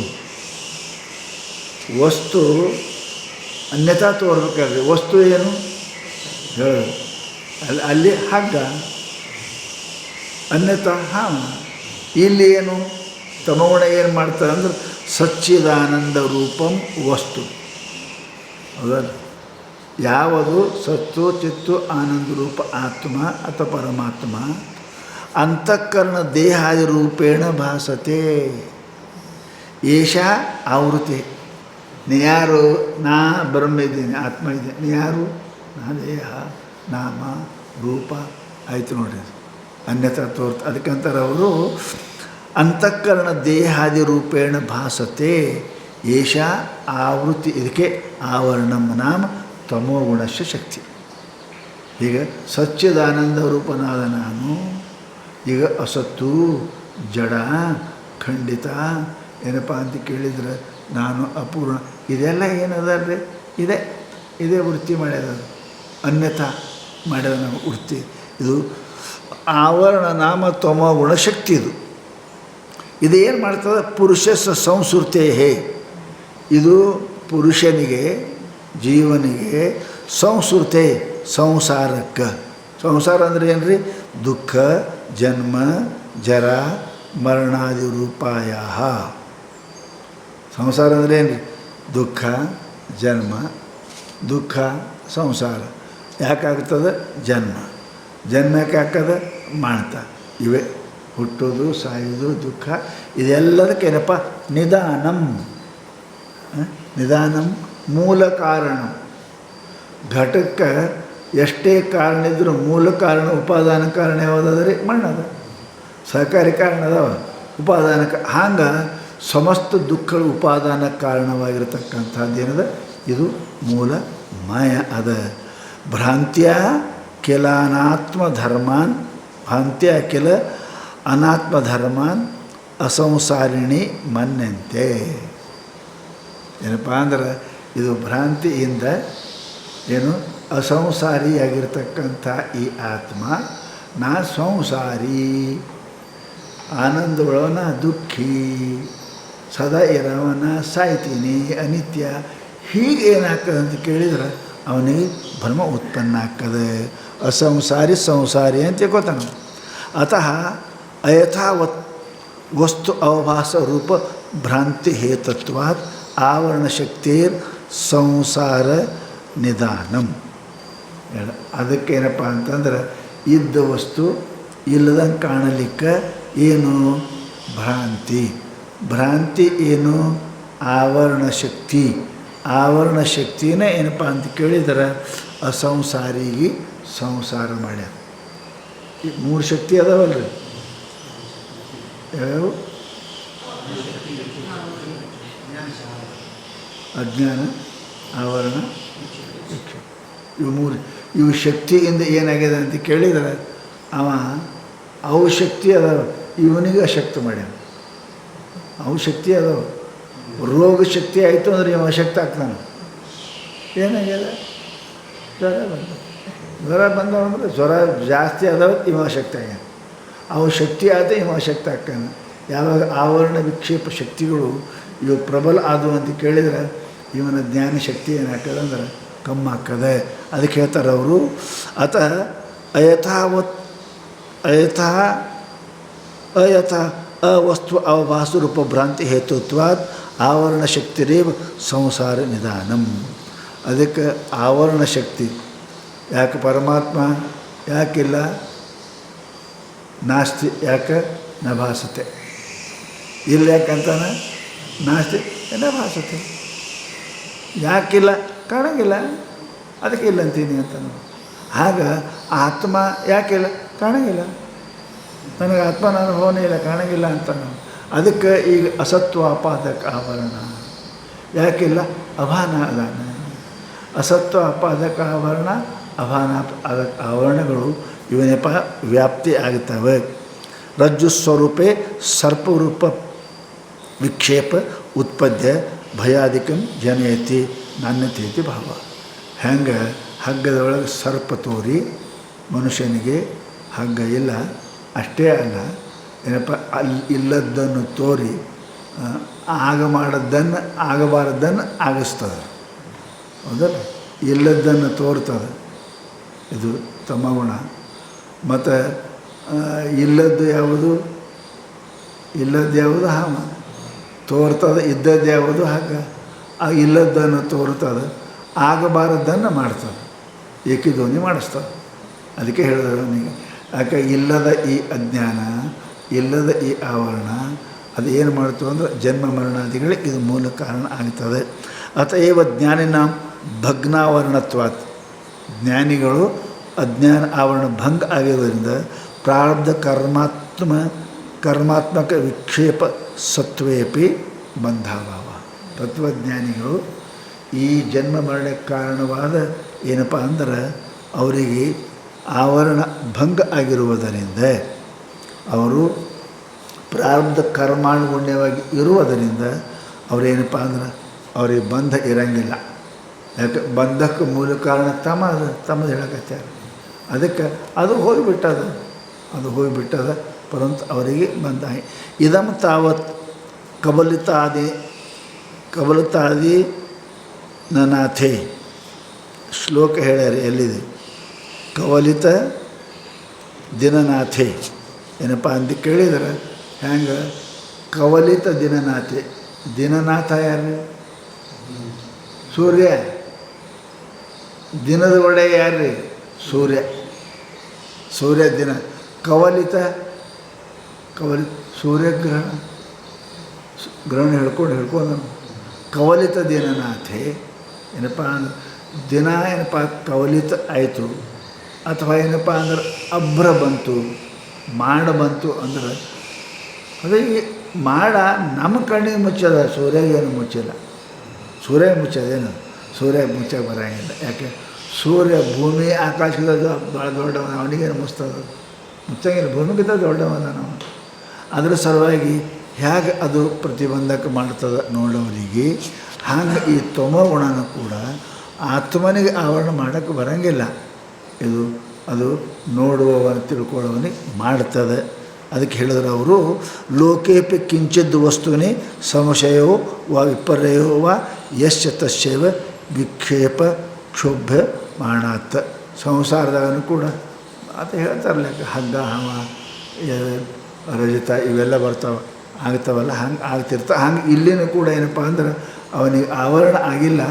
ವಸ್ತು ಅನ್ಯಥಾ ತೋರ್ಬೇಕಾದ್ರೆ ವಸ್ತು ಏನು ಹೇಳು, ಅಲ್ಲಿ ಹಗ್ಗ ಅನ್ಯಥಾ ಹಾಂ. ಇಲ್ಲಿ ಏನು ತಮಗುಣ ಏನು ಮಾಡ್ತಾರೆ ಅಂದ್ರೆ ಸಚ್ಚಿದಾನಂದ ರೂಪಂ ವಸ್ತು. ಹೌದಲ್ಲ? ಯಾವುದು ಸತ್ತು ಚಿತ್ತು ಆನಂದ ರೂಪ ಆತ್ಮ ಅಥವಾ ಪರಮಾತ್ಮ ಅಂತಃಕರಣ ದೇಹಾದಿ ರೂಪೇಣ ಭಾಸತೆ. ಏಷಾ ಆವೃತ್ತಿ. ನೀ ಯಾರು? ನಾ ಬ್ರಹ್ಮ ಇದ್ದೀನಿ, ಆತ್ಮ ಇದ್ದೀನಿ. ನೀ ಯಾರು? ನಾ ದೇಹ ನಾಮ ರೂಪ ಆಯಿತು ನೋಡ್ರಿ. ಅನ್ಯಥಾ ತೋರ್ತ. ಅದಕ್ಕಂತಾರೆ ಅವರು ಅಂತಃಕರಣ ದೇಹಾದಿ ರೂಪೇಣ ಭಾಸತೆ ಏಷಾ ಆವೃತ್ತಿ. ಇದಕ್ಕೆ ಆವರಣಂ ನಾಮ ತಮೋಗುಣಸ್ಯ ಶಕ್ತಿ. ಈಗ ಸಚ್ಚಿದಾನಂದ ರೂಪನಾದ ನಾನು ಈಗ ಅಸತ್ತು ಜಡ ಖಂಡಿತ ಏನಪ್ಪ ಅಂತ ಕೇಳಿದ್ರೆ ನಾನು ಅಪೂರ್ಣ. ಇದೆಲ್ಲ ಏನದಲ್ರಿ? ಇದೇ ವೃತ್ತಿ ಮಾಡ್ಯದ, ಅನ್ಯಥಾ ಮಾಡ್ಯದ ನಾವು ವೃತ್ತಿ. ಇದು ಆವರಣ ನಾಮ ತಮೋ ಗುಣಶಕ್ತಿ. ಇದು ಏನು ಮಾಡ್ತದೆ? ಪುರುಷಸ್ಸ ಸಂಸ್ಕೃತೇ. ಇದು ಪುರುಷನಿಗೆ ಜೀವನಿಗೆ ಸಂಸ್ಕೃತೆ ಸಂಸಾರಕ್ಕೆ. ಸಂಸಾರ ಅಂದರೆ ಏನು ರೀ? ದುಃಖ ಜನ್ಮ ಜರ ಮರಣಾದಿ ರೂಪಾಯ. ಸಂಸಾರ ಅಂದರೆ ಏನು ರೀ? ದುಃಖ ಜನ್ಮ, ದುಃಖ ಸಂಸಾರ. ಯಾಕಾಗ್ತದೆ? ಜನ್ಮ ಯಾಕೆ ಹಾಕದ? ಮಾಡ್ತ. ಇವೆ ಹುಟ್ಟೋದು ಸಾಯೋದು ದುಃಖ. ಇದೆಲ್ಲದಕ್ಕೆ ಏನಪ್ಪ? ನಿಧಾನಂ ಮೂಲ ಕಾರಣ. ಘಟಕ್ಕೆ ಎಷ್ಟೇ ಕಾರಣ ಇದ್ದರೂ ಮೂಲ ಕಾರಣ ಉಪಾದಾನ ಕಾರಣ ಯಾವುದಾದ್ರಿ? ಮಣ್ಣದ. ಸಹಕಾರಿ ಕಾರಣ ಅದಾವ, ಉಪಾದಾನಕ್ಕೆ. ಹಂಗೆ ಸಮಸ್ತ ದುಃಖಗಳು ಉಪಾದಾನ ಕಾರಣವಾಗಿರತಕ್ಕಂಥದ್ದು ಏನದ? ಇದು ಮೂಲ ಮಾಯ ಅದ. ಭ್ರಾಂತ್ಯ ಕೆಲ ಅನಾತ್ಮ ಧರ್ಮಾನ್, ಭ್ರಾಂತ್ಯ ಕೆಲ ಅನಾತ್ಮ ಧರ್ಮಾನ್ ಅಸಂಸಾರಿಣಿ ಮನ್ಯಂತೆ. ಏನಪ್ಪ ಅಂದ್ರೆ ಇದು ಭ್ರಾಂತಿಯಿಂದ ಏನು ಅಸಂಸಾರಿಯಾಗಿರ್ತಕ್ಕಂಥ ಈ ಆತ್ಮ ನಾ ಸಂಸಾರಿ, ಆನಂದಗಳವನ ದುಃಖಿ, ಸದಾ ಇರವನ ಸಾಯ್ತೀನಿ, ಅನಿತ್ಯ. ಹೀಗೆ ಏನಾಗ್ತದೆ ಅಂತ ಕೇಳಿದ್ರೆ ಅವನಿಗೆ ಭ್ರಮ ಉತ್ಪನ್ನ ಆಗ್ತದೆ. ಅಸಂಸಾರಿ ಸಂಸಾರಿ ಅಂತ ಗೊತ್ತಾನ. ಅತಃ ಅಯಥಾವತ್ ವಸ್ತು ಅವಭಾಸ ರೂಪ ಭ್ರಾಂತಿ ಹೇತತ್ವಾತ್ ಆವರಣ ಶಕ್ತಿರ್ ಸಂಸಾರ ನಿಧಾನಂ. ಅದಕ್ಕೇನಪ್ಪ ಅಂತಂದ್ರೆ ಇದ್ದ ವಸ್ತು ಇಲ್ಲದಂಗೆ ಕಾಣಲಿಕ್ಕೆ ಏನು? ಭ್ರಾಂತಿ ಏನು? ಆವರಣ ಶಕ್ತಿ. ಆವರಣ ಶಕ್ತಿನೇ ಏನಪ್ಪ ಅಂತ ಕೇಳಿದ್ರೆ ಅಸಂಸಾರಿಗೆ ಸಂಸಾರ ಮಾಡ್ಯ. ಈ 3 ಶಕ್ತಿ ಅದಾವಲ್ರಿ, ಯಾವ್ಯಾವು? ಅಜ್ಞಾನ, ಆವರಣ, ಶಿಕ್ಷೆ. ಇವು 3. ಇವು ಶಕ್ತಿಯಿಂದ ಏನಾಗಿದೆ ಅಂತ ಕೇಳಿದ್ರೆ ಅವು ಶಕ್ತಿ ಅದಾವ, ಇವನಿಗೆ ಅಶಕ್ತ ಮಾಡ್ಯಾನ. ಅವು ಶಕ್ತಿ ಅದಾವ. ರೋಗ ಶಕ್ತಿ ಆಯಿತು ಅಂದ್ರೆ ಇವ ಅಶಕ್ತ ಆಗ್ತಾನೆ. ಏನಾಗ್ಯದ? ಜ್ವರ ಬಂದವಂದ್ರೆ ಜ್ವರ ಜಾಸ್ತಿ ಅದಾವ, ಇವ ಅಶಕ್ತ ಆಗ್ಯಾನ. ಅವು ಶಕ್ತಿ ಆದ ಇವ ಅಶಕ್ತ ಆಗ್ತಾನೆ. ಯಾವಾಗ ಆವರಣ ವಿಕ್ಷೇಪ ಶಕ್ತಿಗಳು ಇವು ಪ್ರಬಲ ಆದವು ಅಂತ ಕೇಳಿದ್ರೆ ಇವನ ಜ್ಞಾನ ಶಕ್ತಿ ಏನಾಗ್ತದೆ ಅಂದ್ರೆ ಕಮ್ಮಿ ಆಗ್ತದೆ. ಅದಕ್ಕೆ ಹೇಳ್ತಾರೆ ಅವರು, ಅತ ಅಯಥಾವತ್ ಅಯಥ ಅವಸ್ತು ಅವಭಾಸರೂಪ ಭ್ರಾಂತಿ ಹೇತುತ್ವಾತ್ ಆವರಣ ಶಕ್ತಿರೇವ ಸಂಸಾರ ನಿಧಾನಂ. ಅದಕ್ಕೆ ಆವರಣ ಶಕ್ತಿ ಯಾಕೆ ಪರಮಾತ್ಮ ಯಾಕಿಲ್ಲ, ನಾಸ್ತಿ ಯಾಕೆ ನ ಭಾಸತೆ, ಇಲ್ಲ ಯಾಕಂತಾನೆ ನಾಸ್ತಿ ನ ಭಾಸತೆ, ಯಾಕಿಲ್ಲ ಕಾಣಂಗಿಲ್ಲ ಅದಕ್ಕೆ ಇಲ್ಲ ಅಂತೀನಿ ಅಂತ. ಆಗ ಆತ್ಮ ಯಾಕಿಲ್ಲ ಕಾಣಂಗಿಲ್ಲ, ನನಗೆ ಆತ್ಮನ ಅನುಭವನೇ ಇಲ್ಲ ಕಾಣಂಗಿಲ್ಲ ಅಂತ. ಅದಕ್ಕೆ ಈಗ ಅಸತ್ವ ಅಪಾದಕ ಆವರಣ ಯಾಕಿಲ್ಲ, ಅಭಾನ ಅದಾನ. ಅಸತ್ವ ಅಪಾದಕ ಆವರಣ ಅಭಾನ ಆವರಣಗಳು ಇವನೇಪ ವ್ಯಾಪ್ತಿ ಆಗುತ್ತವೆ. ರಜ್ಜು ಸ್ವರೂಪೇ ಸರ್ಪರೂಪ ವಿಕ್ಷೇಪ ಉತ್ಪದ್ಯ ಭಯಾಧಿಕಂ ಜನಯತಿ ನಾಣ್ಯತೆ ಭಾವ. ಹೆಂಗೆ ಹಗ್ಗದೊಳಗೆ ಸರ್ಪ ತೋರಿ ಮನುಷ್ಯನಿಗೆ ಹಗ್ಗ ಇಲ್ಲ, ಅಷ್ಟೇ ಅಲ್ಲ ಏನಪ್ಪ ಅಲ್ಲಿ ಇಲ್ಲದ್ದನ್ನು ತೋರಿ ಆಗಬಾರದ್ದನ್ನು ಆಗಿಸ್ತದೆ. ಹೌದಲ್ಲ, ಇಲ್ಲದ್ದನ್ನು ತೋರ್ತದೆ, ಇದು ತಮಗುಣ. ಮತ್ತು ಇಲ್ಲದ್ದು ಯಾವುದು ಹಾಮ ತೋರ್ತದೆ, ಇದ್ದದ್ದು ಯಾವುದು ಹಗ್ಗ. ಆ ಇಲ್ಲದ್ದನ್ನು ತೋರ್ತದೆ, ಆಗಬಾರದ್ದನ್ನು ಮಾಡ್ತದೆ, ಏಕಿಧ್ವನಿ ಮಾಡಿಸ್ತದೆ. ಅದಕ್ಕೆ ಹೇಳಿದ್ರು ಅವನಿಗೆ, ಯಾಕೆ ಇಲ್ಲದ ಈ ಅಜ್ಞಾನ, ಇಲ್ಲದ ಈ ಆವರಣ ಅದು ಏನು ಮಾಡ್ತು ಅಂದರೆ ಜನ್ಮ ಮರಣಾದಿಗಳಿಗೆ ಇದು ಮೂಲ ಕಾರಣ ಆಗ್ತದೆ. ಅತಏವ ಜ್ಞಾನಿನ ಭಗ್ನಾವರಣತ್ವಾತ್, ಜ್ಞಾನಿಗಳು ಅಜ್ಞಾನ ಆವರಣ ಭಂಗ ಆಗಿರೋದ್ರಿಂದ ಪ್ರಾರಬ್ಧ ಕರ್ಮಾತ್ಮಕ ವಿಕ್ಷೇಪ ಸತ್ವೇಪಿ ಬಂಧಾಭಾವ. ತತ್ವಜ್ಞಾನಿಗಳು ಈ ಜನ್ಮ ಮರಣಕ್ಕೆ ಕಾರಣವಾದ ಏನಪ್ಪ ಅಂದ್ರೆ ಅವರಿಗೆ ಆವರಣ ಭಂಗ ಆಗಿರುವುದರಿಂದ, ಅವರು ಪ್ರಾರಬ್ಧ ಕರ್ಮಾನುಗುಣ್ಯವಾಗಿ ಇರುವುದರಿಂದ ಅವರೇನಪ್ಪ ಅಂದ್ರೆ ಅವ್ರಿಗೆ ಬಂಧ ಇರಂಗಿಲ್ಲ. ಯಾಕೆ ಬಂಧಕ್ಕೆ ಮೂಲ ಕಾರಣ ತಮ್ಮದು ಹೇಳಕತ್ಯಾರ. ಅದಕ್ಕೆ ಅದು ಹೋಗಿಬಿಟ್ಟದ ಪರಂತು ಅವರಿಗೆ ಬಂಧ. ಇದಂ ತಾವತ್ ಕಬಲಿತಾದಿ ನನಾಥೆ ಶ್ಲೋಕ ಹೇಳ್ಯಾರ. ಎಲ್ಲಿದೆ? ಕವಲಿತ ದಿನನಾಥೆ ಏನಪ್ಪ ಅಂತ ಕೇಳಿದ್ರೆ ಹೆಂಗೆ ಕವಲಿತ ದಿನನಾಥೆ. ದಿನನಾಥ ಯಾರು? ಸೂರ್ಯ. ದಿನದ ಒಡೆಯ ಯಾರ್ರಿ? ಸೂರ್ಯ ದಿನ. ಕವಲಿತ ಸೂರ್ಯಗ್ರಹಣ ಹೇಳ್ಕೊಂಡು ಕವಲಿತ ದಿನನಾಥೆ ಏನಪ್ಪ ಅಂದ್ರೆ ದಿನ ಏನಪ್ಪ ಕವಲಿತ ಆಯಿತು, ಅಥವಾ ಏನಪ್ಪ ಅಂದ್ರೆ ಅಭ್ರ ಬಂತು, ಮಾಡ ಬಂತು ಅಂದ್ರೆ ಅದೇ ಮಾಡ ನಮ್ಮ ಕಣ್ಣಿಗೆ ಮುಚ್ಚದ, ಸೂರ್ಯಗೇನು ಮುಚ್ಚಿಲ್ಲ. ಸೂರ್ಯ ಮುಚ್ಚೋದೇನು? ಸೂರ್ಯ ಮುಚ್ಚಕ್ಕೆ ಬರೋಂಗಿಲ್ಲ. ಯಾಕೆ? ಸೂರ್ಯ ಭೂಮಿ ಆಕಾಶದ ಭಾಳ ದೊಡ್ಡವನ, ಅವನಿಗೇನು ಮುಚ್ಚಂಗಿಲ್ಲ, ಭೂಮಿಗಿಂತ ದೊಡ್ಡವನ ನಾವು. ಅದರ ಸಲುವಾಗಿ ಹೇಗೆ ಅದು ಪ್ರತಿಬಂಧಕ ಮಾಡ್ತದೆ ನೋಡೋರಿಗೆ, ಹಾಗೆ ಈ ತಮೋಗುಣನೂ ಕೂಡ ಆತ್ಮನಿಗೆ ಆವರಣ ಮಾಡೋಕ್ಕೆ ಬರೋಂಗಿಲ್ಲ. ಅದು ನೋಡುವವನ ತಿಳ್ಕೊಳ್ಳೋವನಿಗೆ ಮಾಡ್ತದೆ. ಅದಕ್ಕೆ ಹೇಳಿದ್ರು ಅವರು, ಲೋಕೇಪಿ ಕಿಂಚಿದ್ ವಸ್ತುನಿ ಸಂಶಯವೋ ವ ವಿಪರ್ಯಯೋ ವ ಯಶ್ಚ ತಸ್ಯೈವ ವಿಕ್ಷೇಪ ಕ್ಷೋಭ್ಯ ಮಾಡಾತ್ತ. ಸಂಸಾರದಾಗನೂ ಕೂಡ ಅಂತ ಹೇಳ್ತಾರಲ್ಲ, ಹಗ್ಗ ಹವ ರಜತ ಇವೆಲ್ಲ ಆಗ್ತಾವಲ್ಲ, ಹಂಗೆ ಆಗ್ತಿರ್ತಾವೆ. ಹಂಗೆ ಇಲ್ಲಿನೂ ಕೂಡ ಏನಪ್ಪ ಅಂದ್ರೆ ಅವನಿಗೆ ಆವರಣ ಆಗಿಲ್ಲ,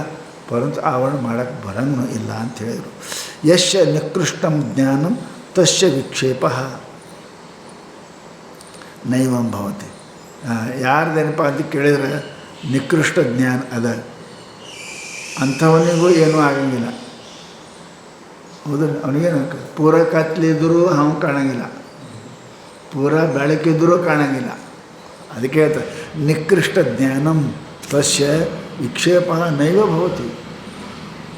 ಪರಂತು ಆವರಣ ಮಾಡೋಕ್ಕೆ ಬರಂಗೂ ಇಲ್ಲ ಅಂತ ಹೇಳಿದರು. ಯಶ್ಯ ನಿಕೃಷ್ಟಂ ಜ್ಞಾನಂ ತಸ್ಯ ವಿಕ್ಷೇಪ ನೈವಂ ಭವತಿ. ಯಾರ್ದೇನಪ್ಪ ಅಂತ ಕೇಳಿದರೆ ನಿಕೃಷ್ಟ ಜ್ಞಾನ ಅದ, ಅಂಥವನಿಗೂ ಏನೂ ಆಗಂಗಿಲ್ಲ. ಹೌದು, ಅವನಿಗೇನು ಪೂರ ಕತ್ಲಿದ್ದರೂ ಅವನು ಕಾಣಂಗಿಲ್ಲ, ಪೂರ ಬೆಳಕಿದ್ದರೂ ಕಾಣಂಗಿಲ್ಲ. ಅದಕ್ಕೆ ಹೇಳ್ತಾರೆ ನಿಕೃಷ್ಟ ಜ್ಞಾನಂ ತಸ್ಯ ವಿಕ್ಷೇಪ ನೈವ ಭವತಿ.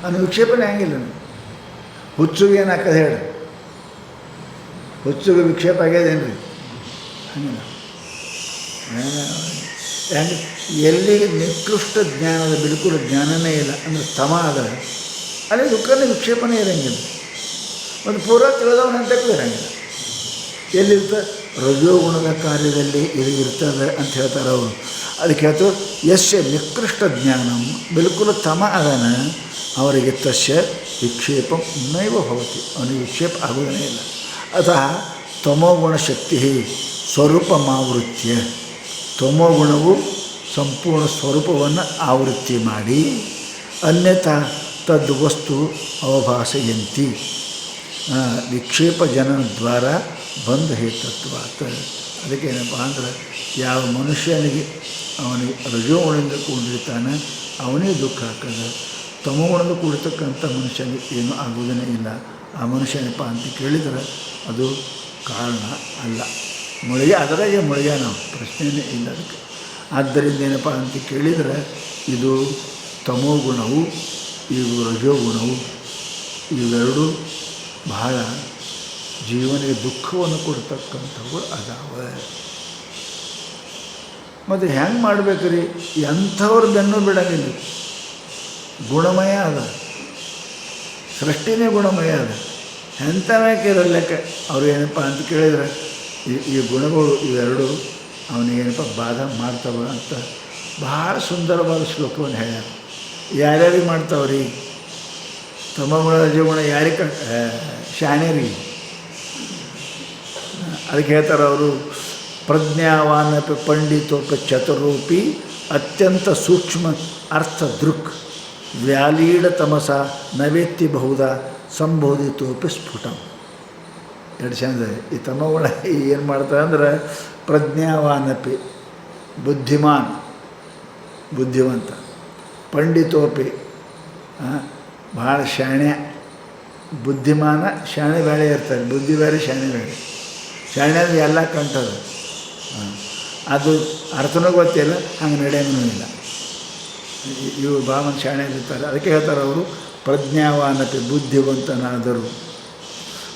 ಅವನು ವಿಕ್ಷೇಪನೇ ಆಗಿಲ್ಲ. ಹುಚ್ಚುಗೆ ಏನಾಗ್ತದೆ ಹೇಳಿ? ಹುಚ್ಚುಗೆ ವಿಕ್ಷೇಪ ಆಗ್ಯದೇನು ರೀ? ಹಂಗಿಲ್ಲ. ಹೆಂಗೆ ಎಲ್ಲಿ ನಿಕೃಷ್ಟ ಜ್ಞಾನದ ಬಿಲ್ಕುಲ್ ಜ್ಞಾನನೇ ಇಲ್ಲ ಅಂದರೆ ತಮ ಅದ, ಅಲ್ಲಿ ದುಃಖನೇ ವಿಕ್ಷೇಪನೇ ಇರೋಂಗಿಲ್ಲ. ಒಂದು ಪೂರ ತಿಳಿದವನಂತಕ್ಕೂ ಇರೋಂಗಿಲ್ಲ. ಎಲ್ಲಿರ್ತದೆ? ರಜೋಗುಣದ ಕಾರ್ಯದಲ್ಲಿ ಇದು ಇರ್ತದೆ ಅಂತ ಹೇಳ್ತಾರೆ ಅವರು. ಅದಕ್ಕೆ ಹೇಳ್ತಾರೆ ಯಶ್ಯ ನಿಕೃಷ್ಟ ಜ್ಞಾನಂ ಬಿಲ್ಕುಲ್ ತಮ ಅದನ ಅವರಿಗೆ ತಸ್ಯ ವಿಕ್ಷೇಪ ನೈವ ಭವತಿ, ಅವನಿಗೆ ವಿಕ್ಷೇಪ ಆಗುವುದೇ ಇಲ್ಲ. ಅತಃ ತಮೋಗುಣಶಕ್ತಿ ಸ್ವರೂಪಮಾವೃತ್ಯ, ತಮೋಗುಣವು ಸಂಪೂರ್ಣ ಸ್ವರೂಪವನ್ನು ಆವೃತ್ತಿ ಮಾಡಿ ಅನ್ಯಥಾ ತದ್ವಸ್ತು ಅವಭಾಸಯಂತಿ ವಿಕ್ಷೇಪ ಜನನದ್ವಾರ ಬಂಧ ಹೇತತ್ವಾತ್. ಅದಕ್ಕೆ ಏನಪ್ಪ ಅಂದ್ರೆ ಯಾವ ಮನುಷ್ಯನಿಗೆ ಅವನಿಗೆ ರಜೋಗುಣದಿಂದ ಕೂಡಿರ್ತಾನೆ ಅವನಿಗೆ ದುಃಖ ಆಗ್ತದೆ, ತಮೋಗುಣದಿಂದ ಕೂಡಿರ್ತಕ್ಕಂಥ ಮನುಷ್ಯನಿಗೆ ಏನೂ ಆಗುವುದೇ ಇಲ್ಲ. ಆ ಮನುಷ್ಯನಪ್ಪ ಅಂತ ಕೇಳಿದರೆ ಅದು ಕಾರಣ ಅಲ್ಲ. ಮುಳುಗೆ ಅದರಾಗೆ ಮುಳುಗೆ ನಾವು ಪ್ರಶ್ನೆಯೇ ಇಲ್ಲ ಅದಕ್ಕೆ. ಆದ್ದರಿಂದ ಏನಪ್ಪ ಅಂತ ಕೇಳಿದರೆ ಇದು ತಮೋಗುಣವು ಇದು ರಜೋಗುಣವು ಇವೆರಡೂ ಬಹಳ ಜೀವನಿಗೆ ದುಃಖವನ್ನು ಕೊಡ್ತಕ್ಕಂಥವು ಅದಾವೆ. ಮತ್ತು ಹೆಂಗೆ ಮಾಡ್ಬೇಕು ರೀ? ಎಂಥವ್ರು ಬೆನ್ನು ಬಿಡಂಗಿಲ್ಲ. ಗುಣಮಯ ಅದ, ಸೃಷ್ಟಿನೇ ಗುಣಮಯ ಅದ. ಎಂಥವ್ಯಾಕೆ ಇರಲಿಕ್ಕೆ ಅವ್ರು ಏನಪ್ಪ ಅಂತ ಕೇಳಿದರೆ ಈ ಗುಣಗಳು ಇವೆರಡು ಅವನಿಗೇನಪ್ಪ ಬಾಧ ಮಾಡ್ತಾವ ಅಂತ ಭಾಳ ಸುಂದರವಾದ ಶ್ಲೋಕವನ್ನು ಹೇಳ್ಯಾರ. ಯಾರ್ಯಾರಿಗೆ ಮಾಡ್ತಾವ್ರಿ? ತಮಗುಣ ರಜಗುಣ ಯಾರಿಗೆ ಶಾಣ್ಯರಿಗೆ. ಅದಕ್ಕೆ ಹೇಳ್ತಾರೆ ಅವರು, ಪ್ರಜ್ಞಾವಾನಪಿ ಪಂಡಿತೋಪಿ ಚತುರೂಪಿ ಅತ್ಯಂತ ಸೂಕ್ಷ್ಮ ಅರ್ಥ ದೃಕ್ ವ್ಯಾಲೀಡ ತಮಸ ನವೇತ್ತಿ ಬಹುಧ ಸಂಬೋಧಿತೋಪಿ ಸ್ಫುಟಂ. ಎರಡು ಚಂದ. ಈ ತಮಗುಣ ಏನು ಮಾಡ್ತಾರೆ ಅಂದ್ರೆ ಪ್ರಜ್ಞಾವಾನಪಿ ಬುದ್ಧಿಮಾನ್ ಬುದ್ಧಿವಂತ, ಪಂಡಿತೋಪಿ ಭಾಳ ಶಾಣ್ಯ, ಬುದ್ಧಿಮಾನ ಶಾಣೆ ಬೇರೆ ಇರ್ತಾರೆ, ಬುದ್ಧಿ ಬೇರೆ ಶಾಣೆ ಬೇರೆ. ಶಾಣೆ ಅಂದರೆ ಎಲ್ಲ ಕಂಠದು, ಅದು ಅರ್ಥನೂ ಗೊತ್ತಿಲ್ಲ, ಹಂಗೆ ನಡೆಯೋಂಗೂ ಇಲ್ಲ. ಇವು ಭಾಳ ಮಂದಿ ಶಾಣೆ ಇರ್ತಾರೆ. ಅದಕ್ಕೆ ಹೇಳ್ತಾರೆ ಅವರು, ಪ್ರಜ್ಞಾವಾನಪಿ ಬುದ್ಧಿವಂತನಾದರು,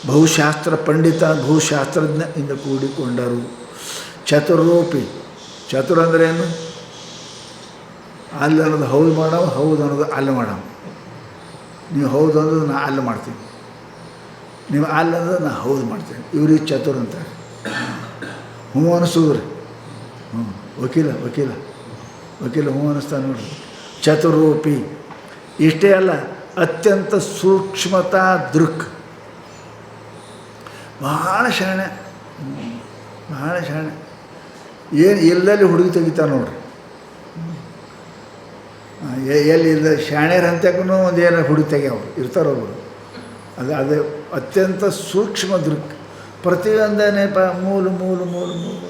ಬಹುಶಾಸ್ತ್ರ ಪಂಡಿತ ಬಹುಶಾಸ್ತ್ರಜ್ಞ ಇಂದ ಕೂಡಿಕೊಂಡರು. ಚತುರೋಪಿ, ಚತುರ ಅಂದ್ರೇನು? ಅಲ್ಲಿ ಅನ್ನೋದು ಹೌದು ಮಾಡೋ, ಹೌದು ಅನ್ನೋದು ಅಲ್ಲಿ ಮಾಡೋ. ನೀವು ಹೌದು ಅನ್ನೋದು ನಾ ಅಲ್ಲಿ ಮಾಡ್ತೀನಿ, ನೀವು ಅಲ್ಲಿ ಅನ್ನೋದು ನಾ ಹೌದು ಮಾಡ್ತೀನಿ. ಇವ್ರಿಗೆ ಚತುರ ಅಂತಾರೆ. ಹ್ಞೂ ಅನಿಸೋದ್ರಿ, ವಕೀಲ ವಕೀಲ ವಕೀಲ ಹ್ಞೂ ಅನ್ನಿಸ್ತಾನೆ ನೋಡ್ರಿ. ಚತುರೂಪಿ. ಇಷ್ಟೇ ಅಲ್ಲ, ಅತ್ಯಂತ ಸೂಕ್ಷ್ಮತಾ ದೃಕ್, ಭಾಳ ಶಾಣೆ, ಭಾಳ ಶಾಣೆ. ಏನು ಎಲ್ಲೆಲ್ಲಿ ಹುಡುಗಿ ತೆಗಿತಾನೆ ನೋಡ್ರಿ. ಎಲ್ಲಿ ಇಲ್ಲ ಶಾಣ್ಯರ ಹಂತಕ್ಕೂ ಒಂದು ಏನೋ ಹುಡುಗಿ ತೆಗಿಯವ್ರು ಇರ್ತಾರೆ ಒಬ್ಬರು. ಅದು ಅತ್ಯಂತ ಸೂಕ್ಷ್ಮ ದೃಕ್. ಪ್ರತಿಯೊಂದನೇ ಮೂಲು ಮೂಲು ಮೂಲು ಮೂಲು.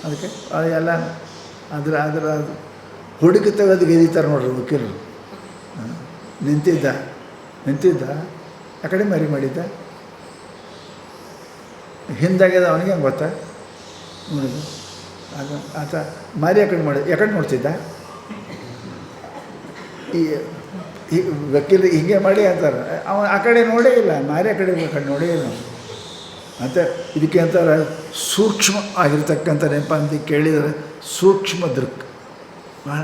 ಅದಕ್ಕೆ ಎಲ್ಲ ಅದು ಹುಡುಕಿ ತೆಗೆದು ಗೆದಿತಾರೆ ನೋಡ್ರಿ ವಕೀಲರು. ನಿಂತಿದ್ದ ಆ ಕಡೆ ಮರಿ ಮಾಡಿದ್ದ, ಹಿಂದಾಗ್ಯದ ಅವನಿಗೆ ಹೆಂಗೆ ಗೊತ್ತಾ ನೋಡಿದ. ಅದು ಆತ ಮಾರಿ ಆ ಕಡೆ ಮಾಡಿದ, ಯಾಕಡೆ ನೋಡ್ತಿದ್ದ. ಈ ವಕೀಲ ಹಿಂಗೆ ಮಾಡಿ ಅಂತಾರೆ, ಅವನು ಆ ಕಡೆ ನೋಡೇ ಇಲ್ಲ, ಮಾರಿ ಆ ಕಡೆ ನೋಡೇ ಇಲ್ಲ ಅಂತ. ಇದಕ್ಕೆ ಅಂತಾರೆ ಸೂಕ್ಷ್ಮ ಆಗಿರ್ತಕ್ಕಂಥ ನೆನಪ ಅಂತ ಕೇಳಿದರೆ ಸೂಕ್ಷ್ಮ ದೃಕ್. ಭಾಳ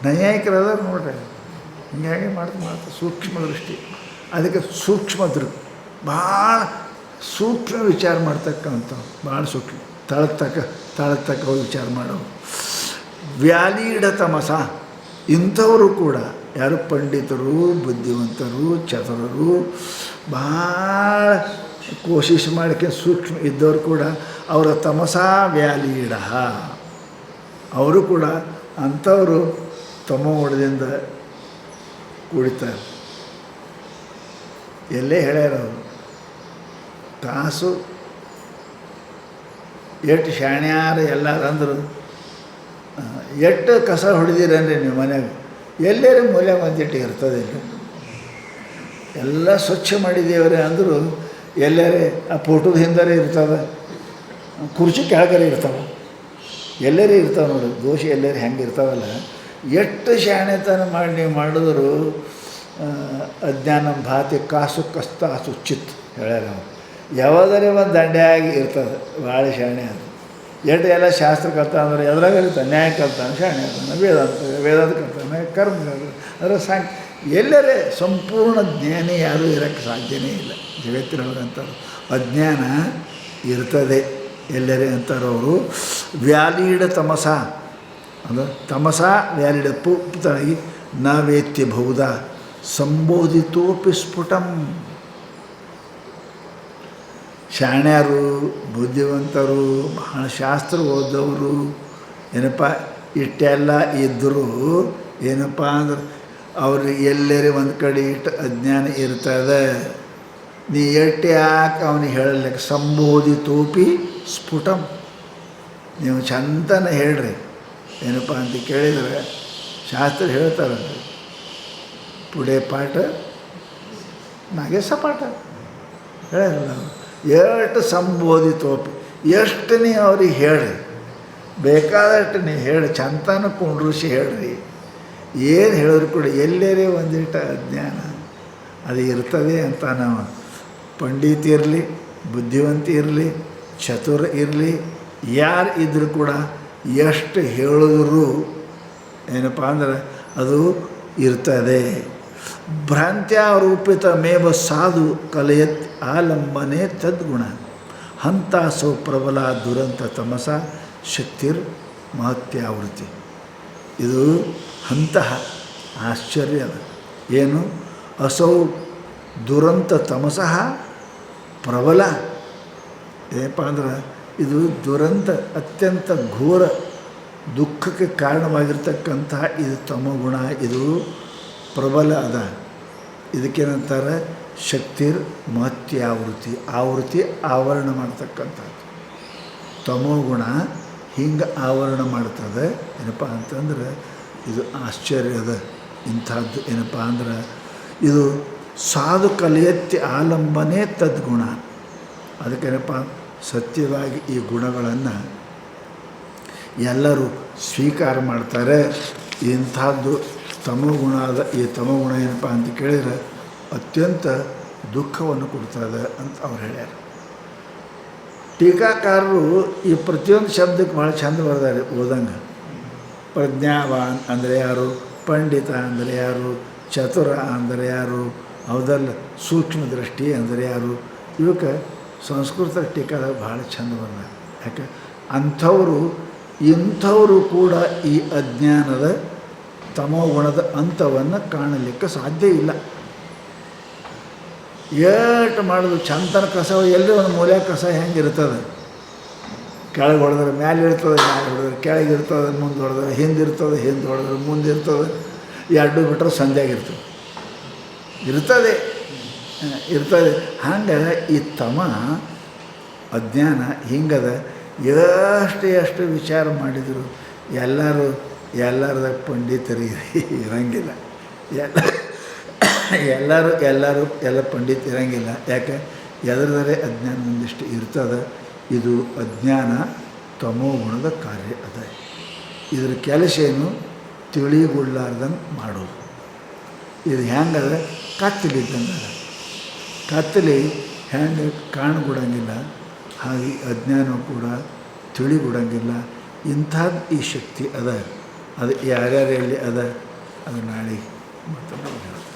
ನೈಯಾಯಿಕರಾದ ನೋಡ್ರಿ, ಹಿಂಗಾಗಿ ಮಾಡ್ತಾ ಸೂಕ್ಷ್ಮ ದೃಷ್ಟಿ. ಅದಕ್ಕೆ ಸೂಕ್ಷ್ಮ ದೃಕ್, ಭಾಳ ಸೂಕ್ಷ್ಮ ವಿಚಾರ ಮಾಡ್ತಕ್ಕಂಥ, ಭಾಳ ಸೂಕ್ಷ್ಮ ತಾಳತಕ್ಕ ವಿಚಾರ ಮಾಡೋರು. ವ್ಯಾಲೀಡ ತಮಸ, ಇಂಥವರು ಕೂಡ ಯಾರು ಪಂಡಿತರು ಬುದ್ಧಿವಂತರು ಚತುರರು ಭಾಳ ಕೋಶಿಶ್ ಮಾಡೋಕ್ಕೆ ಸೂಕ್ಷ್ಮ ಇದ್ದವರು ಕೂಡ ಅವರ ತಮಸ ವ್ಯಾಲೀಡ, ಅವರು ಕೂಡ ಅಂಥವರು ತಮೋಗುಣದಿಂದ ಕೂಡಿತಾರೆ. ಎಲ್ಲೇ ಹೇಳ್ಯಾರ ಅವರು, ತಾಸು ಎಷ್ಟು ಶಾಣ್ಯಾರ ಎಲ್ಲಾರು ಅಂದರು, ಎಷ್ಟು ಕಸ ಹೊಡೆದಿರನ್ರಿ ನೀವು ಮನೆಯಾಗ, ಎಲ್ಲರೂ ಮೂಲೆ ಒಂದಿಟ್ಟು ಇರ್ತದೆ. ಎಲ್ಲ ಸ್ವಚ್ಛ ಮಾಡಿದ್ದೇವ್ರೆ ಅಂದರು ಎಲ್ಲರೇ ಆ ಫೋಟೋದ ಹಿಂದರೆ ಇರ್ತವೆ, ಕುರ್ಚಿ ಕೆಳಗರೆ ಇರ್ತಾವೆ, ಎಲ್ಲರೇ ಇರ್ತಾವೆ ನೋಡಿ. ದೋಷ ಎಲ್ಲರೂ ಹೆಂಗೆ ಇರ್ತಾವಲ್ಲ, ಎಷ್ಟು ಶಾಣೆತನ ಮಾಡಿ ನೀವು ಮಾಡಿದ್ರು ಅಜ್ಞಾನ ಭಾತಿ ಕಾಸು ಕಸ್ತಾಸು ಚಿತ್ ಹೇಳ್ಯಾರ ಅವರು. ಯಾವಾದರೆ ಒಂದು ದಂಡೆಯಾಗಿ ಇರ್ತದೆ, ಭಾಳ ಶಾಣೆ ಅದು. ಎಷ್ಟು ಎಲ್ಲ ಶಾಸ್ತ್ರ ಕಲ್ತ ಅಂದ್ರೆ ಎದ್ರಾಗ ಇರ್ತಾನೆ, ನ್ಯಾಯ ಕಲ್ತಾನೆ ಶಾಣೆ ಇರ್ತಾನೆ, ವೇದಾಂತ ಕಲ್ತಾನೆ, ಕರ್ಮ ಅದರ ಎಲ್ಲರೇ ಸಂಪೂರ್ಣ ಜ್ಞಾನಿ ಯಾರೂ ಇರೋಕ್ಕೆ ಸಾಧ್ಯನೇ ಇಲ್ಲ ಜಗತ್ತಿನವ್ರಂಥವ್ರು. ಅಜ್ಞಾನ ಇರ್ತದೆ ಎಲ್ಲರೇ ಅಂತಾರವರು. ವ್ಯಾಲೀಡ ತಮಸ, ಅದು ತಮಸ ವ್ಯಾಲೀಡ ಪೂರ್ತಿಯಾಗಿ ನ ವೇತ್ಯ ಬಹುಧ, ಸಂಬೋಧಿತೋಪಿ ಸ್ಫುಟಂ. ಶಾಣ್ಯರು, ಬುದ್ಧಿವಂತರು, ಬಹಳ ಶಾಸ್ತ್ರ ಓದೋರು ಏನಪ್ಪ ಇಷ್ಟೆಲ್ಲ ಇದ್ದರೂ ಏನಪ್ಪ ಅಂದ್ರೆ ಅವ್ರಿಗೆ ಎಲ್ಲರೇ ಒಂದು ಕಡೆ ಇಟ್ಟು ಅಜ್ಞಾನ ಇರ್ತದೆ. ನೀ ಎಟ್ಟು ಯಾಕೆ ಅವನಿಗೆ ಹೇಳಲಿಕ್ಕೆ ಸಂಬೋಧಿತೋಪಿ ಸ್ಫುಟಂ. ನೀವು ಚಂದನ ಹೇಳ್ರಿ ಏನಪ್ಪ ಅಂತ ಕೇಳಿದರೆ ಶಾಸ್ತ್ರ ಹೇಳ್ತಾರಂತೆ, ಪುಡೆ ಪಾಠ ನಾಗೆ ಸಪಾಟ ಹೇಳಿರಲ್ಲ. ಎಷ್ಟು ಸಂಬೋಧಿತೋಪಿ, ಎಷ್ಟು ನೀವು ಅವ್ರಿಗೆ ಹೇಳ್ರಿ, ಬೇಕಾದಷ್ಟು ನೀವು ಹೇಳಿ ಚಂತನ ಕುಂಡ್ರಿಸಿ ಹೇಳ್ರಿ. ಏನು ಹೇಳಿದ್ರು ಕೂಡ ಎಲ್ಲರೇ ಒಂದಿಟ್ಟು ಅಜ್ಞಾನ ಅದು ಇರ್ತದೆ ಅಂತ ನಾವು ಪಂಡಿತ ಇರಲಿ, ಬುದ್ಧಿವಂತ ಇರಲಿ, ಚತುರ ಇರಲಿ, ಯಾರು ಇದ್ದರೂ ಕೂಡ ಎಷ್ಟು ಹೇಳಿದ್ರು ಏನಪ್ಪ ಅಂದ್ರೆ ಅದು ಇರ್ತದೆ. ಭ್ರಾಂತ್ಯಾರೂಪಿತ ಮೇವ ಸಾಧು ಕಲೆಯತ್ ಆಲಂಬನೆ ತದ್ಗುಣ ಹಂತಾಸೌ ಪ್ರಬಲ ದುರಂತ ತಮಸ ಶಕ್ತಿರ್ ಮಹತ್ಯಾವೃತ್ತಿ. ಇದು ಅಂತಹ ಆಶ್ಚರ್ಯ ಏನು, ಅಸೌ ದುರಂತ ತಮಸಃ ಪ್ರಬಲ. ಏನಪ್ಪ ಅಂದ್ರೆ ಇದು ದುರಂತ, ಅತ್ಯಂತ ಘೋರ ದುಃಖಕ್ಕೆ ಕಾರಣವಾಗಿರ್ತಕ್ಕಂತಹ ಇದು ತಮಗುಣ, ಇದು ಪ್ರಬಲ ಅದ. ಇದಕ್ಕೇನಂತಾರೆ ಶಕ್ತಿರ್ ಮಹತ್ಯಾವೃತ್ತಿ. ಆವೃತ್ತಿ ಆವರಣ ಮಾಡ್ತಕ್ಕಂಥದ್ದು. ತಮೋಗುಣ ಹಿಂಗೆ ಆವರಣ ಮಾಡ್ತದೆ. ಏನಪ್ಪ ಅಂತಂದ್ರೆ ಇದು ಆಶ್ಚರ್ಯದ ಇಂಥದ್ದು. ಏನಪ್ಪ ಅಂದ್ರೆ ಇದು ಸಾಧು ಕಲೆಯತ್ತಿ ಆಲಂಬನೆ ತದ್ಗುಣ. ಅದಕ್ಕೇನಪ್ಪ ಸತ್ಯವಾಗಿ ಈ ಗುಣಗಳನ್ನು ಎಲ್ಲರೂ ಸ್ವೀಕಾರ ಮಾಡ್ತಾರೆ. ಇಂಥದ್ದು ತಮೋಗುಣದ ಈ ತಮೋಗುಣ ಏನಪ್ಪ ಅಂತ ಕೇಳಿದರೆ ಅತ್ಯಂತ ದುಃಖವನ್ನು ಕೊಡ್ತದೆ ಅಂತ ಅವ್ರು ಹೇಳ್ಯಾರ. ಟೀಕಾಕಾರರು ಈ ಪ್ರತಿಯೊಂದು ಶಬ್ದಕ್ಕೆ ಭಾಳ ಚಂದ ಬರ್ದಾರೆ ಓದಂಗೆ. ಪ್ರಜ್ಞಾವಾನ್ ಅಂದರೆ ಯಾರು, ಪಂಡಿತ ಅಂದರೆ ಯಾರು, ಚತುರ ಅಂದರೆ ಯಾರು, ಹೌದಲ್ಲ, ಸೂಕ್ಷ್ಮ ದೃಷ್ಟಿ ಅಂದರೆ ಯಾರು, ಇವಕ್ಕೆ ಸಂಸ್ಕೃತ ಟೀಕಾದಾಗ ಭಾಳ ಚಂದ ಬರ್ದಾರೆ. ಯಾಕೆ ಇಂಥವರು ಕೂಡ ಈ ಅಜ್ಞಾನದ ತಮೋಗುಣದ ಅಂತ್ಯವನ್ನು ಕಾಣಲಿಕ್ಕೆ ಸಾಧ್ಯ ಇಲ್ಲ. ಏಟು ಮಾಡೋದು ಚಂತನ ಕಸ ಎಲ್ಲರೂ ಒಂದು ಮೂಲೆ ಕಸ ಹೆಂಗಿರ್ತದೆ, ಕೆಳಗೆ ಹೊಡೆದ್ರೆ ಮ್ಯಾಲೆ ಇರ್ತದೆ, ಮ್ಯಾಲೆ ಹೊಡೆದ್ರೆ ಕೆಳಗೆ ಇರ್ತದೆ, ಮುಂದೆ ಹೊಡೆದ್ರೆ ಹಿಂದಿರ್ತದೆ, ಹಿಂದೆ ಹೊಡೆದ್ರೆ ಮುಂದೆ ಇರ್ತದೆ, ಎರಡು ಬಿಟ್ಟರೆ ಸಂಧ್ಯಾಗಿರ್ತದೆ ಇರ್ತದೆ. ಹಂಗೆ ಈ ತಮ ಅಜ್ಞಾನ ಹಿಂಗದ. ಎಷ್ಟು ವಿಚಾರ ಮಾಡಿದರು ಎಲ್ಲರದಾಗ ಪಂಡಿತರು ಇರಂಗಿಲ್ಲ. ಎಲ್ಲ ಪಂಡಿತ ಇರಂಗಿಲ್ಲ. ಯಾಕೆ ಎದರದರೆ ಅಜ್ಞಾನ ಒಂದಿಷ್ಟು ಇರ್ತದೆ. ಇದು ಅಜ್ಞಾನ ತಮೋಗುಣದ ಕಾರ್ಯ ಅದ. ಇದ್ರ ಕೆಲಸ ಏನು, ತಿಳಿಗೊಳ್ಳಾರ್ದಂಗೆ ಮಾಡೋದು. ಇದು ಹೆಂಗದ, ಕತ್ತಲಿದ್ದಂಗೆ ಅದ. ಕತ್ತಲಿ ಹೆಂಗೆ ಕಾಣಗೊಡಂಗಿಲ್ಲ, ಹಾಗೆ ಅಜ್ಞಾನ ಕೂಡ ತಿಳಿಗೊಡಂಗಿಲ್ಲ. ಇಂಥದ್ದು ಈ ಶಕ್ತಿ ಅದ. ಅದು ಯಾರ್ಯಾರಲ್ಲಿ ಅದ ಅದು ನಾಳೆ ಮತ್ತೆ ನಾವು ಹೇಳ್ತೀವಿ.